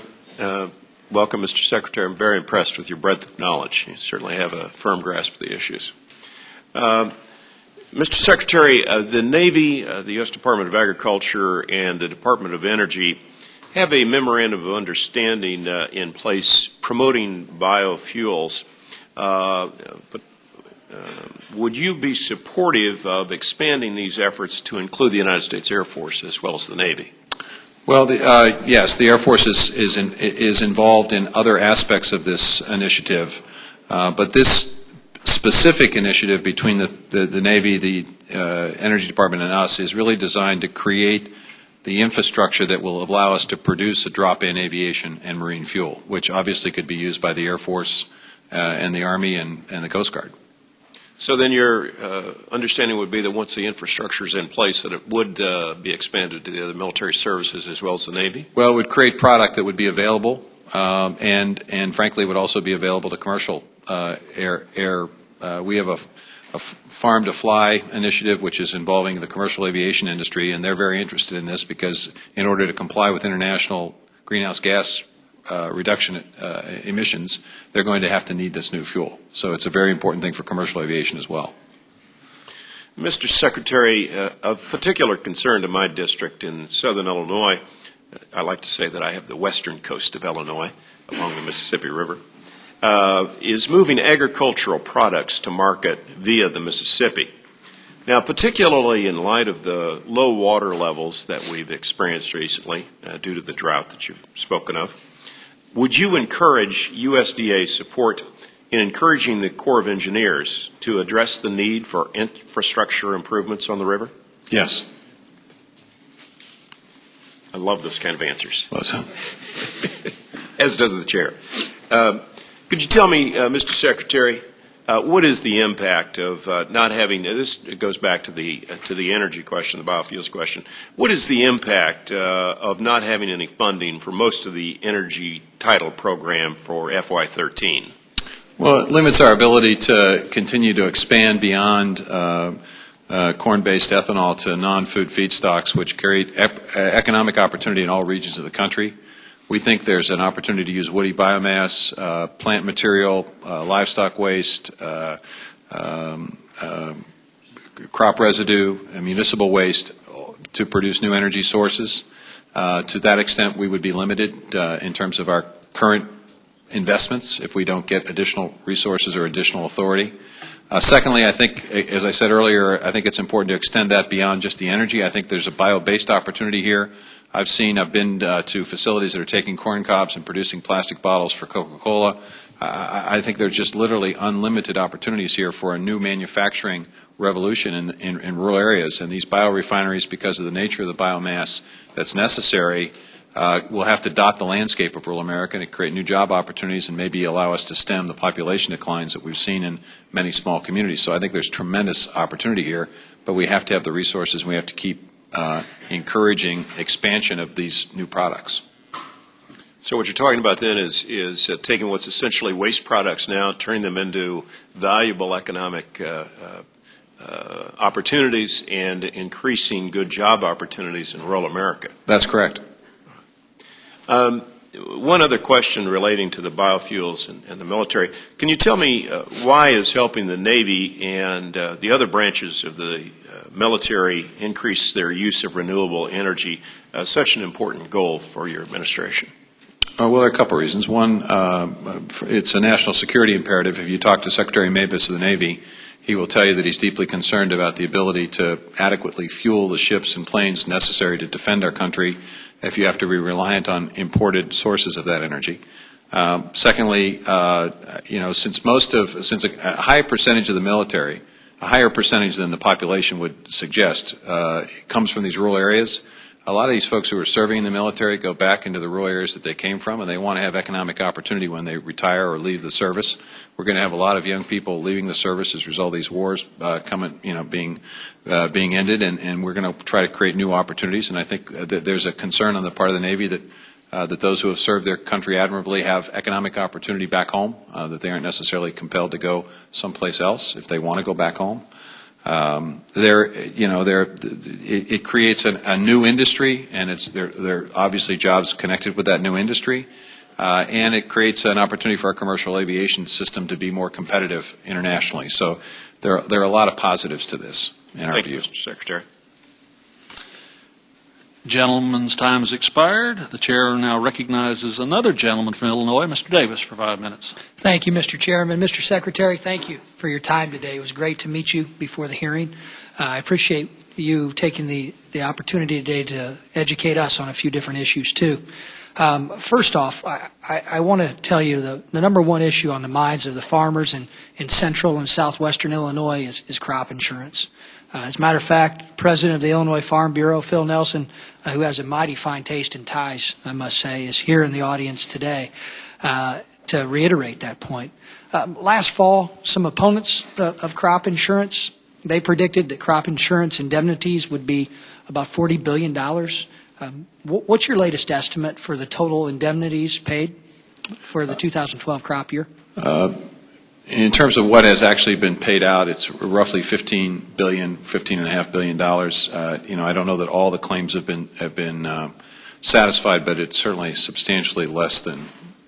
Welcome, Mr. Secretary. I'm very impressed with your breadth of knowledge. You certainly have a firm grasp of the issues. Mr. Secretary, the Navy, the U.S. Department of Agriculture, and the Department of Energy have a memorandum of understanding in place promoting biofuels. But would you be supportive of expanding these efforts to include the United States Air Force as well as the Navy?
Well, yes, the Air Force is involved in other aspects of this initiative, but this specific initiative between the Navy, the Energy Department, and us is really designed to create the infrastructure that will allow us to produce a drop-in aviation and marine fuel, which obviously could be used by the Air Force and the Army and the Coast Guard.
So then your understanding would be that once the infrastructure is in place, that it would be expanded to the other military services as well as the Navy?
Well, it would create product that would be available, and frankly would also be available to commercial air. We have a Farm to Fly initiative, which is involving the commercial aviation industry, and they're very interested in this because in order to comply with international greenhouse gas reduction emissions, they're going to have to need this new fuel. So it's a very important thing for commercial aviation as well.
Mr. Secretary, of particular concern to my district in southern Illinois, I like to say that I have the western coast of Illinois along the Mississippi River, is moving agricultural products to market via the Mississippi. Now, particularly in light of the low water levels that we've experienced recently due to the drought that you've spoken of, would you encourage USDA support in encouraging the Corps of Engineers to address the need for infrastructure improvements on the river?
Yes.
I love those kind of answers.
As
does the chair. Could you tell me, Mr. Secretary, what is the impact of not having, this goes back to the energy question, the biofuels question, what is the impact of not having any funding for most of the energy title program for FY13?
Well, it limits our ability to continue to expand beyond corn-based ethanol to non-food feedstocks, which carry economic opportunity in all regions of the country. We think there's an opportunity to use woody biomass, plant material, livestock waste, crop residue, and municipal waste to produce new energy sources. To that extent, we would be limited in terms of our current investments if we don't get additional resources or additional authority. Secondly, I think, as I said earlier, I think it's important to extend that beyond just the energy. I think there's a bio-based opportunity here. I've been to facilities that are taking corn cobs and producing plastic bottles for Coca-Cola. I think there's just literally unlimited opportunities here for a new manufacturing revolution in rural areas. And these biorefineries, because of the nature of the biomass that's necessary, will have to dot the landscape of rural America and create new job opportunities and maybe allow us to stem the population declines that we've seen in many small communities. So I think there's tremendous opportunity here, but we have to have the resources and we have to keep encouraging expansion of these new products.
So what you're talking about then is taking what's essentially waste products now, turning them into valuable economic opportunities and increasing good job opportunities in rural America.
That's correct.
One other question relating to the biofuels and the military. Can you tell me why is helping the Navy and the other branches of the military increase their use of renewable energy such an important goal for your administration?
Well, there are a couple of reasons. One, it's a national security imperative. If you talk to Secretary Mabus of the Navy, he will tell you that he's deeply concerned about the ability to adequately fuel the ships and planes necessary to defend our country if you have to be reliant on imported sources of that energy. Secondly, since a high percentage of the military, a higher percentage than the population would suggest, comes from these rural areas, a lot of these folks who are serving in the military go back into the rural areas that they came from, and they want to have economic opportunity when they retire or leave the service. We're going to have a lot of young people leaving the service as a result of these wars being ended, and we're going to try to create new opportunities. And I think that there's a concern on the part of the Navy that those who have served their country admirably have economic opportunity back home, that they aren't necessarily compelled to go someplace else if they want to go back home. It creates a new industry, and there are obviously jobs connected with that new industry, and it creates an opportunity for our commercial aviation system to be more competitive internationally. So there are a lot of positives to this, in our view.
Thank you, Mr. Secretary.
Gentleman's time has expired. The chair now recognizes another gentleman from Illinois, Mr. Davis, for 5 minutes.
Thank you, Mr. Chairman. Mr. Secretary, thank you for your time today. It was great to meet you before the hearing. I appreciate you taking the opportunity today to educate us on a few different issues, too. First off, I want to tell you the number one issue on the minds of the farmers in central and southwestern Illinois is crop insurance. As a matter of fact, President of the Illinois Farm Bureau, Phil Nelson, who has a mighty fine taste in ties, I must say, is here in the audience today to reiterate that point. Last fall, some opponents of crop insurance, they predicted that crop insurance indemnities would be about $40 billion. What's your latest estimate for the total indemnities paid for the 2012 crop year?
In terms of what has actually been paid out, it's roughly $15.5 billion. I don't know that all the claims have been satisfied, but it's certainly substantially less than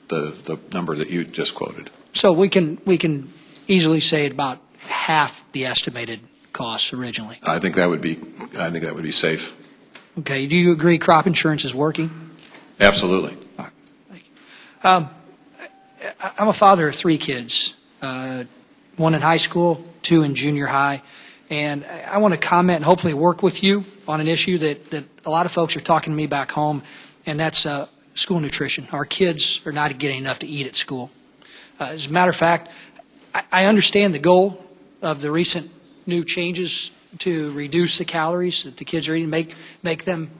the number that you just quoted.
So we can easily say about half the estimated costs originally.
I think that would be safe.
Okay. Do you agree crop insurance is working?
Absolutely.
I'm a father of 3 kids. 1 in high school, 2 in junior high. And I want to comment and hopefully work with you on an issue that a lot of folks are talking to me back home, and that's school nutrition. Our kids are not getting enough to eat at school. As a matter of fact, I understand the goal of the recent new changes to reduce the calories that the kids are eating, make them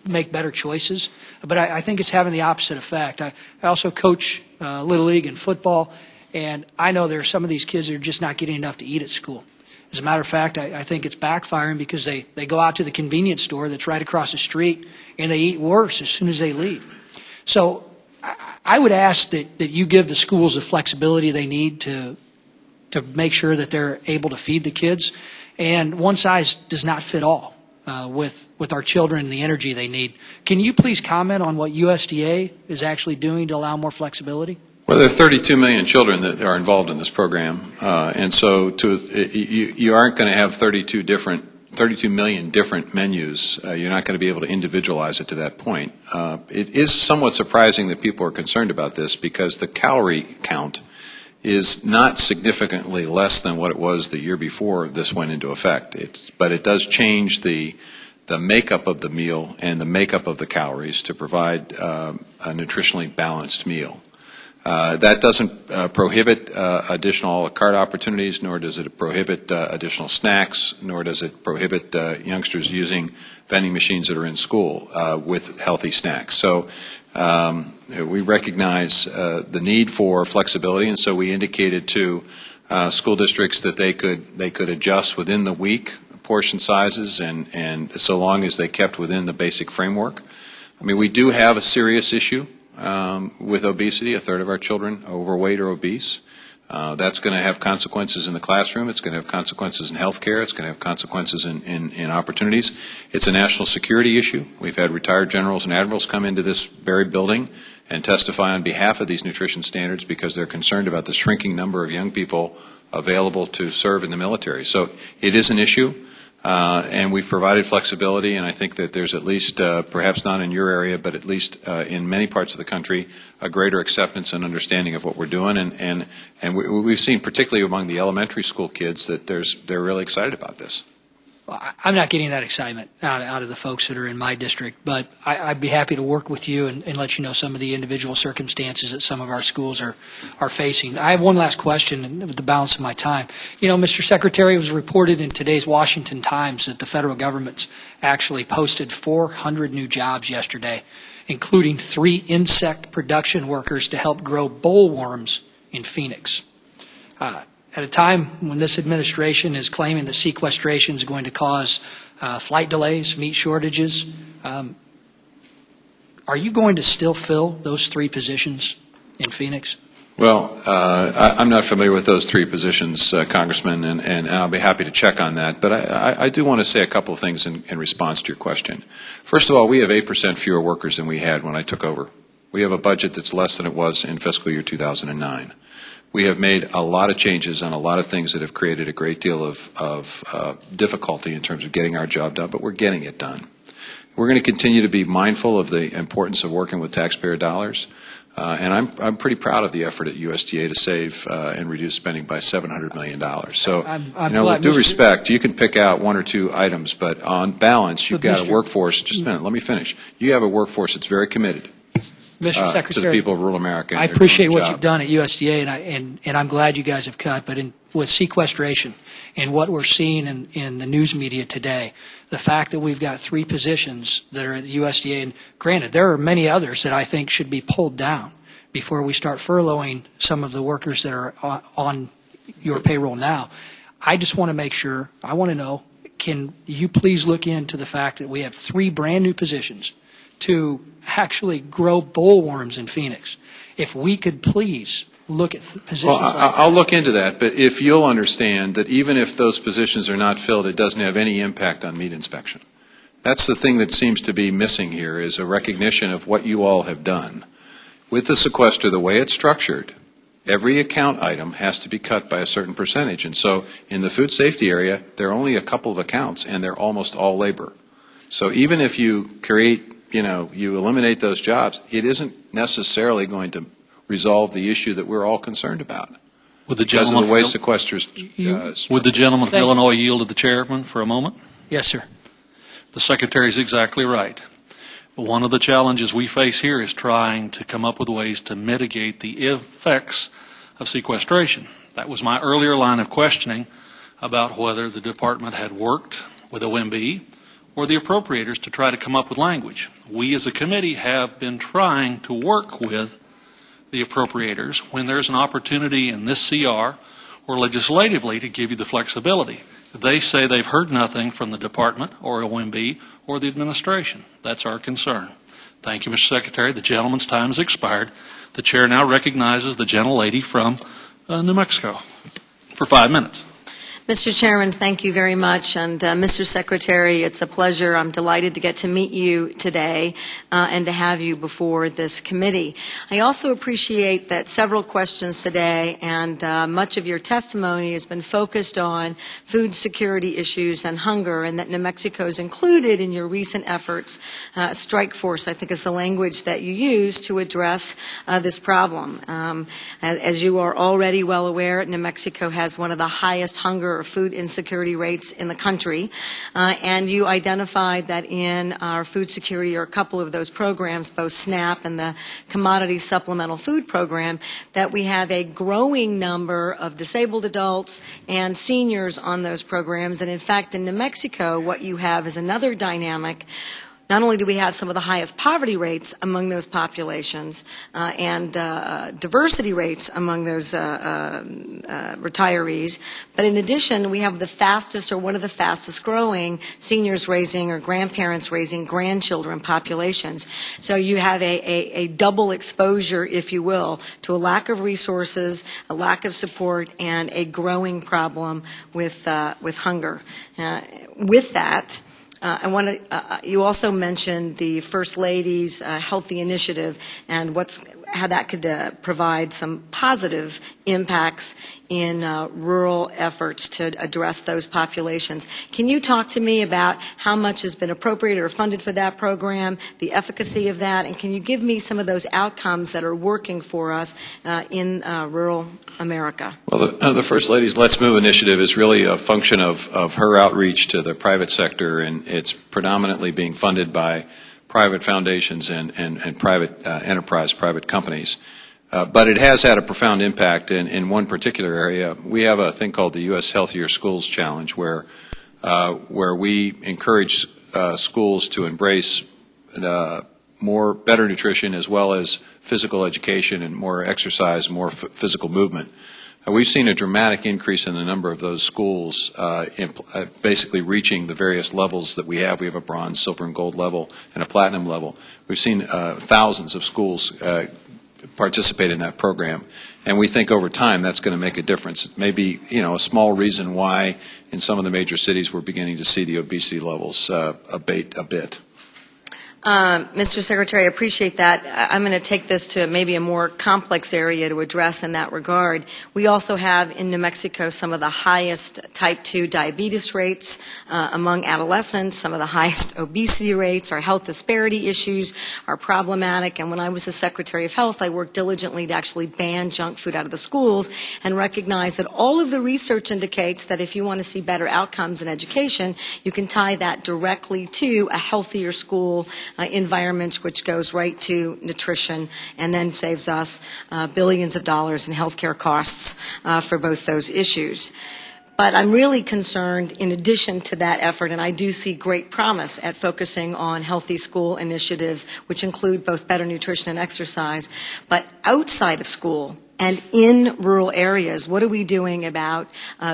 make better choices. But I think it's having the opposite effect. I also coach Little League and football, and I know there are some of these kids that are just not getting enough to eat at school. As a matter of fact, I think it's backfiring because they go out to the convenience store that's right across the street and they eat worse as soon as they leave. So I would ask that you give the schools the flexibility they need to make sure that they're able to feed the kids. And one size does not fit all with our children and the energy they need. Can you please comment on what USDA is actually doing to allow more flexibility?
Well, there are 32 million children that are involved in this program, and so you aren't going to have 32 million different menus. You're not going to be able to individualize it to that point. It is somewhat surprising that people are concerned about this because the calorie count is not significantly less than what it was the year before this went into effect. But it does change the makeup of the meal and the makeup of the calories to provide a nutritionally balanced meal. That doesn't prohibit additional a la carte opportunities, nor does it prohibit additional snacks, nor does it prohibit youngsters using vending machines that are in school with healthy snacks. So we recognize the need for flexibility, and so we indicated to school districts that they could adjust within the week portion sizes, and so long as they kept within the basic framework. I mean, we do have a serious issue with obesity. A third of our children are overweight or obese. That's going to have consequences in the classroom. It's going to have consequences in health care. It's going to have consequences in opportunities. It's a national security issue. We've had retired generals and admirals come into this very building and testify on behalf of these nutrition standards because they're concerned about the shrinking number of young people available to serve in the military. So it is an issue. And we've provided flexibility, and I think that there's at least, perhaps not in your area, but at least in many parts of the country, a greater acceptance and understanding of what we're doing. And we've seen, particularly among the elementary school kids, that they're really excited about this.
I'm not getting that excitement out of the folks that are in my district, but I'd be happy to work with you and let you know some of the individual circumstances that some of our schools are facing. I have one last question with the balance of my time. You know, Mr. Secretary, it was reported in today's Washington Times that the federal government's actually posted 400 new jobs yesterday, including 3 insect production workers to help grow bollworms in Phoenix. At a time when this administration is claiming that sequestration is going to cause flight delays, meat shortages, are you going to still fill those 3 positions in Phoenix?
Well, I'm not familiar with those 3 positions, Congressman, and I'll be happy to check on that. But I do want to say a couple of things in response to your question. First of all, we have 8% fewer workers than we had when I took over. We have a budget that's less than it was in fiscal year 2009. We have made a lot of changes on a lot of things that have created a great deal of difficulty in terms of getting our job done, but we're getting it done. We're going to continue to be mindful of the importance of working with taxpayer dollars, and I'm pretty proud of the effort at USDA to save and reduce spending by $700 million. So, with due respect, you can pick out 1 or 2 items, but on balance, you've got a workforce. Just a minute, let me finish. You have a workforce that's very committed.
Mr. Secretary,
to the people of rural America.
I appreciate what you've done at USDA, and I'm glad you guys have cut. But with sequestration and what we're seeing in the news media today, the fact that we've got 3 positions that are at the USDA, and granted, there are many others that I think should be pulled down before we start furloughing some of the workers that are on your payroll now. I just want to make sure, I want to know, can you please look into the fact that we have 3 brand new positions to actually grow bollworms in Phoenix? If we could please look at positions like that.
I'll look into that, but if you'll understand that even if those positions are not filled, it doesn't have any impact on meat inspection. That's the thing that seems to be missing here, is a recognition of what you all have done. With the sequester, the way it's structured, every account item has to be cut by a certain percentage. And so in the food safety area, there are only a couple of accounts, and they're almost all labor. So even if you create, you eliminate those jobs, it isn't necessarily going to resolve the issue that we're all concerned about.
Would the
because of the way sequesters.
Would the gentleman from Illinois yield to the chairman for a moment?
Yes, sir.
The Secretary is exactly right. But one of the challenges we face here is trying to come up with ways to mitigate the effects of sequestration. That was my earlier line of questioning about whether the department had worked with OMB or the appropriators to try to come up with language. We as a committee have been trying to work with the appropriators when there's an opportunity in this CR or legislatively to give you the flexibility. They say they've heard nothing from the department or OMB or the administration. That's our concern. Thank you, Mr. Secretary. The gentleman's time has expired. The chair now recognizes the gentlelady from New Mexico for 5 minutes.
Mr. Chairman, thank you very much. And Mr. Secretary, it's a pleasure. I'm delighted to get to meet you today and to have you before this committee. I also appreciate that several questions today and much of your testimony has been focused on food security issues and hunger, and that New Mexico is included in your recent efforts. Strike force, I think, is the language that you use to address this problem. As you are already well aware, New Mexico has one of the highest hunger or food insecurity rates in the country, and you identified that in our food security, or a couple of those programs, both SNAP and the Commodity Supplemental Food Program, that we have a growing number of disabled adults and seniors on those programs. And in fact, in New Mexico, what you have is another dynamic. Not only do we have some of the highest poverty rates among those populations and diversity rates among those retirees, but in addition, we have the fastest, or one of the fastest growing, seniors raising or grandparents raising grandchildren populations. So you have a double exposure, if you will, to a lack of resources, a lack of support, and a growing problem with hunger. With that, you also mentioned the First Lady's Healthy Initiative and how that could provide some positive impacts in rural efforts to address those populations. Can you talk to me about how much has been appropriated or funded for that program, the efficacy of that, and can you give me some of those outcomes that are working for us in rural America?
Well, the First Lady's Let's Move initiative is really a function of her outreach to the private sector, and it's predominantly being funded by private foundations and private enterprise, private companies. But it has had a profound impact in one particular area. We have a thing called the U.S. Healthier Schools Challenge, where we encourage schools to embrace better nutrition as well as physical education and more exercise, more physical movement. We've seen a dramatic increase in the number of those schools basically reaching the various levels that we have. We have a bronze, silver, and gold level and a platinum level. We've seen thousands of schools participate in that program, and we think over time that's going to make a difference. It may be, a small reason why in some of the major cities we're beginning to see the obesity levels abate a bit.
Mr. Secretary, I appreciate that. I'm going to take this to maybe a more complex area to address in that regard. We also have in New Mexico some of the highest type 2 diabetes rates among adolescents, some of the highest obesity rates. Our health disparity issues are problematic, and when I was the Secretary of Health, I worked diligently to actually ban junk food out of the schools and recognize that all of the research indicates that if you want to see better outcomes in education, you can tie that directly to a healthier school environment, which goes right to nutrition and then saves us billions of dollars in healthcare costs for both those issues. But I'm really concerned, in addition to that effort, and I do see great promise at focusing on healthy school initiatives, which include both better nutrition and exercise, but outside of school and in rural areas, what are we doing about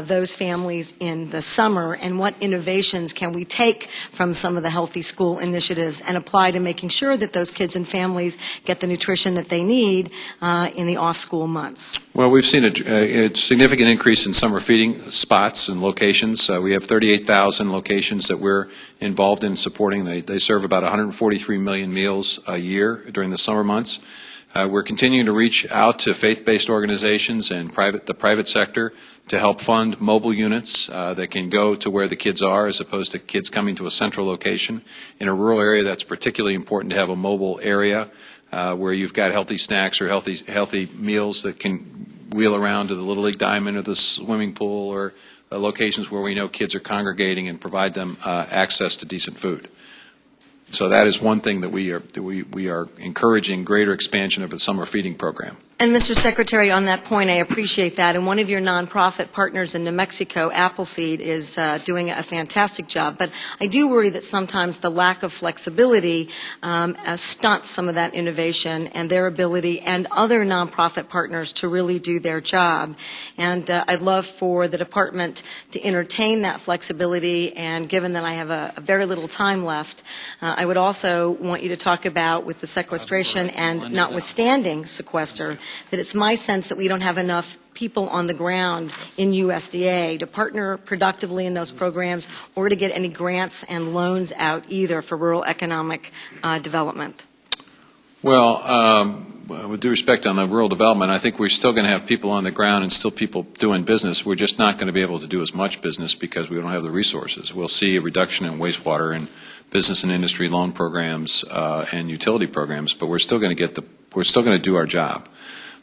those families in the summer, and what innovations can we take from some of the healthy school initiatives and apply to making sure that those kids and families get the nutrition that they need in the off-school months?
Well, we've seen a significant increase in summer feeding spots and locations. We have 38,000 locations that we're involved in supporting. They serve about 143 million meals a year during the summer months. We're continuing to reach out to faith-based organizations and the private sector to help fund mobile units that can go to where the kids are, as opposed to kids coming to a central location. In a rural area, that's particularly important to have a mobile area where you've got healthy snacks or healthy meals that can wheel around to the Little League Diamond or the swimming pool, or locations where we know kids are congregating, and provide them access to decent food. So that is one thing that we are encouraging greater expansion of the summer feeding program.
And Mr. Secretary, on that point, I appreciate that. And one of your nonprofit partners in New Mexico, Appleseed, is doing a fantastic job. But I do worry that sometimes the lack of flexibility stunts some of that innovation and their ability and other nonprofit partners to really do their job. And I'd love for the department to entertain that flexibility. And given that I have a very little time left, I would also want you to talk about, with the sequestration and notwithstanding sequester, that it's my sense that we don't have enough people on the ground in USDA to partner productively in those programs or to get any grants and loans out either for rural economic development.
Well, with due respect on the rural development, I think we're still going to have people on the ground and still people doing business. We're just not going to be able to do as much business because we don't have the resources. We'll see a reduction in wastewater and business and industry loan programs and utility programs, but we're still going to do our job.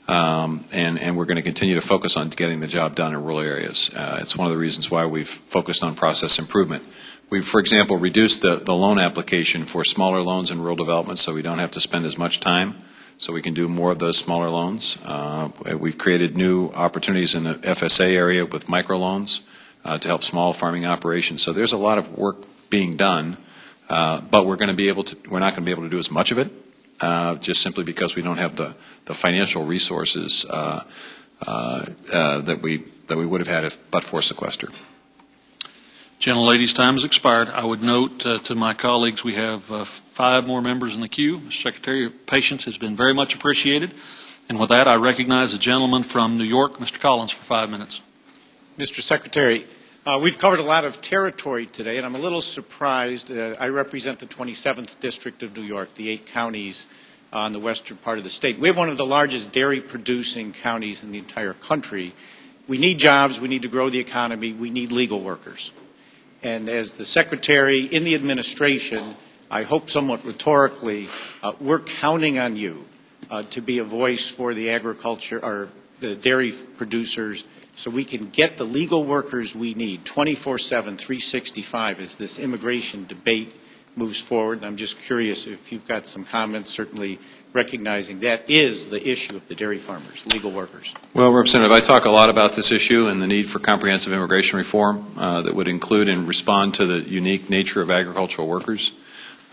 And we're going to continue to focus on getting the job done in rural areas. It's one of the reasons why we've focused on process improvement. We've, for example, reduced the loan application for smaller loans in rural development so we don't have to spend as much time, so we can do more of those smaller loans. We've created new opportunities in the FSA area with microloans to help small farming operations. So there's a lot of work being done, but we're not going to be able to do as much of it. Just simply because we don't have the financial resources that we would have had but for sequester.
Gentlelady's time has expired. I would note to my colleagues we have 5 more members in the queue. Mr. Secretary, your patience has been very much appreciated. And with that, I recognize the gentleman from New York, Mr. Collins, for 5 minutes.
Mr. Secretary, we've covered a lot of territory today, and I'm a little surprised. I represent the 27th District of New York, the 8 counties on the western part of the state. We have one of the largest dairy-producing counties in the entire country. We need jobs. We need to grow the economy. We need legal workers. And as the Secretary in the administration, I hope somewhat rhetorically, we're counting on you to be a voice for the agriculture or the dairy producers so we can get the legal workers we need 24/7, 365 as this immigration debate moves forward. And I'm just curious if you've got some comments, certainly recognizing that is the issue of the dairy farmers, legal workers.
Well, Representative, I talk a lot about this issue and the need for comprehensive immigration reform that would include and respond to the unique nature of agricultural workers.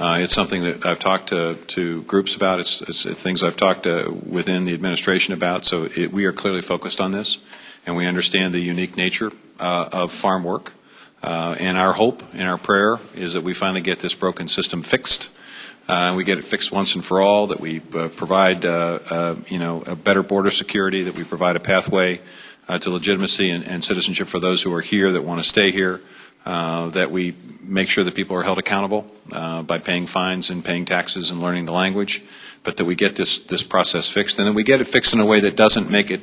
It's something that I've talked to groups about. It's things I've talked within the administration about. So we are clearly focused on this, and we understand the unique nature of farm work. And our hope and our prayer is that we finally get this broken system fixed. We get it fixed once and for all, that we provide a better border security, that we provide a pathway to legitimacy and citizenship for those who are here that want to stay here, that we make sure that people are held accountable by paying fines and paying taxes and learning the language, but that we get this process fixed, and then we get it fixed in a way that doesn't make it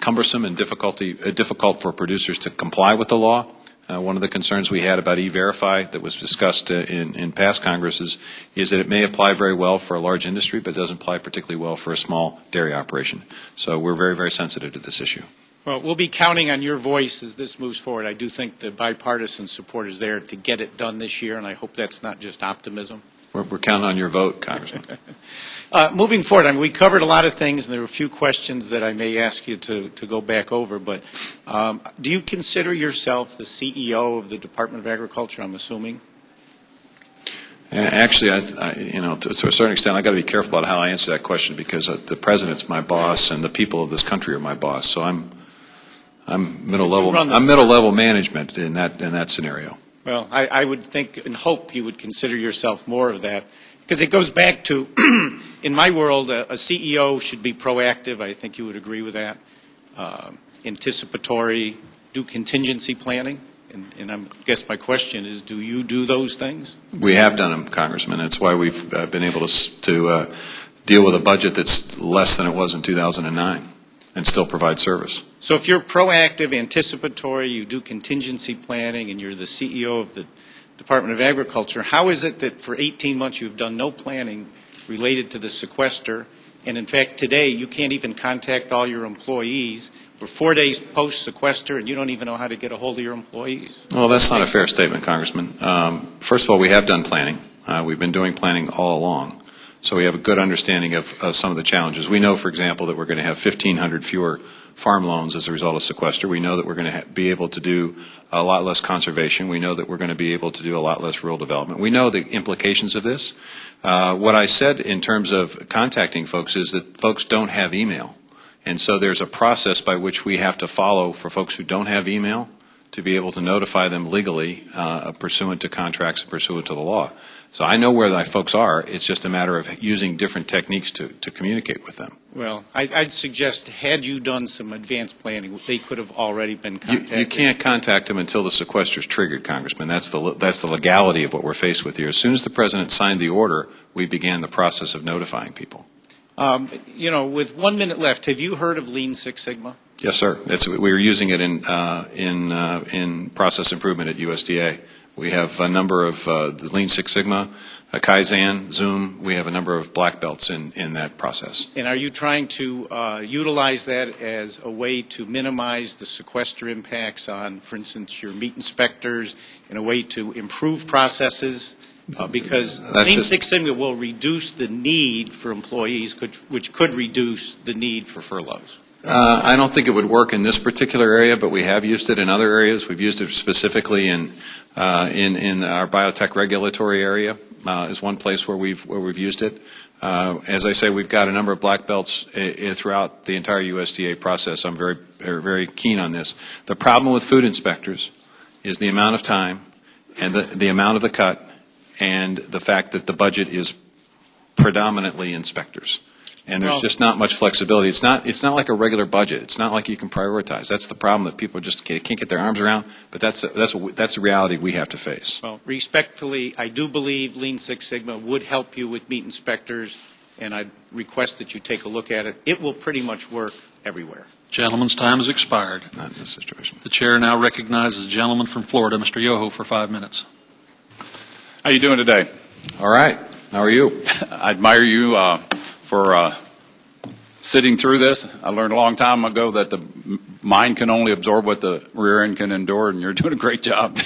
cumbersome and difficult for producers to comply with the law. One of the concerns we had about E-Verify that was discussed in past Congresses is that it may apply very well for a large industry, but doesn't apply particularly well for a small dairy operation. So we're very, very sensitive to this issue.
Well, we'll be counting on your voice as this moves forward. I do think the bipartisan support is there to get it done this year, and I hope that's not just optimism.
We're counting on your vote, Congressman.
Moving forward, I mean, we covered a lot of things, and there were a few questions that I may ask you to go back over. But do you consider yourself the CEO of the Department of Agriculture, I'm assuming?
Actually, to a certain extent, I've got to be careful about how I answer that question because the President's my boss and the people of this country are my boss. So I'm middle level management in that scenario.
Well, I would think and hope you would consider yourself more of that, because it goes back to, in my world, a CEO should be proactive. I think you would agree with that. Anticipatory, do contingency planning. And I guess my question is, do you do those things?
We have done them, Congressman. That's why we've been able to deal with a budget that's less than it was in 2009 and still provide service.
So if you're proactive, anticipatory, you do contingency planning, and you're the CEO of the Department of Agriculture, how is it that for 18 months you've done no planning related to the sequester, and in fact today you can't even contact all your employees? We're 4 days post-sequester, and you don't even know how to get a hold of your employees.
Well, that's not a fair statement, Congressman. First of all, we have done planning. We've been doing planning all along. So we have a good understanding of some of the challenges. We know, for example, that we're going to have 1,500 fewer farm loans as a result of sequester. We know that we're going to be able to do a lot less conservation. We know that we're going to be able to do a lot less rural development. We know the implications of this. What I said in terms of contacting folks is that folks don't have email. And so there's a process by which we have to follow for folks who don't have email to be able to notify them legally pursuant to contracts and pursuant to the law. So I know where the folks are. It's just a matter of using different techniques to communicate with them.
Well, I'd suggest, had you done some advanced planning, they could have already been contacted.
You can't contact them until the sequester is triggered, Congressman. That's the legality of what we're faced with here. As soon as the President signed the order, we began the process of notifying people.
With 1 minute left, have you heard of Lean Six Sigma?
Yes, sir. We're using it in process improvement at USDA. We have a number of the Lean Six Sigma, Kaizen, Zoom. We have a number of black belts in that process.
And are you trying to utilize that as a way to minimize the sequester impacts on, for instance, your meat inspectors, in a way to improve processes? Because Lean Six Sigma will reduce the need for employees, which could reduce the need for furloughs.
I don't think it would work in this particular area, but we have used it in other areas. We've used it specifically in our biotech regulatory area is one place where we've used it. As I say, we've got a number of black belts throughout the entire USDA process. I'm very, very keen on this. The problem with food inspectors is the amount of time and the amount of the cut and the fact that the budget is predominantly inspectors. And there's just not much flexibility. It's not like a regular budget. It's not like you can prioritize. That's the problem that people just can't get their arms around. But that's a reality we have to face.
Well, respectfully, I do believe Lean Six Sigma would help you with meat inspectors. and I request that you take a look at it. It will pretty much work everywhere.
Gentleman's time has expired.
Not in this situation.
The chair now recognizes the gentleman from Florida, Mr. Yoho, for 5 minutes.
How you doing today?
All right. How are you?
I admire you for sitting through this. I learned a long time ago that the mind can only absorb what the rear end can endure, and you're doing a great job.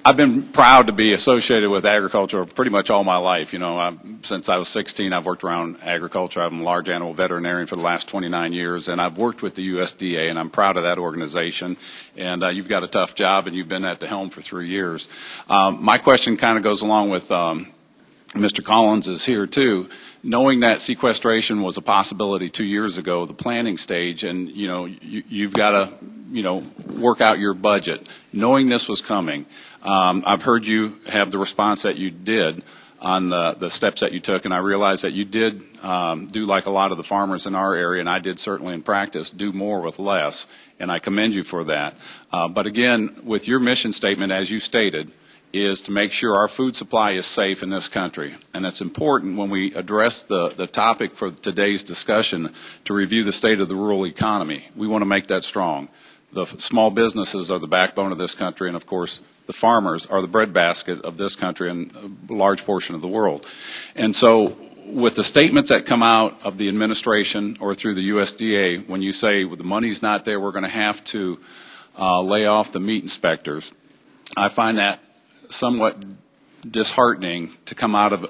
I've been proud to be associated with agriculture pretty much all my life. You know, since I was 16, I've worked around agriculture. I'm a large animal veterinarian for the last 29 years, and I've worked with the USDA, and I'm proud of that organization. And you've got a tough job, and you've been at the helm for 3 years. My question kind of goes along with Mr. Collins is here too. Knowing that sequestration was a possibility 2 years ago, the planning stage, and you know you've got to work out your budget. Knowing this was coming, I've heard you have the response that you did on the steps that you took, and I realize that you did do like a lot of the farmers in our area, and I did certainly in practice, do more with less, and I commend you for that. But again, with your mission statement, as you stated, is to make sure our food supply is safe in this country. And it's important when we address the topic for today's discussion to review the state of the rural economy. We want to make that strong. The small businesses are the backbone of this country, and of course the farmers are the breadbasket of this country and a large portion of the world. And so with the statements that come out of the administration or through the USDA, when you say well, the money's not there, we're going to have to lay off the meat inspectors, I find that somewhat disheartening to come out of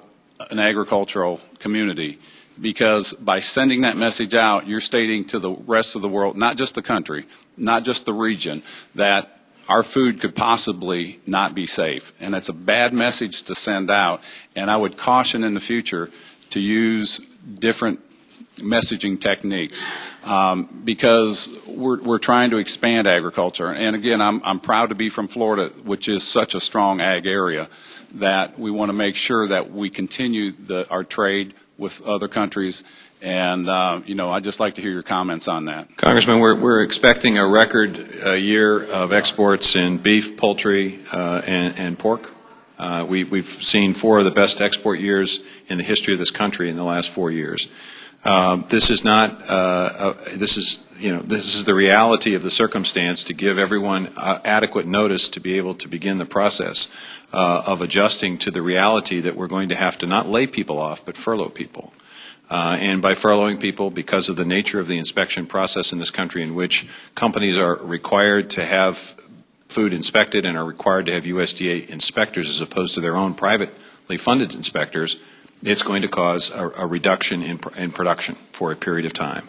an agricultural community, because by sending that message out, you're stating to the rest of the world, not just the country, not just the region, that our food could possibly not be safe. And it's a bad message to send out, and I would caution in the future to use different messaging techniques because we're trying to expand agriculture. And again, I'm proud to be from Florida, which is such a strong ag area, that we want to make sure that we continue our trade with other countries. And, I'd just like to hear your comments on that.
Congressman, we're expecting a record year of exports in beef, poultry, and pork. We've seen 4 of the best export years in the history of this country in the last 4 years. This is the reality of the circumstance, to give everyone adequate notice to be able to begin the process of adjusting to the reality that we're going to have to not lay people off, but furlough people. And by furloughing people, because of the nature of the inspection process in this country, in which companies are required to have food inspected and are required to have USDA inspectors as opposed to their own privately funded inspectors, it's going to cause a reduction in production for a period of time.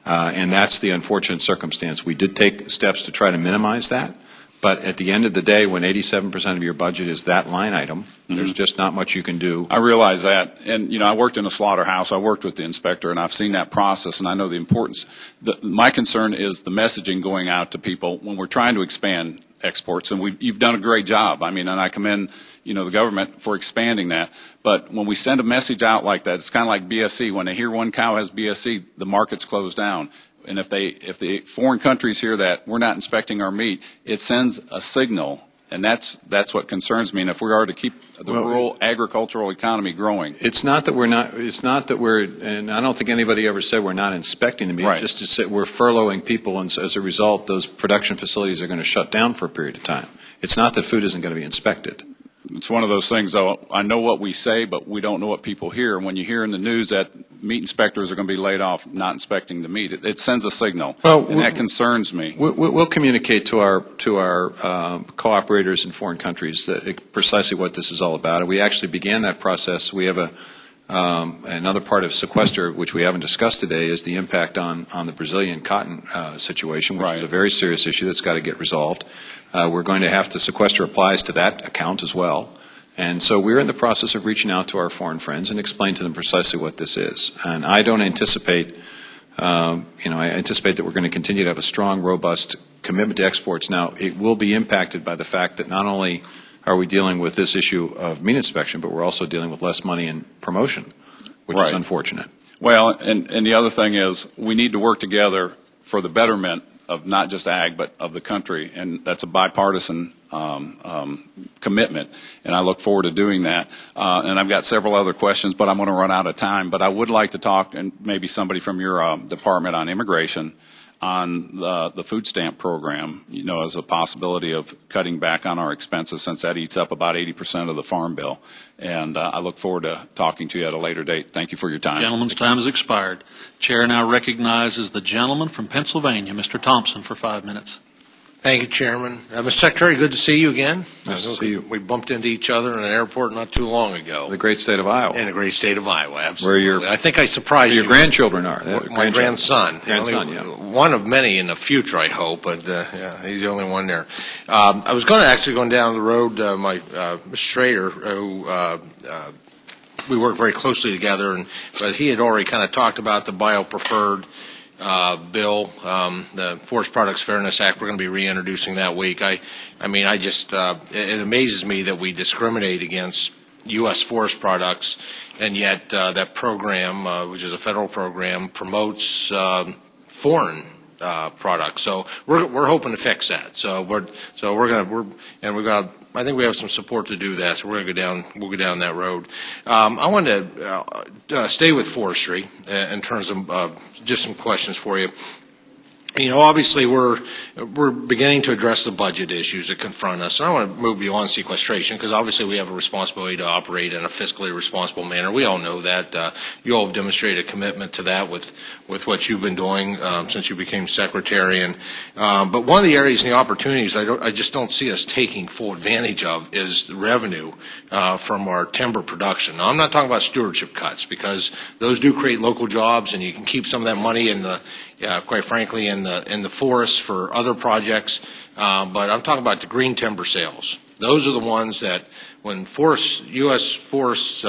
And that's the unfortunate circumstance. We did take steps to try to minimize that, but at the end of the day, when 87% of your budget is that line item, there's just not much you can do.
I realize that. And, I worked in a slaughterhouse. I worked with the inspector, and I've seen that process, and I know the importance. My concern is the messaging going out to people when we're trying to expand exports, and you've done a great job. I mean, and I commend the government for expanding that. But when we send a message out like that, it's kind of like BSE. When they hear one cow has BSE, the market's closed down. And if the foreign countries hear that we're not inspecting our meat, it sends a signal. And that's what concerns me. And if we are to keep the rural agricultural economy growing,
it's not that we're, and I don't think anybody ever said we're not inspecting the meat.
Right.
Just to say we're furloughing people, and as a result, those production facilities are going to shut down for a period of time. It's not that food isn't going to be inspected.
It's one of those things, though. I know what we say, but we don't know what people hear. And when you hear in the news that meat inspectors are going to be laid off not inspecting the meat, it sends a signal, and that concerns me.
We'll communicate to our cooperators in foreign countries precisely what this is all about. We actually began that process. We have another part of sequester, which we haven't discussed today, is the impact on the Brazilian cotton situation, which is a very serious issue that's got to get resolved. We're going to have to sequester applies to that account as well. And so we're in the process of reaching out to our foreign friends and explain to them precisely what this is. And I don't anticipate, I anticipate that we're going to continue to have a strong, robust commitment to exports. Now, it will be impacted by the fact that not only are we dealing with this issue of meat inspection, but we're also dealing with less money in promotion, which is unfortunate.
Well, and the other thing is we need to work together for the betterment of not just ag, but of the country, and that's a bipartisan commitment, and I look forward to doing that. And I've got several other questions, but I'm going to run out of time. But I would like to talk, and maybe somebody from your department, on immigration, on the food stamp program, as a possibility of cutting back on our expenses, since that eats up about 80% of the farm bill. And I look forward to talking to you at a later date. Thank you for your time.
Gentleman's time has expired. Chair now recognizes the gentleman from Pennsylvania, Mr. Thompson, for 5 minutes.
Thank you, Chairman. Mr. Secretary, good to see you again.
Nice to see you.
We bumped into each other in an airport not too long ago.
The great state of Iowa.
In the great state of Iowa, absolutely.
Where
I think I surprised
your
you.
grandchildren are.
My grandson.
Grandson, yeah.
One of many in the future, I hope, but yeah, he's the only one there. I was going down the road, Mr. Schrader, who we work very closely together, but he had already kind of talked about the bio-preferred bill, the Forest Products Fairness Act. We're going to be reintroducing that week. It amazes me that we discriminate against U.S. forest products, and yet that program, which is a federal program, promotes foreign products. So we're hoping to fix that. I think we have some support to do that. So we'll go down that road. I want to stay with forestry in terms of just some questions for you. Obviously we're beginning to address the budget issues that confront us. And I want to move beyond sequestration, because obviously we have a responsibility to operate in a fiscally responsible manner. We all know that. You all have demonstrated a commitment to that with what you've been doing since you became secretary. But one of the areas and the opportunities I just don't see us taking full advantage of is the revenue from our timber production. Now, I'm not talking about stewardship cuts, because those do create local jobs, and you can keep some of that money in the quite frankly, in the forests for other projects. But I'm talking about the green timber sales. Those are the ones that, when U.S. forests,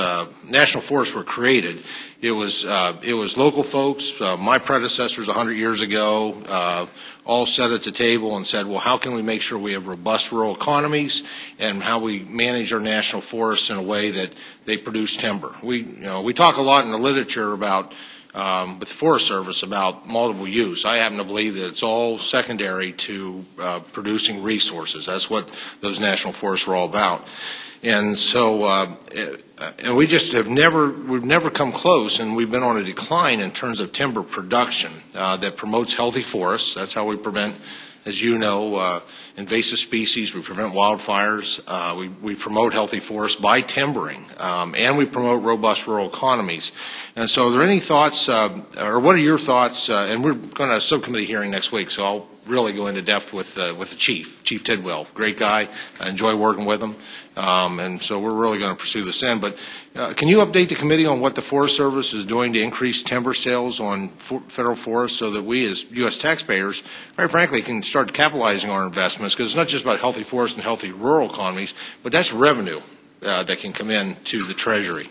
national forests were created, it was local folks, my predecessors 100 years ago, all sat at the table and said, well, how can we make sure we have robust rural economies, and how we manage our national forests in a way that they produce timber. We talk a lot in the literature about with the Forest Service about multiple use. I happen to believe that it's all secondary to producing resources. That's what those national forests were all about. And so, and we just we've never come close, and we've been on a decline in terms of timber production that promotes healthy forests. That's how we prevent, as you know, invasive species. We prevent wildfires. We promote healthy forests by timbering, and we promote robust rural economies. And so, are there any thoughts, or what are your thoughts? And we're going to have a subcommittee hearing next week, so I'll really go into depth with the Chief Tidwell. Great guy. I enjoy working with him. And so we're really going to pursue this end. But can you update the committee on what the Forest Service is doing to increase timber sales on federal forests, so that we as U.S. taxpayers, quite frankly, can start capitalizing our investments? Because it's not just about healthy forests and healthy rural economies, but that's revenue that can come in to the Treasury.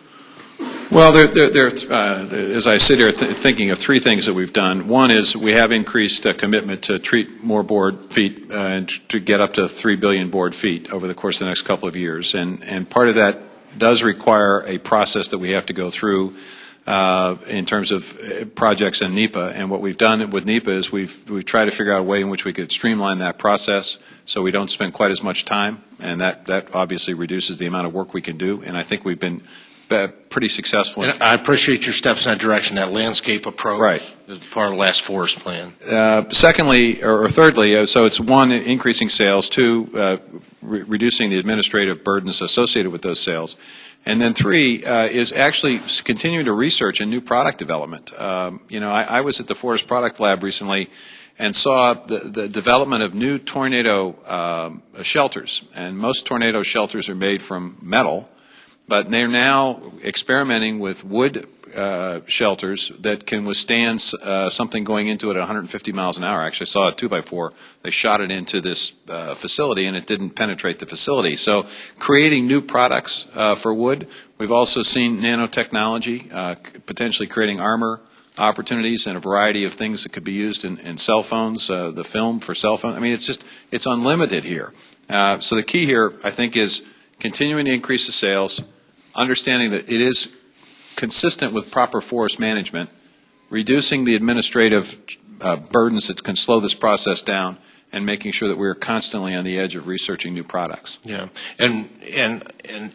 Well, as I sit here thinking of three things that we've done. One is we have increased commitment to treat more board feet and to get up to 3 billion board feet over the course of the next couple of years. And part of that does require a process that we have to go through in terms of projects and NEPA. And what we've done with NEPA is we've tried to figure out a way in which we could streamline that process so we don't spend quite as much time. And that obviously reduces the amount of work we can do. And I think we've been pretty successful.
And I appreciate your steps in that direction, that landscape approach.
Right.
As part of the last forest plan.
Secondly, or thirdly, so it's one, increasing sales, two, reducing the administrative burdens associated with those sales, and then three is actually continuing to research and new product development. I was at the Forest Product Lab recently and saw the development of new tornado shelters, and most tornado shelters are made from metal. But they're now experimenting with wood shelters that can withstand something going into it at 150 miles an hour. Actually, I saw a 2x4. They shot it into this facility, and it didn't penetrate the facility. So creating new products for wood. We've also seen nanotechnology potentially creating armor opportunities and a variety of things that could be used in cell phones, the film for cell phones. I mean, it's unlimited here. So the key here, I think, is continuing to increase the sales, understanding that it is consistent with proper forest management, reducing the administrative burdens that can slow this process down, and making sure that we're constantly on the edge of researching new products.
Yeah, and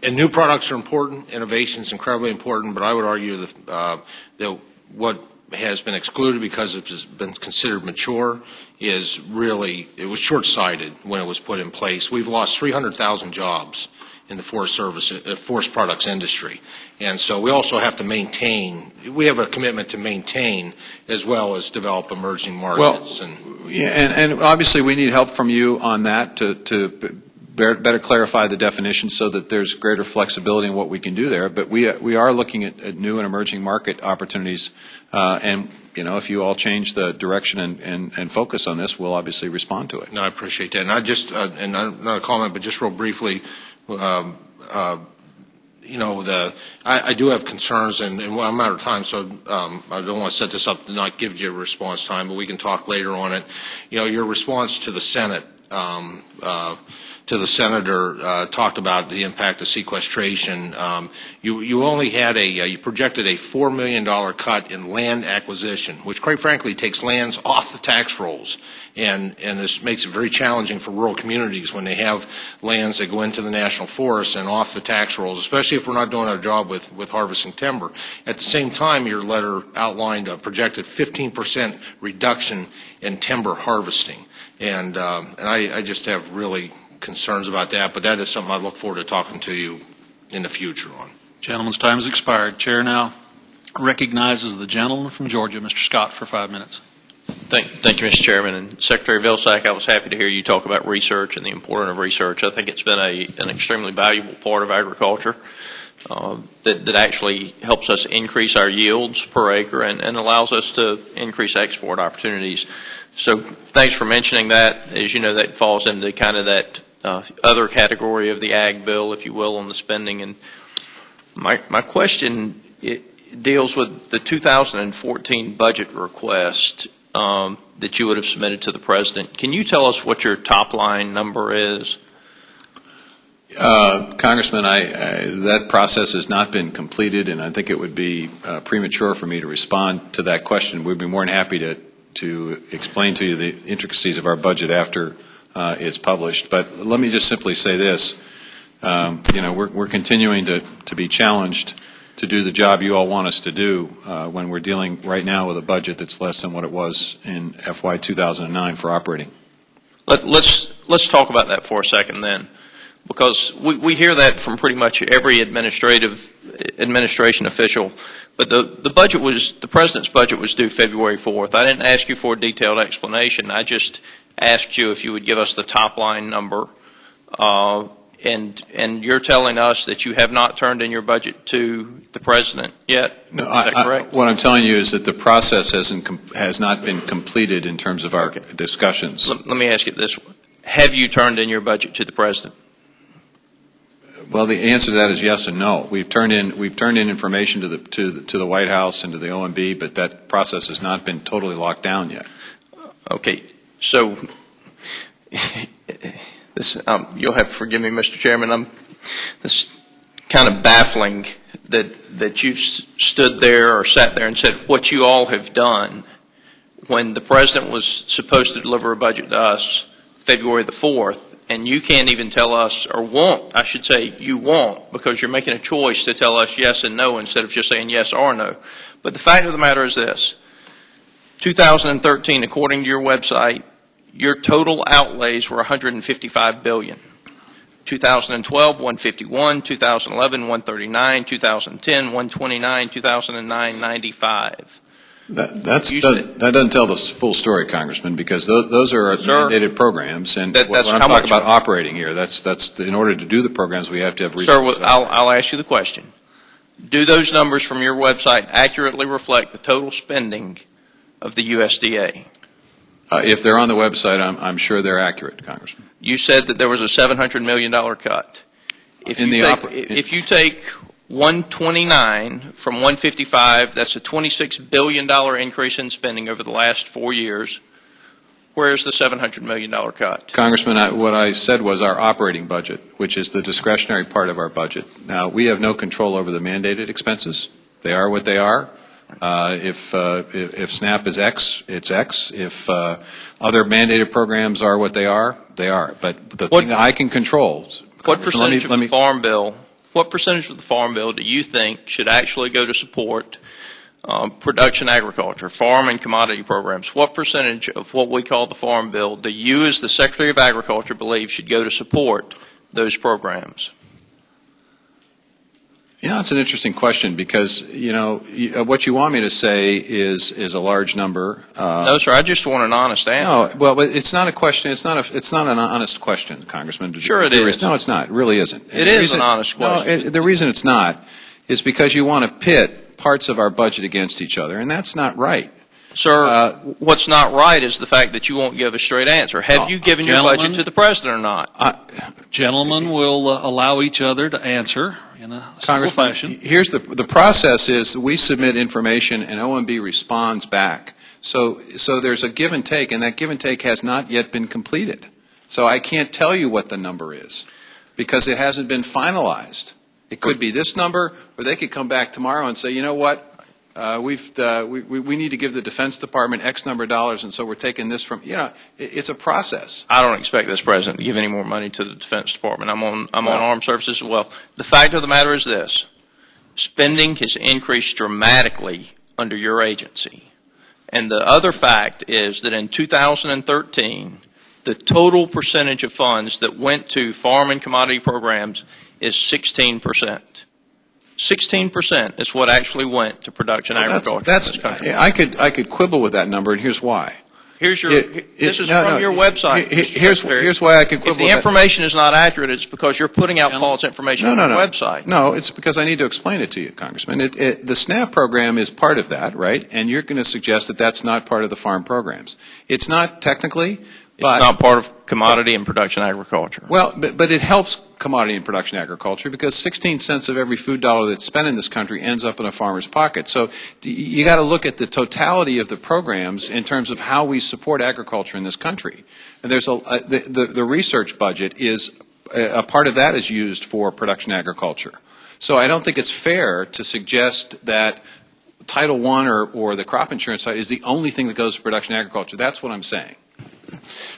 new products are important. Innovation is incredibly important, but I would argue that what has been excluded because it has been considered mature is really, it was short-sighted when it was put in place. We've lost 300,000 jobs in the forest products industry. And so we also have to maintain, we have a commitment to maintain as well as develop emerging markets.
And obviously we need help from you on that to better clarify the definition so that there's greater flexibility in what we can do there. But we are looking at new and emerging market opportunities, and if you all change the direction and focus on this, we'll obviously respond to it.
No, I appreciate that. And I just, and not a comment, but just real briefly, I do have concerns, and I'm out of time, so I don't want to set this up to not give you a response time, but we can talk later on it. Your response to the Senate, to the senator, talked about the impact of sequestration. You only had you projected a $4 million cut in land acquisition, which quite frankly takes lands off the tax rolls. And this makes it very challenging for rural communities when they have lands that go into the national forest and off the tax rolls, especially if we're not doing our job with harvesting timber. At the same time, your letter outlined a projected 15% reduction in timber harvesting. And I just have really concerns about that, but that is something I look forward to talking to you in the future on.
Gentleman's time has expired. Chair now recognizes the gentleman from Georgia, Mr. Scott, for 5 minutes.
Thank you, Mr. Chairman. And Secretary Vilsack, I was happy to hear you talk about research and the importance of research. I think it's been an extremely valuable part of agriculture that actually helps us increase our yields per acre and allows us to increase export opportunities. So thanks for mentioning that. As you know, that falls into kind of that other category of the ag bill, if you will, on the spending. And my question deals with the 2014 budget request that you would have submitted to the President. Can you tell us what your top line number is?
Congressman, that process has not been completed, and I think it would be premature for me to respond to that question. We'd be more than happy to explain to you the intricacies of our budget after it's published. But let me just simply say this. We're continuing to be challenged to do the job you all want us to do when we're dealing right now with a budget that's less than what it was in FY 2009 for operating.
Let's talk about that for a second then, because we hear that from pretty much every administration official. But the President's budget was due February 4th. I didn't ask you for a detailed explanation. I just asked you if you would give us the top line number. And you're telling us that you have not turned in your budget to the President yet?
No,
is that correct?
What I'm telling you is that the process has not been completed in terms of our discussions.
Let me ask you this. Have you turned in your budget to the President?
Well, the answer to that is yes and no. We've turned in information to the White House and to the OMB, but that process has not been totally locked down yet.
Okay, so you'll have to forgive me, Mr. Chairman. This kind of baffling that you've stood there or sat there and said what you all have done when the President was supposed to deliver a budget to us February the 4th. And you can't even tell us, or won't, I should say you won't, because you're making a choice to tell us yes and no instead of just saying yes or no. But the fact of the matter is this. 2013, according to your website, your total outlays were $155 billion. 2012, 151, 2011, 139, 2010, 129, 2009, 95.
That doesn't tell the full story, Congressman, because those are mandated programs, and when I'm talking about operating here, that's in order to do the programs, we have to have resources.
Sir, I'll ask you the question. Do those numbers from your website accurately reflect the total spending of the USDA?
If they're on the website, I'm sure they're accurate, Congressman.
You said that there was a $700 million cut. If you take 129 from 155, that's a $26 billion increase in spending over the last 4 years. Where's the $700 million cut?
Congressman, what I said was our operating budget, which is the discretionary part of our budget. Now, we have no control over the mandated expenses. They are what they are. If SNAP is X, it's X. If other mandated programs are what they are, they are. But the thing that I can control.
What percentage of the Farm Bill? What percentage of the Farm Bill do you think should actually go to support production agriculture, farm and commodity programs? What percentage of what we call the Farm Bill do you, as the Secretary of Agriculture, believe should go to support those programs?
Yeah, it's an interesting question because, what you want me to say is a large number.
No, sir, I just want an honest answer.
No, well, but it's not a question. It's not an honest question, Congressman.
Sure it is.
No, it's not. It really isn't.
It is an honest question.
No, the reason it's not is because you want to pit parts of our budget against each other, and that's not right.
Sir, what's not right is the fact that you won't give a straight answer. Have you given your budget to the President or not?
Gentlemen will allow each other to answer in a civil fashion.
Here's the process is we submit information and OMB responds back. So there's a give and take, and that give and take has not yet been completed. So I can't tell you what the number is because it hasn't been finalized. It could be this number, or they could come back tomorrow and say, you know what, we need to give the Defense Department X number of dollars, and so we're taking this from. It's a process.
I don't expect this President to give any more money to the Defense Department. I'm on armed services as well. The fact of the matter is this: spending has increased dramatically under your agency, and the other fact is that in 2013, the total percentage of funds that went to farm and commodity programs is 16%. 16% is what actually went to production agriculture in this country.
I could quibble with that number, and here's why.
This is from your website.
Here's why I can quibble.
If the information is not accurate, it's because you're putting out false information on your website.
No, it's because I need to explain it to you, Congressman. The SNAP program is part of that, right? And you're going to suggest that that's not part of the farm programs. It's not technically.
It's not part of commodity and production agriculture.
Well, but it helps commodity and production agriculture because 16 cents of every food dollar that's spent in this country ends up in a farmer's pocket. So you got to look at the totality of the programs in terms of how we support agriculture in this country. And there's the research budget is a part of that is used for production agriculture. So I don't think it's fair to suggest that Title I or the crop insurance side is the only thing that goes to production agriculture. That's what I'm saying.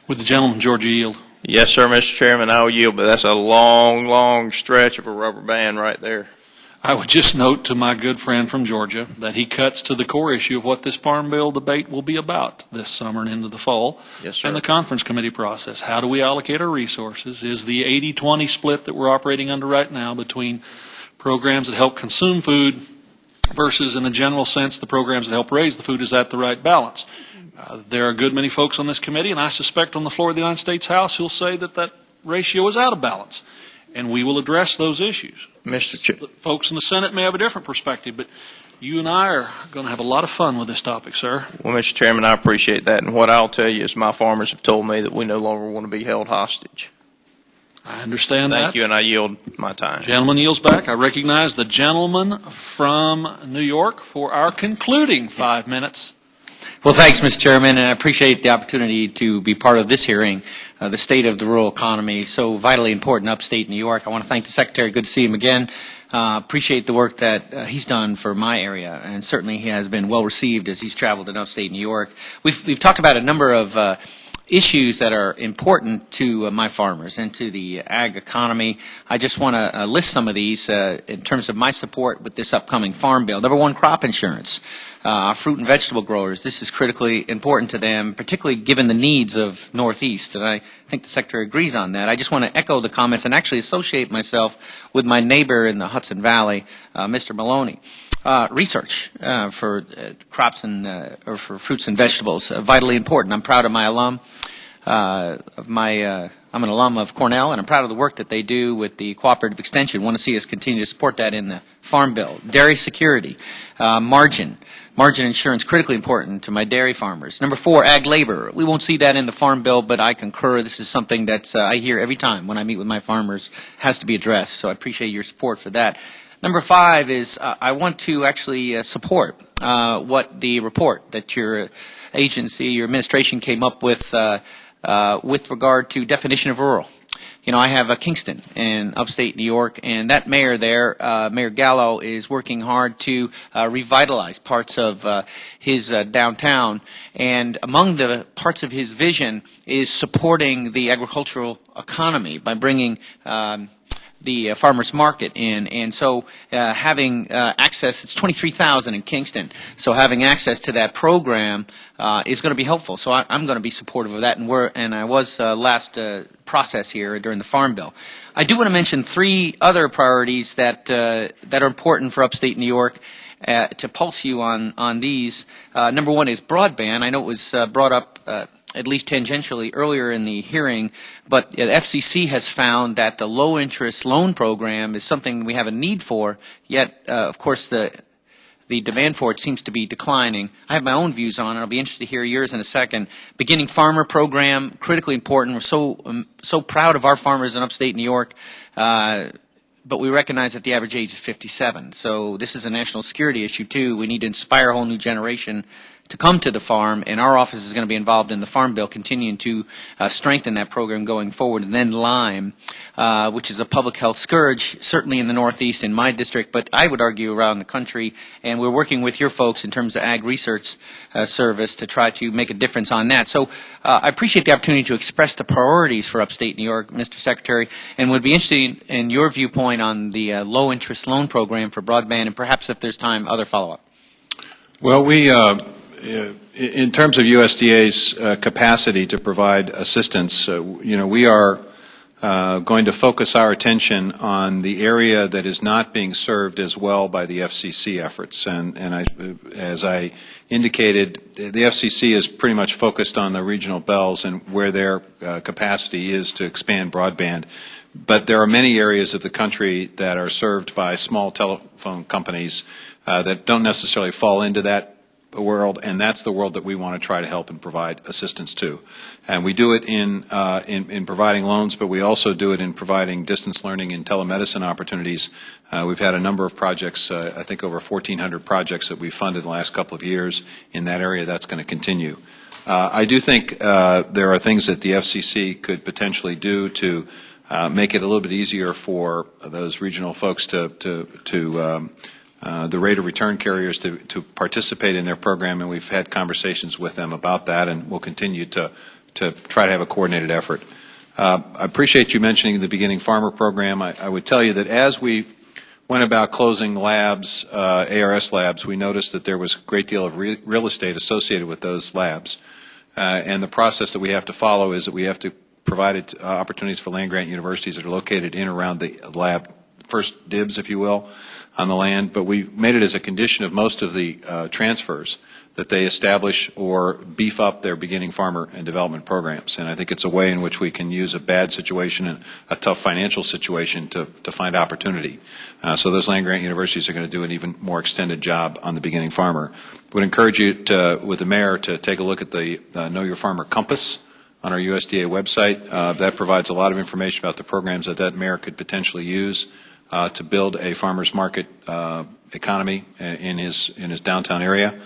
Would the gentleman from Georgia yield?
Yes, sir, Mr. Chairman, I will yield, but that's a long, long stretch of a rubber band right there.
I would just note to my good friend from Georgia that he cuts to the core issue of what this Farm Bill debate will be about this summer and into the fall.
Yes, sir.
And the conference committee process. How do we allocate our resources? Is the 80-20 split that we're operating under right now between programs that help consume food versus, in a general sense, the programs that help raise the food, is that the right balance? There are a good many folks on this committee, and I suspect on the floor of the United States House who'll say that that ratio is out of balance. And we will address those issues. Folks in the Senate may have a different perspective, but you and I are going to have a lot of fun with this topic, sir.
Well, Mr. Chairman, I appreciate that. And what I'll tell you is my farmers have told me that we no longer want to be held hostage.
I understand that.
Thank you, and I yield my time.
Gentleman yields back. I recognize the gentleman from New York for our concluding 5 minutes.
Well, thanks, Mr. Chairman, and I appreciate the opportunity to be part of this hearing, the state of the rural economy, so vitally important upstate New York. I want to thank the Secretary. Good to see him again. Appreciate the work that he's done for my area, and certainly he has been well received as he's traveled in upstate New York. We've talked about a number of issues that are important to my farmers and to the ag economy. I just want to list some of these in terms of my support with this upcoming Farm Bill. Number one, crop insurance. Fruit and vegetable growers, this is critically important to them, particularly given the needs of Northeast, and I think the Secretary agrees on that. I just want to echo the comments and actually associate myself with my neighbor in the Hudson Valley, Mr. Maloney. Research for crops and or for fruits and vegetables, vitally important. I'm proud of my alum. I'm an alum of Cornell, and I'm proud of the work that they do with the cooperative extension. Want to see us continue to support that in the Farm Bill. Dairy security, margin insurance, critically important to my dairy farmers. Number four, ag labor. We won't see that in the Farm Bill, but I concur. This is something that I hear every time when I meet with my farmers has to be addressed, so I appreciate your support for that. Number five is I want to actually support what the report that your agency, your administration came up with regard to definition of rural. I have Kingston in upstate New York, and that mayor there, Mayor Gallo, is working hard to revitalize parts of his downtown. And among the parts of his vision is supporting the agricultural economy by bringing the farmers market in, and so having access, it's 23,000 in Kingston, so having access to that program is going to be helpful. So I'm going to be supportive of that, and I was last process here during the Farm Bill. I do want to mention three other priorities that are important for upstate New York. To pulse you on these, number one is broadband. I know it was brought up at least tangentially earlier in the hearing, but the FCC has found that the low-interest loan program is something we have a need for, yet, of course, the demand for it seems to be declining. I have my own views on it. I'll be interested to hear yours in a second. Beginning farmer program, critically important. We're so proud of our farmers in upstate New York, but we recognize that the average age is 57. So this is a national security issue, too. We need to inspire a whole new generation to come to the farm, and our office is going to be involved in the Farm Bill, continuing to strengthen that program going forward. And then Lyme, which is a public health scourge, certainly in the Northeast, in my district, but I would argue around the country. And we're working with your folks in terms of Ag Research Service to try to make a difference on that. So I appreciate the opportunity to express the priorities for upstate New York, Mr. Secretary, and would be interested in your viewpoint on the low-interest loan program for broadband, and perhaps, if there's time, other follow-up.
Well, in terms of USDA's capacity to provide assistance, we are going to focus our attention on the area that is not being served as well by the FCC efforts. And as I indicated, the FCC is pretty much focused on the regional bells and where their capacity is to expand broadband. But there are many areas of the country that are served by small telephone companies that don't necessarily fall into that world, and that's the world that we want to try to help and provide assistance to. And we do it in providing loans, but we also do it in providing distance learning and telemedicine opportunities. We've had a number of projects, I think over 1,400 projects that we've funded in the last couple of years in that area. That's going to continue. I do think there are things that the FCC could potentially do to make it a little bit easier for those regional folks the rate of return carriers to participate in their program, and we've had conversations with them about that, and we'll continue to try to have a coordinated effort. I appreciate you mentioning the Beginning Farmer program. I would tell you that as we went about closing labs, ARS labs, we noticed that there was a great deal of real estate associated with those labs, and the process that we have to follow is that we have to provide opportunities for land-grant universities that are located in and around the lab, first dibs, if you will, on the land, but we made it as a condition of most of the transfers that they establish or beef up their beginning farmer and development programs. And I think it's a way in which we can use a bad situation and a tough financial situation to find opportunity. So those land-grant universities are going to do an even more extended job on the beginning farmer. Would encourage you with the mayor to take a look at the Know Your Farmer Compass on our USDA website. That provides a lot of information about the programs that mayor could potentially use to build a farmer's market economy in his downtown area.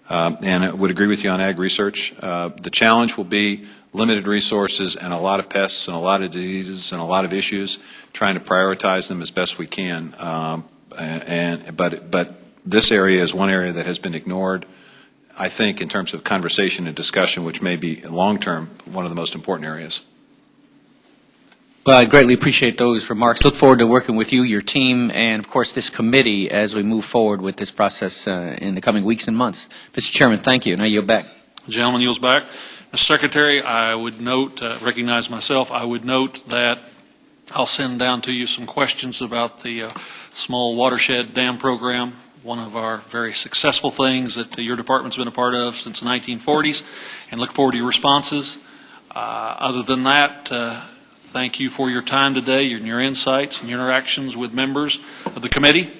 And I would agree with you on ag research. The challenge will be limited resources and a lot of pests and a lot of diseases and a lot of issues, trying to prioritize them as best we can. But this area is one area that has been ignored, I think, in terms of conversation and discussion, which may be long-term one of the most important areas.
Well, I greatly appreciate those remarks. Look forward to working with you, your team, and, of course, this committee as we move forward with this process in the coming weeks and months. Mr. Chairman, thank you. Now yield back.
The gentleman yields back. Mr. Secretary, I would note, recognize myself, I would note that I'll send down to you some questions about the small watershed dam program, one of our very successful things that your department's been a part of since the 1940s, and look forward to your responses. Other than that, thank you for your time today and your insights and your interactions with members of the committee.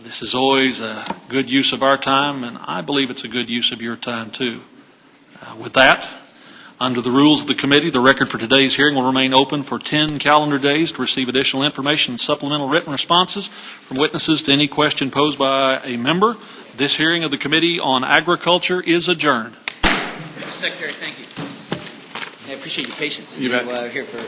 This is always a good use of our time, and I believe it's a good use of your time, too. With that, under the rules of the committee, the record for today's hearing will remain open for 10 calendar days to receive additional information and supplemental written responses from witnesses to any question posed by a member. This hearing of the Committee on Agriculture is adjourned.
Mr. Secretary, thank you. I appreciate your patience.
You bet.
Here for